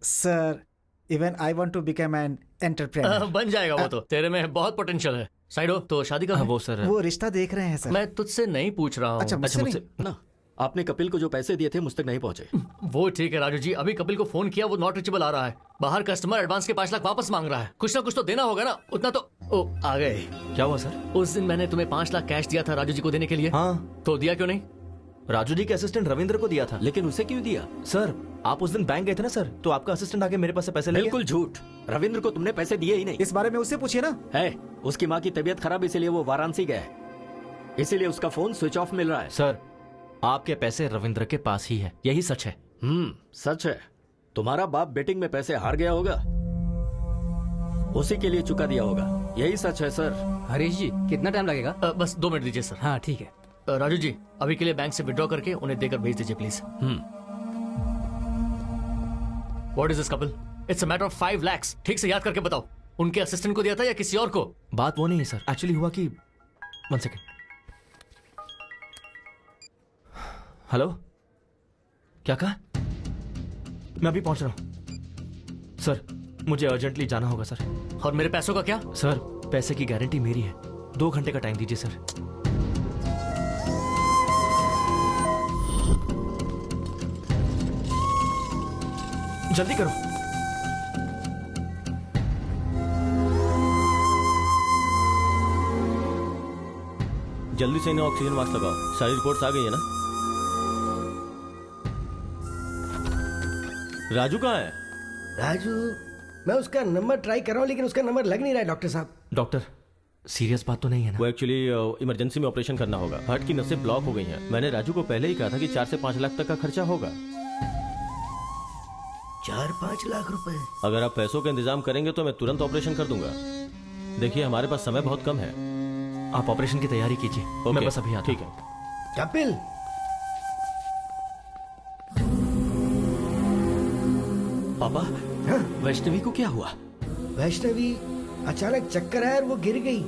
Speaker 10: Sir, even I want to become an entrepreneur.
Speaker 13: बन जाएगा वो तो। तेरे में बहुत पोटेंशियल है। साइड हो तो शादी का
Speaker 3: वो सर,
Speaker 10: वो रिश्ता देख रहे हैं सर।
Speaker 13: मैं तुझसे नहीं पूछ रहा हूँ।
Speaker 10: अच्छा, मुझसे
Speaker 17: ना, आपने कपिल को जो पैसे दिए थे मुझ तक नहीं पहुंचे।
Speaker 13: वो ठीक है राजू जी, अभी कपिल को फोन किया, वो नॉट रीचेबल आ रहा है। बाहर कस्टमर एडवांस के 5 लाख वापस मांग रहा है। कुछ ना कुछ तो देना होगा ना, उतना तो। ओ, आ गए।
Speaker 3: क्या हुआ सर?
Speaker 13: उस दिन मैंने तुम्हें 5 लाख कैश दिया था राजू जी को देने के लिए।
Speaker 3: हाँ,
Speaker 13: तो दिया क्यों नहीं?
Speaker 3: राजू जी के असिस्टेंट रविंद्र को दिया था।
Speaker 17: लेकिन उसे क्यों दिया?
Speaker 3: सर, आप उस दिन बैंक गए थे ना सर, तो आपका असिस्टेंट आके मेरे पास से पैसे ले गया।
Speaker 17: बिल्कुल झूठ। रविंद्र को तुमने पैसे दिए ही नहीं।
Speaker 10: इस बारे में उससे पूछिए ना।
Speaker 17: है, उसकी माँ की तबीयत खराब, इसीलिए वो वाराणसी गया है। इसीलिए उसका फोन स्विच ऑफ मिल रहा है।
Speaker 3: सर, आपके पैसे रविंद्र के पास ही है, यही सच है।
Speaker 17: सच है। तुम्हारा बाप बेटिंग में पैसे हार गया होगा, उसी के लिए चुका दिया होगा, यही सच है सर।
Speaker 8: हरीश जी, कितना टाइम लगेगा?
Speaker 13: बस 2 मिनट दीजिए सर।
Speaker 8: हाँ ठीक है।
Speaker 13: राजू जी, अभी के लिए बैंक से विड्रॉ करके उन्हें देकर भेज दीजिए please. What is this Kapil? It's a matter of 5 lakhs। ठीक से याद करके बताओ, उनके असिस्टेंट को दिया था या किसी और को?
Speaker 3: बात वो नहीं है सर, एक्चुअली हुआ कि 1 सेकेंड। हेलो, क्या कहा? मैं अभी पहुंच रहा हूं सर, मुझे अर्जेंटली जाना होगा सर।
Speaker 13: और मेरे पैसों का क्या?
Speaker 3: सर, पैसे की गारंटी मेरी है, 2 घंटे का टाइम दीजिए सर। जल्दी करो।
Speaker 19: जल्दी से इन्हें ऑक्सीजन मास्क लगाओ। सारी रिपोर्ट्स आ गई है ना? राजू कहाँ है?
Speaker 6: राजू, मैं उसका नंबर ट्राई कर रहा हूँ, लेकिन उसका नंबर लग नहीं रहा है डॉक्टर साहब।
Speaker 3: डॉक्टर, सीरियस बात तो नहीं है ना?
Speaker 19: वो एक्चुअली इमरजेंसी में ऑपरेशन करना होगा। हार्ट की नसें ब्लॉक हो गई हैं। मैंने राजू को पहले ही कहा था कि 4 से 5 लाख तक का खर्चा होगा।
Speaker 6: 4-5 लाख रुपए?
Speaker 19: अगर आप पैसों का इंतजाम करेंगे तो मैं तुरंत ऑपरेशन कर दूंगा। देखिए, हमारे पास समय बहुत कम है।
Speaker 3: आप ऑपरेशन की तैयारी कीजिए, मैं बस अभी आता हूं।
Speaker 19: ठीक है।
Speaker 6: कपिल,
Speaker 17: पापा, वैष्णवी को क्या हुआ?
Speaker 6: वैष्णवी अचानक चक्कर आया और वो गिर गई।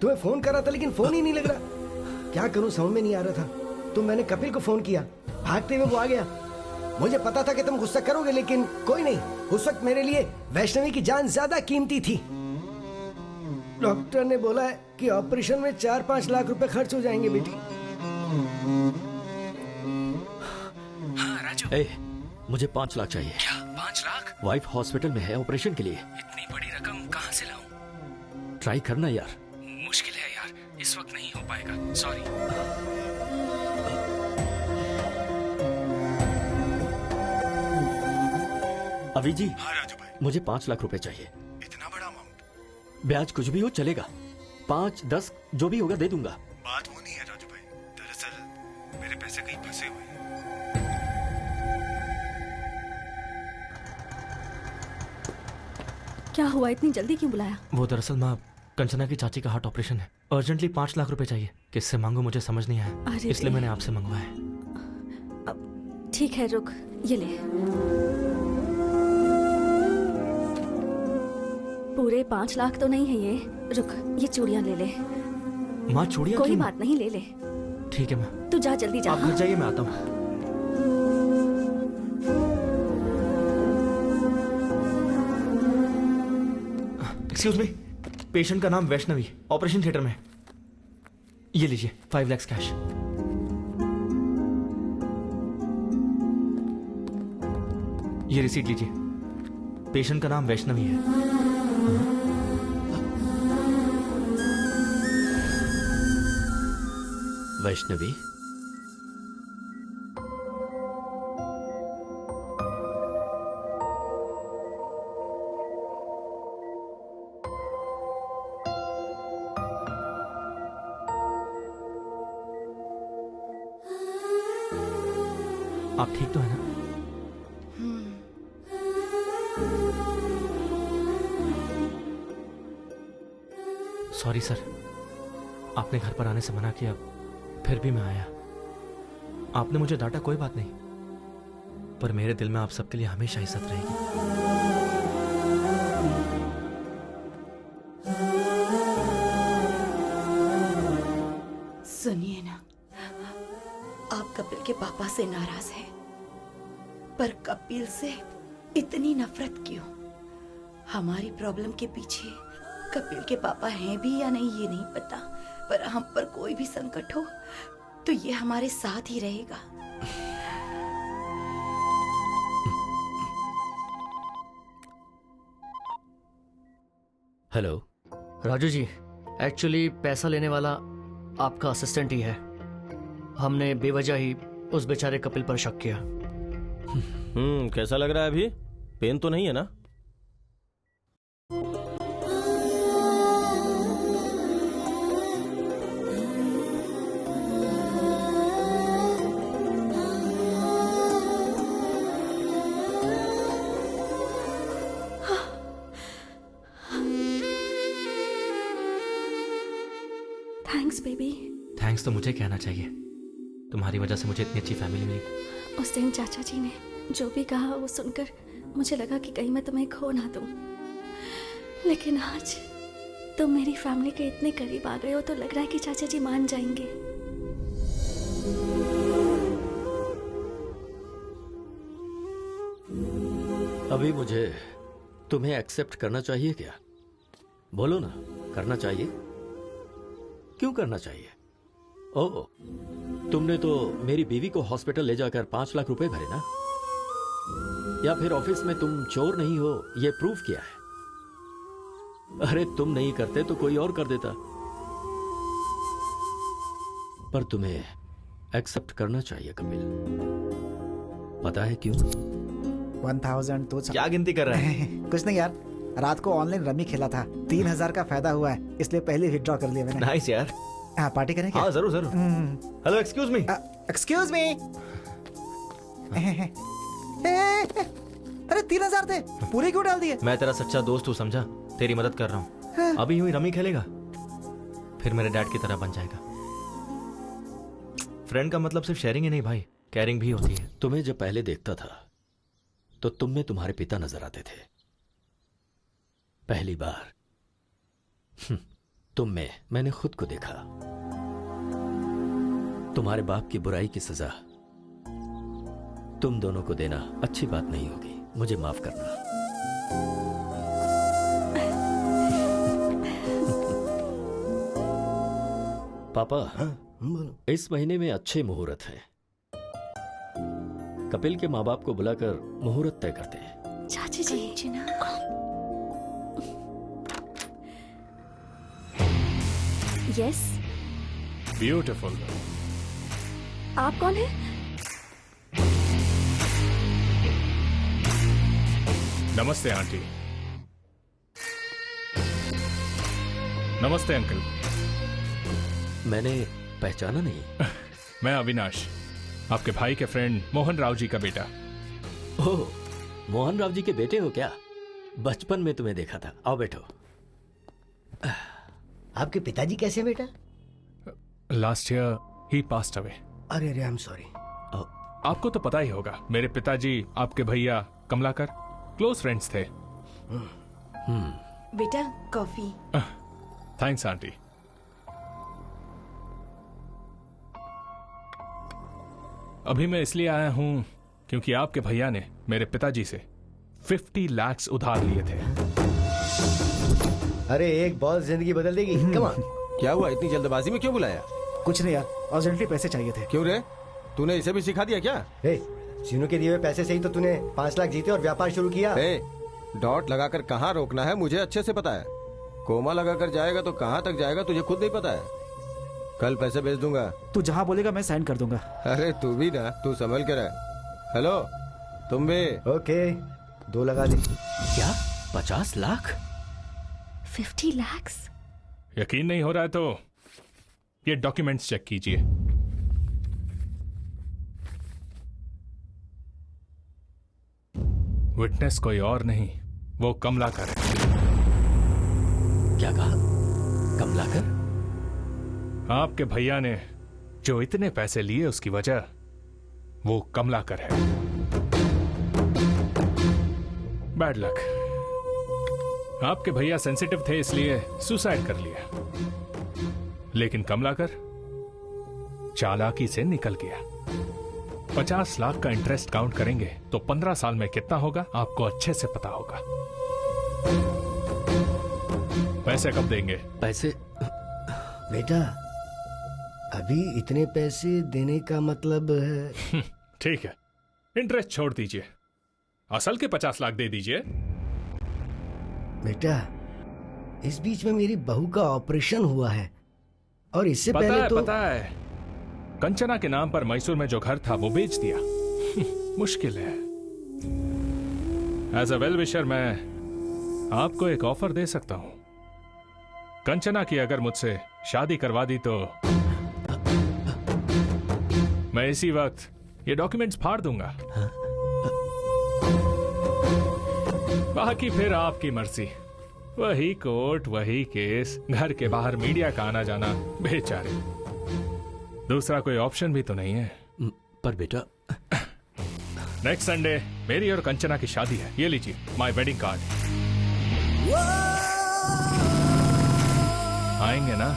Speaker 6: तुम्हें फोन कर रहा था लेकिन फोन ही नहीं लग रहा। क्या करूं समझ में नहीं आ रहा था, तो मैंने कपिल को फोन किया। भागते हुए वो आ गया। मुझे पता था कि तुम गुस्सा करोगे, लेकिन कोई नहीं, उस वक्त मेरे लिए वैष्णवी की जान ज्यादा कीमती थी। डॉक्टर ने बोला है कि ऑपरेशन में 4-5 लाख रुपए खर्च हो जाएंगे बेटी।
Speaker 17: हाँ राजू। मुझे 5 लाख चाहिए।
Speaker 12: क्या 5 लाख?
Speaker 17: वाइफ हॉस्पिटल में है ऑपरेशन के लिए।
Speaker 12: इतनी बड़ी रकम कहाँ से लाऊं?
Speaker 17: ट्राई करना यार।
Speaker 12: मुश्किल है यार, इस वक्त नहीं हो पाएगा, सॉरी।
Speaker 17: अभी जी।
Speaker 12: हाँ राजू भाई।
Speaker 17: मुझे 5 लाख रुपए चाहिए।
Speaker 12: इतना बड़ा अमाउंट?
Speaker 17: ब्याज कुछ भी हो चलेगा, 5-10 जो भी होगा दे दूंगा।
Speaker 12: बात वो नहीं है राजू भाई, दरअसल मेरे पैसे कहीं फंसे हुए हैं।
Speaker 4: क्या हुआ, इतनी जल्दी क्यों बुलाया?
Speaker 3: वो दरअसल माँ, कंचना की चाची का हार्ट ऑपरेशन है, अर्जेंटली 5 लाख रुपए चाहिए। किससे मांगू मुझे समझ नहीं आया, इसलिए मैंने आपसे मंगवाया।
Speaker 4: ठीक है रुक, ये ले। पूरे 5 लाख तो नहीं है ये, रुक ये चूड़ियां ले ले।
Speaker 3: माँ चूड़ियां
Speaker 4: कोई
Speaker 3: क्यों?
Speaker 4: बात नहीं, ले ले।
Speaker 3: ठीक है माँ,
Speaker 4: तू जा, जल्दी जा।
Speaker 3: आप घर जाइए, मैं आता हूँ। एक्सक्यूज मी, पेशेंट का नाम वैष्णवी, ऑपरेशन थिएटर में। ये लीजिए 5 लाख कैश। ये रिसीट लीजिए। पेशेंट का नाम वैष्णवी है।
Speaker 17: वैष्णवी,
Speaker 3: आप ठीक तो है ना? सॉरी सर, आपने घर पर आने से मना किया, फिर भी मैं आया। आपने मुझे डांटा, कोई बात नहीं, पर मेरे दिल में आप सबके लिए हमेशा इज्जत रहेगी।
Speaker 16: सुनिए ना, आप कपिल के पापा से नाराज हैं, पर कपिल से इतनी नफरत क्यों? हमारी प्रॉब्लम के पीछे कपिल के पापा हैं भी या नहीं ये नहीं पता, पर हम पर कोई भी संकट हो तो ये हमारे साथ ही रहेगा।
Speaker 17: हेलो
Speaker 13: राजू जी, एक्चुअली पैसा लेने वाला आपका असिस्टेंट ही है। हमने बेवजह ही उस बेचारे कपिल पर शक किया।
Speaker 19: कैसा लग रहा है अभी? पेन तो नहीं है ना?
Speaker 4: Thanks baby.
Speaker 3: थैंक्स तो मुझे कहना चाहिए, तुम्हारी वजह से मुझे इतनी अच्छी फैमिली मिली।
Speaker 4: उस दिन चाचा जी ने जो भी कहा वो सुनकर मुझे लगा कि कहीं मैं तुम्हें खो ना दूं, लेकिन आज तुम मेरी फैमिली के इतने करीब आ गए हो तो लग रहा है कि चाचा जी मान जाएंगे।
Speaker 17: अभी मुझे तुम्हें एक्सेप्ट करना चाहिए क्या? बोलो ना, करना चाहिए? क्यों करना चाहिए? ओह, तुमने तो मेरी बीवी को हॉस्पिटल ले जाकर 5 लाख रुपए भरे ना? या फिर ऑफिस में तुम चोर नहीं हो ये प्रूफ किया है? अरे तुम नहीं करते तो कोई और कर देता, पर तुम्हें एक्सेप्ट करना चाहिए कपिल। पता है क्यों?
Speaker 10: 1000 तो
Speaker 3: क्या गिनती कर रहा है?
Speaker 10: कुछ नहीं यार, रात को ऑनलाइन रमी खेला था, 3000 का फायदा हुआ है, इसलिए पहले विथड्रॉ कर लिया मैंने।
Speaker 3: नाइस यार।
Speaker 10: हाँ, पार्टी करें क्या?
Speaker 3: हाँ जरूर जरूर। Hello excuse me.
Speaker 10: Excuse me. अरे 3000 थे, पूरे क्यों डाल दिए?
Speaker 3: मैं तेरा सच्चा दोस्त हूँ, समझा? तेरी मदद कर रहा हूँ। अभी यूं ही रमी खेलेगा, फिर मेरे डैड की तरह बन जाएगा। फ्रेंड का मतलब सिर्फ शेयरिंग ही नहीं भाई, केयरिंग भी होती है।
Speaker 17: तुम्हें जब पहले देखता था तो तुम में तुम्हारे पिता नजर आते थे। पहली बार तुम में मैंने खुद को देखा। तुम्हारे बाप की बुराई की सजा तुम दोनों को देना अच्छी बात नहीं होगी, मुझे माफ करना। पापा, इस महीने में अच्छे मुहूर्त हैं। कपिल के माँ बाप को बुलाकर मुहूर्त तय करते हैं।
Speaker 4: चाची जी ना। यस।
Speaker 11: ब्यूटीफुल।
Speaker 4: आप कौन है?
Speaker 11: नमस्ते आंटी। नमस्ते अंकल।
Speaker 17: मैंने पहचाना नहीं।
Speaker 11: मैं अविनाश, आपके भाई के फ्रेंड मोहन राव जी का बेटा।
Speaker 17: ओह, मोहन राव जी के बेटे हो क्या? बचपन में तुम्हें देखा था। आओ बैठो।
Speaker 6: आपके पिताजी कैसे हैं बेटा?
Speaker 11: लास्ट ईयर ही पास्ड अवे।
Speaker 6: अरे अरे, आई एम सॉरी।
Speaker 11: आपको तो पता ही होगा, मेरे पिताजी आपके भैया कमलाकर क्लोज फ्रेंड्स थे।
Speaker 16: बेटा कॉफी।
Speaker 11: Thanks aunty. अभी मैं इसलिए आया हूं क्योंकि आपके भैया ने मेरे पिताजी से 50 लाख उधार लिए थे।
Speaker 6: अरे एक बॉल जिंदगी बदल देगी। Come on.
Speaker 14: क्या हुआ, इतनी जल्दबाजी में क्यों बुलाया?
Speaker 10: कुछ नहीं यार, अर्जेंटली पैसे चाहिए थे।
Speaker 14: क्यों रे, तूने इसे भी सिखा दिया क्या?
Speaker 6: सीनू के दिए हुए पैसे से ही तो तूने 5 लाख जीते और व्यापार शुरू किया।
Speaker 14: डॉट लगाकर कहाँ रोकना है मुझे अच्छे से पता है। कोमा लगाकर जाएगा तो कहाँ तक जाएगा तुझे खुद नहीं पता है। कल पैसे भेज दूंगा।
Speaker 10: तू जहाँ बोलेगा मैं साइन कर दूंगा।
Speaker 14: अरे तू भी ना, तू संभल कर रह। हेलो तुम भी।
Speaker 6: ओके 2 लगा दे।
Speaker 17: क्या 50 लाख?
Speaker 4: 50 लाख?
Speaker 11: यकीन नहीं हो रहा है तो ये डॉक्यूमेंट्स चेक कीजिए। विटनेस कोई और नहीं, वो कमलाकर है।
Speaker 17: क्या कहा? कमलाकर?
Speaker 11: आपके भैया ने जो इतने पैसे लिए उसकी वजह वो कमलाकर है। Bad luck. आपके भैया सेंसिटिव थे इसलिए सुसाइड कर लिया, लेकिन कमलाकर चालाकी से निकल गया। 50 लाख का इंटरेस्ट काउंट करेंगे तो 15 साल में कितना होगा आपको अच्छे से पता होगा। पैसे कब देंगे?
Speaker 17: पैसे
Speaker 6: बेटा अभी इतने पैसे देने का मतलब है।
Speaker 11: ठीक है, इंटरेस्ट छोड़ दीजिए, असल के 50 लाख दे दीजिए।
Speaker 6: बेटा इस बीच में मेरी बहू का ऑपरेशन हुआ है और इससे पहले तो
Speaker 11: पता है, कंचना के नाम पर मैसूर में जो घर था वो बेच दिया। मुश्किल है। एज अ वेल विशर मैं आपको एक ऑफर दे सकता हूं। कंचना की अगर मुझसे शादी करवा दी तो मैं इसी वक्त ये डॉक्यूमेंट्स फाड़ दूंगा। बाकी फिर आपकी मर्जी। वही कोर्ट, वही केस, घर के बाहर मीडिया का आना जाना, बेचारे। दूसरा कोई ऑप्शन भी तो नहीं है।
Speaker 17: पर बेटा
Speaker 11: नेक्स्ट संडे मेरी और कंचना की शादी है। ये लीजिए माय वेडिंग कार्ड। आएंगे ना?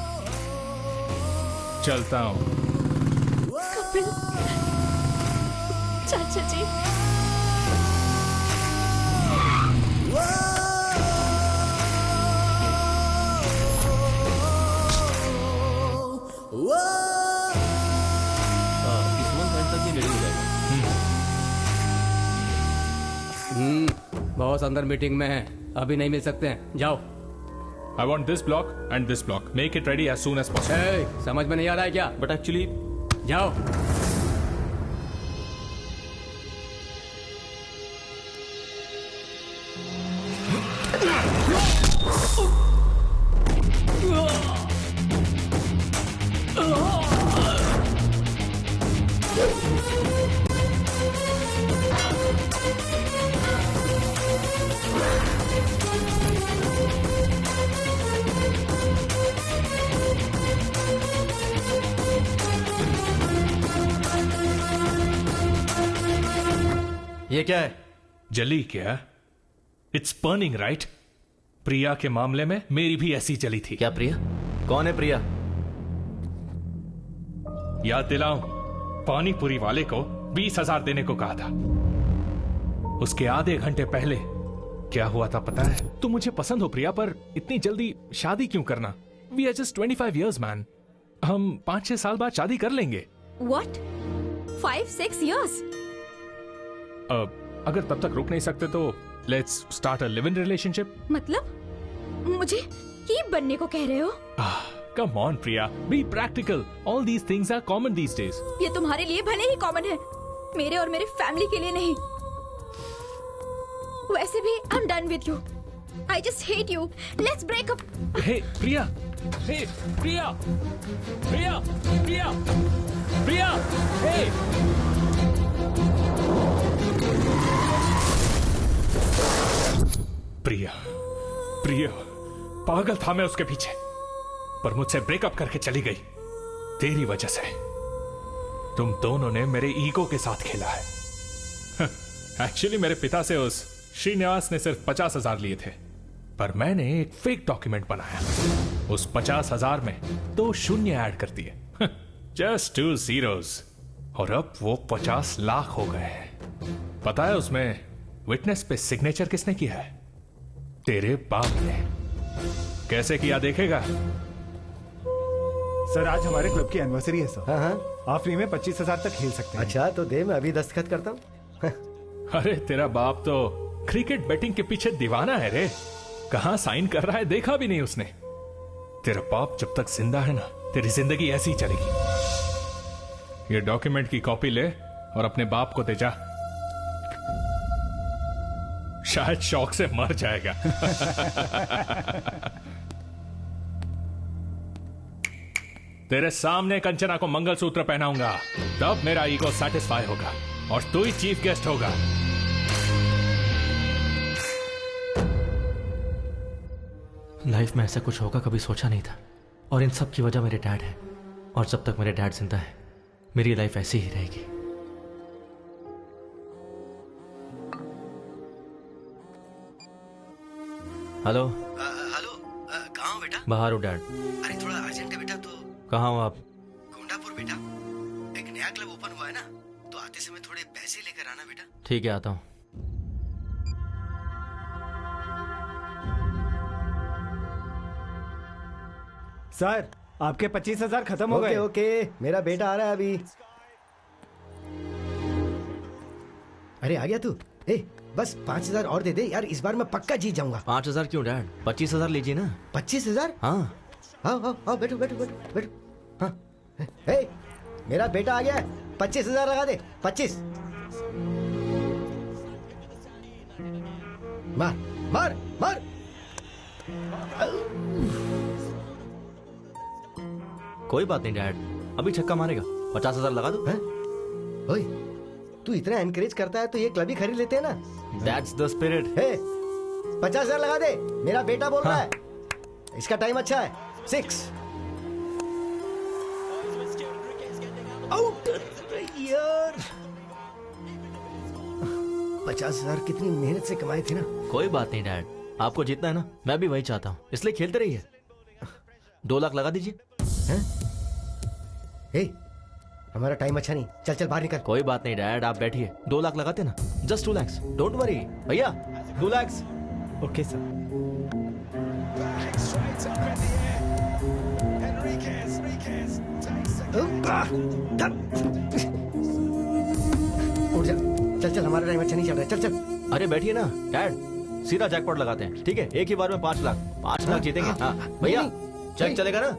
Speaker 11: चलता हूं।
Speaker 4: कपिल चाचा जी।
Speaker 8: बॉस अंदर मीटिंग में है, अभी नहीं मिल सकते हैं। जाओ।
Speaker 11: I want this block and this block. Make it ready as soon as possible.
Speaker 8: Hey, समझ में नहीं आ रहा है क्या?
Speaker 19: बट एक्चुअली
Speaker 8: जाओ।
Speaker 3: ये क्या है?
Speaker 11: जली क्या? It's burning right? प्रिया के मामले में मेरी भी ऐसी जली थी।
Speaker 3: क्या प्रिया? कौन है प्रिया?
Speaker 11: याद दिलाऊं, पानीपुरी वाले को 20,000 देने को कहा था। उसके आधे घंटे पहले क्या हुआ था पता है? तुम मुझे पसंद हो प्रिया, पर इतनी जल्दी शादी क्यों करना? We are just 25 years man. हम 5-6 साल बाद शादी कर लेंगे।
Speaker 4: What? 5-6 years?
Speaker 11: अगर तब तक रुक नहीं सकते तो let's start a live in relationship.
Speaker 7: मतलब मुझे कीप बनने को कह रहे हो?
Speaker 11: Come on Priya, be practical. All these things are common these days.
Speaker 7: ये तुम्हारे लिए भले ही कॉमन है, मेरे और मेरे फैमिली के लिए नहीं। वैसे भी I am done with you. I just hate you. Let's break up.
Speaker 11: Hey Priya, hey Priya, Priya, Priya, Priya, hey. Priya, Priya, पागल था मैं उसके पीछे, पर मुझसे ब्रेकअप करके चली गई तेरी वजह से। तुम दोनों ने मेरे ईगो के साथ खेला है। एक्चुअली मेरे पिता से उस श्रीनिवास ने सिर्फ 50,000 लिए थे, पर मैंने एक फेक डॉक्यूमेंट बनाया। उस 50,000 में 2 शून्य ऐड कर दिए, जस्ट 2 zeros, और अब वो 50 लाख हो गए हैं। पता है उसमें विटनेस पे सिग्नेचर किसने किया है? तेरे बाप ने। कैसे किया देखेगा?
Speaker 1: सर आज हमारे क्लब की एनिवर्सरी है सर।
Speaker 6: हाँ।
Speaker 1: आप फ्री में 25,000 तक खेल सकते हैं।
Speaker 6: अच्छा तो दे, मैं अभी दस्तखत करता हूँ।
Speaker 11: अरे तेरा बाप तो क्रिकेट बैटिंग के पीछे दीवाना है रे। कहां साइन कर रहा है देखा भी नहीं उसने। तेरा बाप जब तक जिंदा है ना, तेरी जिंदगी ऐसी ही चलेगी। ये डॉक्यूमेंट की कॉपी ले और अपने बाप को दे जा, शायद शौक से मर जाएगा। तेरे सामने कंचना को मंगलसूत्र पहनाऊंगा, तब मेरा ईगो सेटिस्फाई होगा और तू ही चीफ गेस्ट होगा।
Speaker 3: लाइफ में ऐसा कुछ होगा कभी सोचा नहीं था, और इन सब की वजह मेरे डैड है। और जब तक मेरे डैड जिंदा है, मेरी लाइफ ऐसी ही रहेगी। हेलो
Speaker 6: हेलो, कहाँ हो बेटा?
Speaker 3: बाहर हो डैड।
Speaker 6: अरे थोड़ा अर्जेंट है बेटा। तो
Speaker 3: कहाँ हो आप?
Speaker 6: गोंडापुर बेटा, एक नया क्लब ओपन हुआ है ना, तो आते समय थोड़े पैसे लेकर आना बेटा।
Speaker 3: ठीक है, आता हूँ।
Speaker 1: सर आपके 25,000 खत्म हो गए।
Speaker 6: ओके, मेरा बेटा आ रहा है अभी। अरे आ गया तू? ए बस 5,000 और दे दे यार, इस बार मैं पक्का जीत जाऊंगा।
Speaker 3: 5,000 क्यों डैड? 25,000 लीजिए ना।
Speaker 6: 25,000?
Speaker 3: हाँ।
Speaker 6: आओ बैठो। हाँ, ए, मेरा बेटा आ गया है। 25,000 लगा दे। 25। मार।
Speaker 3: कोई बात नहीं डैड, अभी छक्का मारेगा। 50,000 लगा दो।
Speaker 6: ओए, तू इतना एनकरेज करता है तो ये क्लब ही खरीद लेते हैं ना।
Speaker 3: That's the spirit.
Speaker 6: 50,000 लगा दे, मेरा बेटा बोल रहा है। इसका टाइम अच्छा है। 6 आउट यार। 50,000 कितनी मेहनत से कमाए थे ना।
Speaker 3: कोई बात नहीं डैड, आपको जीतना है ना, मैं भी वही चाहता हूँ, इसलिए खेलते रहिए। 2 लाख लगा दीजिए।
Speaker 6: हमारा टाइम अच्छा नहीं, चल बाहर निकल।
Speaker 3: कोई बात नहीं डैड, आप बैठिए। 2 लाख लगाते ना, जस्ट 2 lakhs, डोंट वरी भैया। 2 lakhs।
Speaker 1: Okay sir.
Speaker 6: चल, हमारा टाइम अच्छा नहीं चल रहा है। चल।
Speaker 3: अरे बैठिए ना डैड, सीधा जैकपॉट लगाते हैं, ठीक है? एक ही बार में 5 लाख। 5 लाख जीतेंगे। हाँ भैया, चेक चलेगा ना?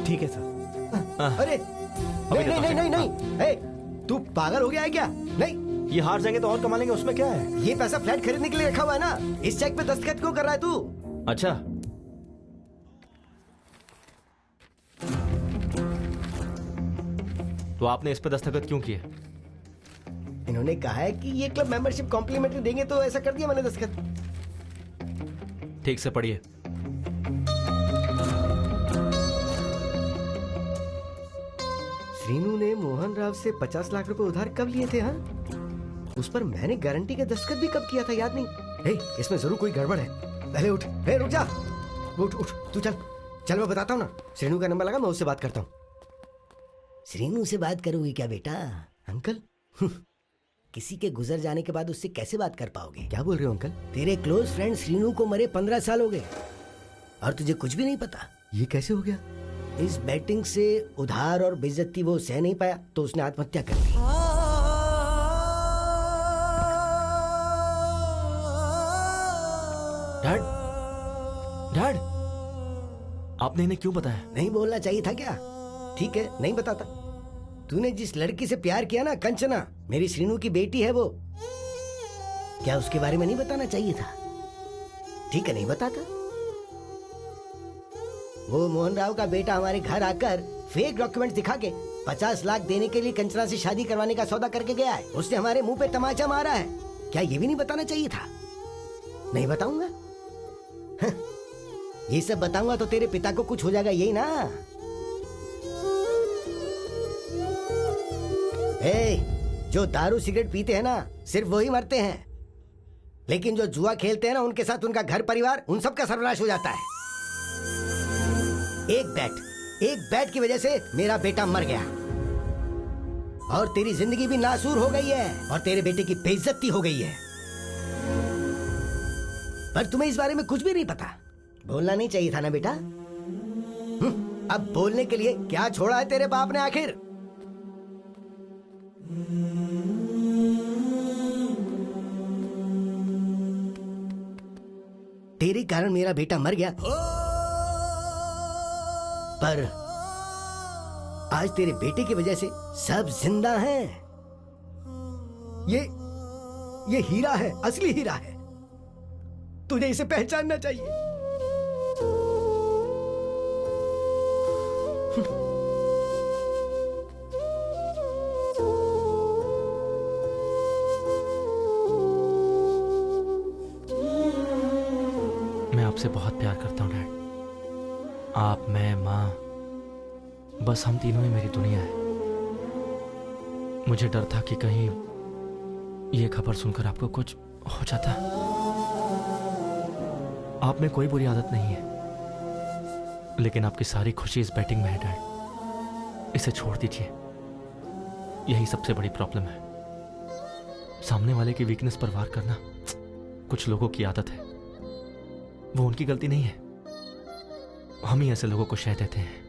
Speaker 1: ठीक है सर।
Speaker 6: अरे नहीं, तू पागल हो गया है क्या? नहीं,
Speaker 3: ये हार जाएंगे तो और कमा लेंगे, उसमें क्या है?
Speaker 6: ये पैसा फ्लैट खरीदने के लिए रखा हुआ है ना। इस चेक पे दस्तखत क्यों कर रहा है तू?
Speaker 3: अच्छा, तो आपने इस पे दस्तखत क्यों किए?
Speaker 6: इन्होंने कहा है कि ये क्लब मेंबरशिप कॉम्प्लीमेंट्री देंगे, तो ऐसा कर दिया मैंने दस्तखत।
Speaker 3: ठीक से पढ़िए।
Speaker 6: श्रीनू ने मोहन राव से 50 लाख रुपए उधार कब लिए थे? हाँ, उस पर मैंने गारंटी का दस्तखत भी कब किया था, याद नहीं। इसमें जरूर कोई गड़बड़ है। पहले उठ। रुक जा। उठ तू। चल मैं बताता हूँ ना। श्रीनू का नंबर लगा, मैं उससे बात करता हूँ। श्रीनू से बात करोगी क्या बेटा? अंकल, किसी के गुजर जाने के बाद उससे कैसे बात कर पाओगे? क्या बोल रहे हो अंकल? तेरे क्लोज फ्रेंड श्रीनू को मरे 15 साल हो गए और तुझे कुछ भी नहीं पता। ये कैसे हो गया? इस बैटिंग से उधार और बेइज्जती वो सह नहीं पाया, तो उसने आत्महत्या कर ली।
Speaker 3: डैड, आपने इन्हें क्यों बताया?
Speaker 6: नहीं बोलना चाहिए था क्या? ठीक है, नहीं बताता। तूने जिस लड़की से प्यार किया ना, कंचना, मेरी श्रीनू की बेटी है वो। क्या उसके बारे में नहीं बताना चाहिए था? ठीक है, नहीं बताता। वो मोहन राव का बेटा हमारे घर आकर फेक डॉक्यूमेंट दिखा के 50 लाख देने के लिए कंचना से शादी करवाने का सौदा करके गया है। उसने हमारे मुंह पे तमाचा मारा है। क्या ये भी नहीं बताना चाहिए था? नहीं बताऊंगा? ये सब बताऊंगा तो तेरे पिता को कुछ हो जाएगा, यही ना? जो दारू सिगरेट पीते हैं ना, सिर्फ वही मरते हैं, लेकिन जो जुआ खेलते हैं ना, उनके साथ उनका घर परिवार, उन सब का सर्वनाश हो जाता है। एक बैट की वजह से मेरा बेटा मर गया, और तेरी जिंदगी भी नासूर हो गई है, और तेरे बेटे की बेइज्जती हो गई है। पर तुम्हें इस बारे में कुछ भी नहीं पता। बोलना नहीं चाहिए था ना बेटा? अब बोलने के लिए क्या छोड़ा है तेरे बाप ने आखिर? तेरे कारण मेरा बेटा मर गया, पर आज तेरे बेटे की वजह से सब जिंदा हैं। ये हीरा है, असली हीरा है। तुझे इसे पहचानना चाहिए।
Speaker 3: मैं आपसे बहुत प्यार करता हूँ डैड। आप, मैं, माँ, बस हम तीनों ही मेरी दुनिया है। मुझे डर था कि कहीं ये खबर सुनकर आपको कुछ हो जाता। आप में कोई बुरी आदत नहीं है, लेकिन आपकी सारी खुशी इस बैटिंग में है डैड। इसे छोड़ दीजिए, यही सबसे बड़ी प्रॉब्लम है। सामने वाले की वीकनेस पर वार करना कुछ लोगों की आदत है, वो उनकी गलती नहीं है। हम ही ऐसे लोगों को शह देते हैं।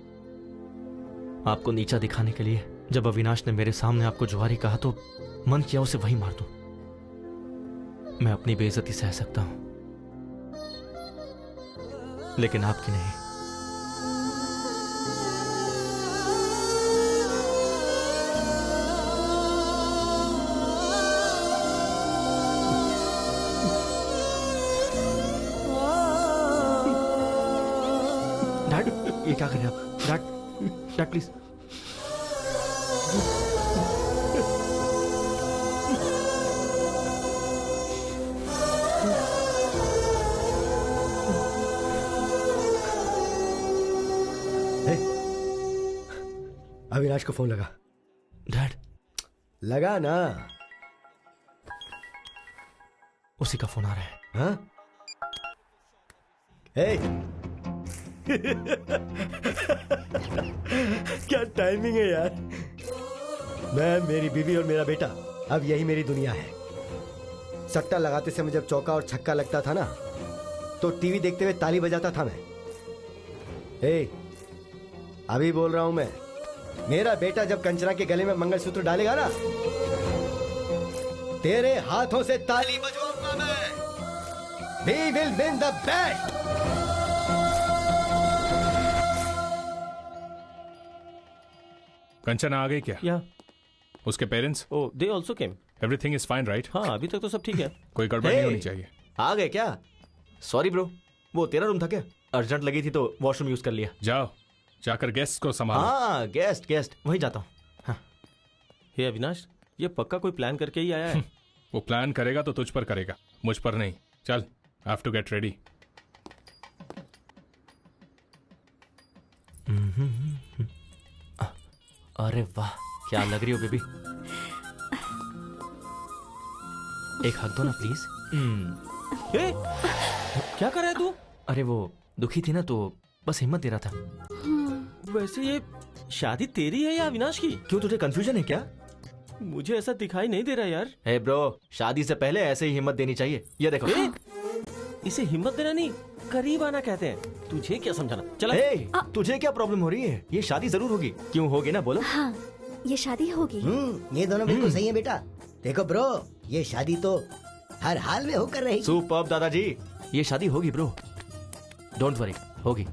Speaker 3: आपको नीचा दिखाने के लिए जब अविनाश ने मेरे सामने आपको जुआरी कहा तो मन किया उसे वहीं मार दूं। मैं अपनी बेइज्जती सह सकता हूं, लेकिन आपकी नहीं। डैड, ये क्या कर रहे हैं आप? Dad please.
Speaker 6: अविनाश को फोन लगा।
Speaker 3: डैड,
Speaker 6: लगा ना?
Speaker 3: उसी का फोन आ रहा है।
Speaker 6: हाँ? क्या टाइमिंग है यार। मैं, मेरी बीवी और मेरा बेटा, अब यही मेरी दुनिया है। सट्टा लगाते समय जब चौका और छक्का लगता था ना, तो टीवी देखते हुए ताली बजाता था मैं। अभी बोल रहा हूं मैं, मेरा बेटा जब कंचना के गले में मंगलसूत्र डालेगा ना, तेरे हाथों से ताली बजवाऊंगा मैं। We will win the bet.
Speaker 11: Kanchana आ गई क्या?
Speaker 19: या
Speaker 11: उसके parents?
Speaker 19: Oh, they also came.
Speaker 11: Everything is fine right?
Speaker 19: हाँ, अभी तक तो सब ठीक है।
Speaker 11: कोई गड़बड़ नहीं होनी चाहिए।
Speaker 3: आ गए क्या? सॉरी ब्रो, वो तेरा रूम था क्या? अर्जेंट लगी थी तो वॉशरूम यूज कर लिया।
Speaker 11: जाओ, जाकर गेस्ट को संभालो।
Speaker 3: हाँ, गेस्ट वहीं जाता हूँ। हाँ।
Speaker 19: हे अविनाश, ये पक्का कोई प्लान करके ही आया है।
Speaker 11: वो प्लान करेगा तो तुझ पर करेगा, मुझ पर नहीं। चल, I have to get ready.
Speaker 3: अरे वाह, क्या लग रही हो बेबी। एक हक दो ना प्लीज।
Speaker 19: क्या कर रहा है तू?
Speaker 3: अरे वो दुखी थी ना, तो बस हिम्मत दे रहा था।
Speaker 19: वैसे ये शादी तेरी है या अविनाश की?
Speaker 3: क्यों, तुझे कंफ्यूजन है क्या?
Speaker 19: मुझे ऐसा दिखाई नहीं दे रहा यार।
Speaker 3: हे ब्रो, शादी से पहले ऐसे ही हिम्मत देनी चाहिए। ये देखो।
Speaker 19: इसे हिम्मत देना नहीं, करीब आना कहते हैं। तुझे क्या समझाना? चला।
Speaker 3: तुझे क्या प्रॉब्लम हो रही है? ये शादी जरूर होगी। क्यों होगी ना, बोलो।
Speaker 4: हाँ, ये शादी होगी।
Speaker 6: ये दोनों बिल्कुल सही है बेटा। देखो ब्रो, ये शादी तो हर हाल में होकर रहेगी।
Speaker 3: सुपर्ब दादाजी, ये शादी होगी ब्रो, डोंट वरी, होगी।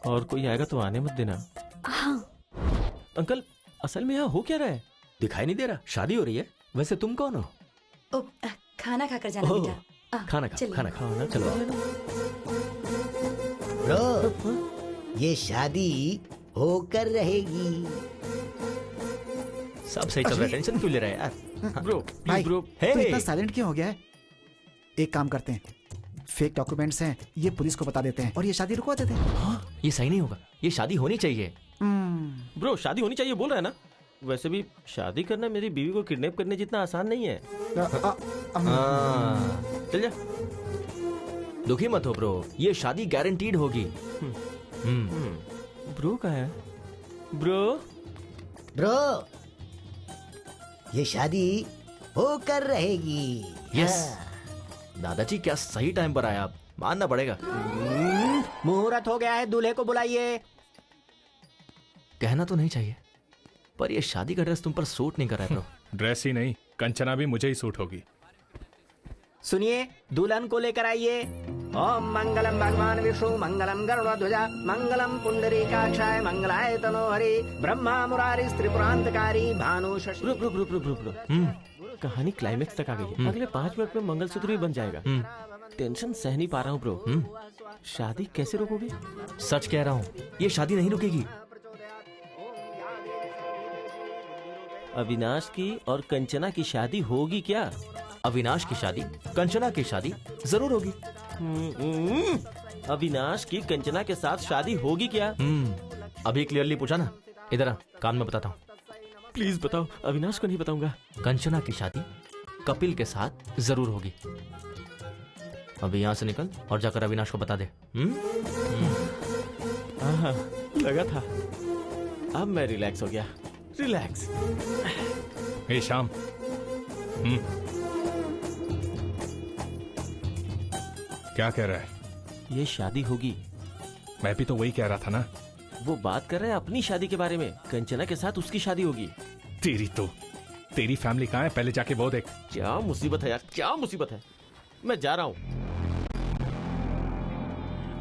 Speaker 19: और कोई आएगा तो आने मत देना।
Speaker 4: हाँ।
Speaker 19: अंकल, असल में यहाँ हो क्या रहा है?
Speaker 17: दिखाई नहीं दे रहा? शादी हो रही है। वैसे तुम कौन हो?
Speaker 16: खाना खाकर जाना बेटा।
Speaker 3: खाना खाना चलो।
Speaker 6: ब्रो, ये शादी होकर रहेगी।
Speaker 3: सब सही चल रहा है, टेंशन क्यों ले रहा है यार?
Speaker 19: ब्रो
Speaker 10: भाई
Speaker 19: ब्रो
Speaker 10: तू इतना साइलेंट क्यों हो गया है? एक काम करते हैं, फेक डॉक्यूमेंट्स हैं, ये पुलिस को बता देते हैं और ये शादी रुकवा देते हैं।
Speaker 3: ये सही नहीं होगा, ये शादी होनी चाहिए।
Speaker 19: ब्रो शादी होनी चाहिए बोल रहा है ना? वैसे भी शादी करना मेरी बीवी को किडनैप करने जितना आसान नहीं है।
Speaker 3: चल जा, दुखी मत हो ब्रो, ये शादी गारंटीड होगी।
Speaker 19: ब्रो कहाँ है? ब्रो
Speaker 6: ये शादी होकर रहेगी।
Speaker 3: यस दादाजी, क्या सही टाइम पर आया आप, मानना पड़ेगा।
Speaker 15: मुहूर्त हो गया है, दूल्हे को बुलाइए।
Speaker 3: कहना तो नहीं चाहिए, पर ये शादी का ड्रेस तुम पर सूट नहीं कर रहा है ब्रो।
Speaker 11: ड्रेस ही नहीं, कंचना भी मुझे ही सूट होगी।
Speaker 15: सुनिए, दुल्हन को लेकर आइए। ओम मंगलम भगवान विष्णु, मंगलम गरुड़ध्वजा, मंगलम पुंडरीकाक्षाय, मंगलाय तनोहरि, ब्रह्मा मुरारी त्रिपुरांतकारी, भानु शशि।
Speaker 19: ब्रो कहानी क्लाइमेक्स तक आ गई है। अगले 5 मिनट में मंगलसूत्र भी बन जाएगा। टेंशन सह नहीं पा रहा हूँ ब्रो। शादी कैसे रोकोगे?
Speaker 3: सच कह रहा हूँ, ये शादी नहीं रुकेगी।
Speaker 19: अविनाश की और कंचना की शादी होगी क्या?
Speaker 3: अविनाश की शादी, कंचना की शादी जरूर होगी।
Speaker 19: अविनाश की कंचना के साथ शादी होगी क्या?
Speaker 3: अभी क्लियरली पूछा ना, इधर आ, कान में बताता हूँ।
Speaker 19: प्लीज बताओ, अविनाश को नहीं बताऊंगा।
Speaker 3: कंचना की शादी कपिल के साथ जरूर होगी। अभी यहाँ से निकल और जाकर अविनाश को बता दे।
Speaker 19: लगा था। अब मैं रिलैक्स हो गया। रिलैक्स।
Speaker 11: हे श्याम, क्या कह रहा है?
Speaker 19: ये शादी होगी।
Speaker 11: मैं भी तो वही कह रहा था ना।
Speaker 19: वो बात कर रहा है अपनी शादी के बारे में। कंचना के साथ उसकी शादी होगी।
Speaker 11: तेरी फैमिली कहाँ है? पहले जाके वो देख।
Speaker 19: क्या मुसीबत है यार, क्या मुसीबत है। मैं जा रहा हूँ।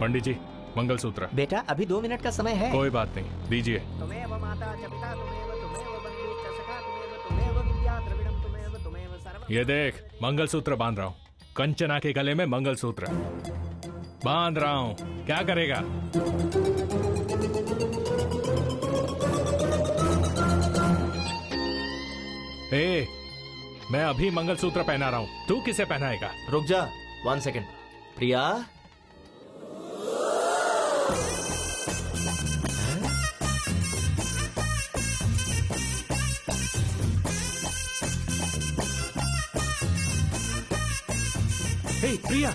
Speaker 11: पंडित जी, मंगलसूत्र।
Speaker 15: बेटा अभी 2 मिनट का समय है।
Speaker 11: कोई बात नहीं, दीजिए।
Speaker 15: तुम्हें माता च पिता, तुम्हें बंधु च सखा, तुम्हें विद्या द्रविड़म, तुम्हें सर्व।
Speaker 11: ये देख, मंगलसूत्र बांध रहा हूँ। कंचना के गले में मंगलसूत्र बांध रहा हूँ। क्या करेगा? ए, मैं अभी मंगलसूत्र पहना रहा हूँ, तू किसे पहनाएगा?
Speaker 3: रुक जा 1 सेकेंड। प्रिया,
Speaker 11: हे प्रिया,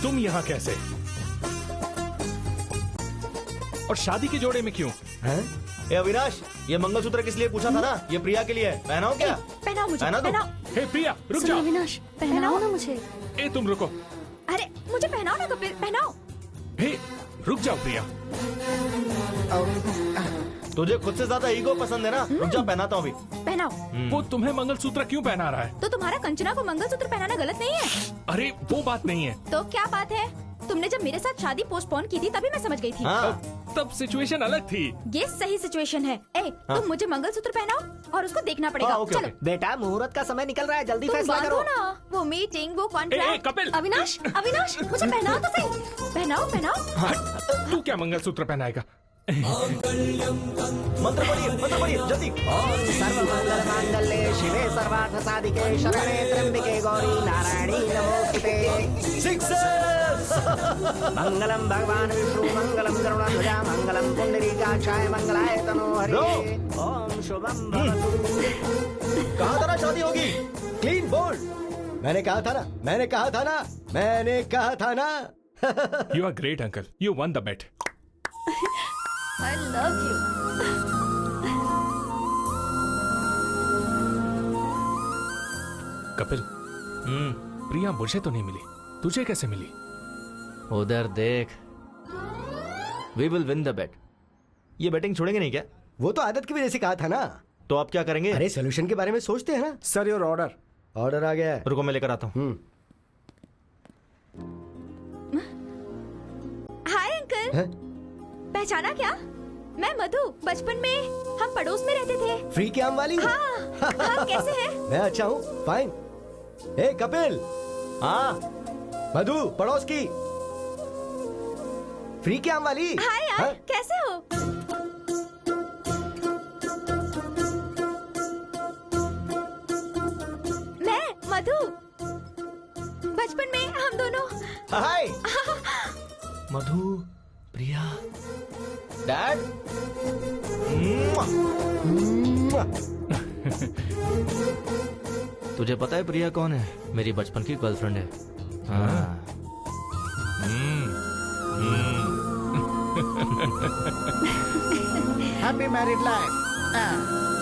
Speaker 11: तुम यहाँ कैसे? और शादी के जोड़े में क्यों?
Speaker 3: ए अविनाश, ये मंगलसूत्र किस लिए पूछा था ना? ये प्रिया के लिए है। पहनाओ क्या?
Speaker 5: पहनाओ मुझे,
Speaker 3: पहनाओ।
Speaker 11: हे प्रिया, रुक जाओ।
Speaker 4: अविनाश, पहनाओ ना मुझे।
Speaker 11: ए तुम रुको।
Speaker 5: अरे मुझे पहनाओ ना कपिल, पहनाओ।
Speaker 11: हे रुक जाओ प्रिया।
Speaker 3: तुझे खुद से ज्यादा ईगो पसंद है ना? रुक जा, पहनाता हूँ अभी।
Speaker 5: पहनाओ।
Speaker 11: वो तुम्हें मंगलसूत्र क्यों पहना रहा है?
Speaker 5: तो तुम्हारा कंचना को मंगलसूत्र पहनाना गलत नहीं है?
Speaker 11: अरे वो बात नहीं है।
Speaker 5: तो क्या बात है? तुमने जब मेरे साथ शादी पोस्टपोन की थी तभी मैं समझ गई थी।
Speaker 11: तब सिचुएशन अलग थी।
Speaker 5: ये सही सिचुएशन है। तुम मुझे मंगलसूत्र पहनाओ और उसको देखना पड़ेगा। चलो
Speaker 15: बेटा, मुहूर्त का समय निकल रहा है, जल्दी फैसला करो
Speaker 5: ना। वो मीटिंग, वो कॉन्ट्रैक्ट।
Speaker 11: कपिल,
Speaker 5: अविनाश, अविनाश, मुझे पहनाओ तो सही। पहनाओ, पहनाओ।
Speaker 11: तू क्या मंगलसूत्र पहनाएगा?
Speaker 3: मंत्र पढ़िए जल्दी।
Speaker 15: सर्वमंगल मांगल्ये शिवे सर्वार्थ साधिके शरणे त्र्यंबके गौरी नारायणी नमोस्तुते। मंगलम भगवान विष्णु, मंगलम गरुड़ध्वजा, मंगलम पुंडरीकाक्षाय, मंगलाय तनोहरि। ओम शुभम भवतु।
Speaker 6: कहा था ना शादी होगी। Clean bold. मैंने कहा था ना।
Speaker 11: You are great uncle, you won the bet.
Speaker 4: I love you.
Speaker 11: Kapil, Priya मुझे तो नहीं मिली, तुझे कैसे मिली?
Speaker 3: उधर देख। We will win the bet। ये बैटिंग छोड़ेंगे नहीं क्या?
Speaker 6: वो तो आदत की वजह से कहा था ना।
Speaker 3: तो आप क्या करेंगे?
Speaker 6: अरे सोल्यूशन के बारे में सोचते हैं ना।
Speaker 10: Sir your order.
Speaker 6: ऑर्डर आ गया है।
Speaker 3: रुको मैं लेकर आता हूँ।
Speaker 5: Hi uncle. पहचाना क्या? मैं मधु। बचपन में हम पड़ोस में रहते थे।
Speaker 6: फ्री के आम वाली?
Speaker 5: हाँ, कैसे हैं?
Speaker 6: मैं अच्छा हूँ, फाइन। ए कपिल।
Speaker 3: हाँ
Speaker 6: मधु, पड़ोस की फ्री के आम वाली।
Speaker 5: हाय यार, कैसे हो?
Speaker 7: बचपन में हम दोनों।
Speaker 6: हाय
Speaker 3: मधु, प्रिया,
Speaker 6: डैड।
Speaker 3: तुझे पता है प्रिया कौन है? मेरी बचपन की गर्लफ्रेंड है। हाँ।
Speaker 10: Happy married life.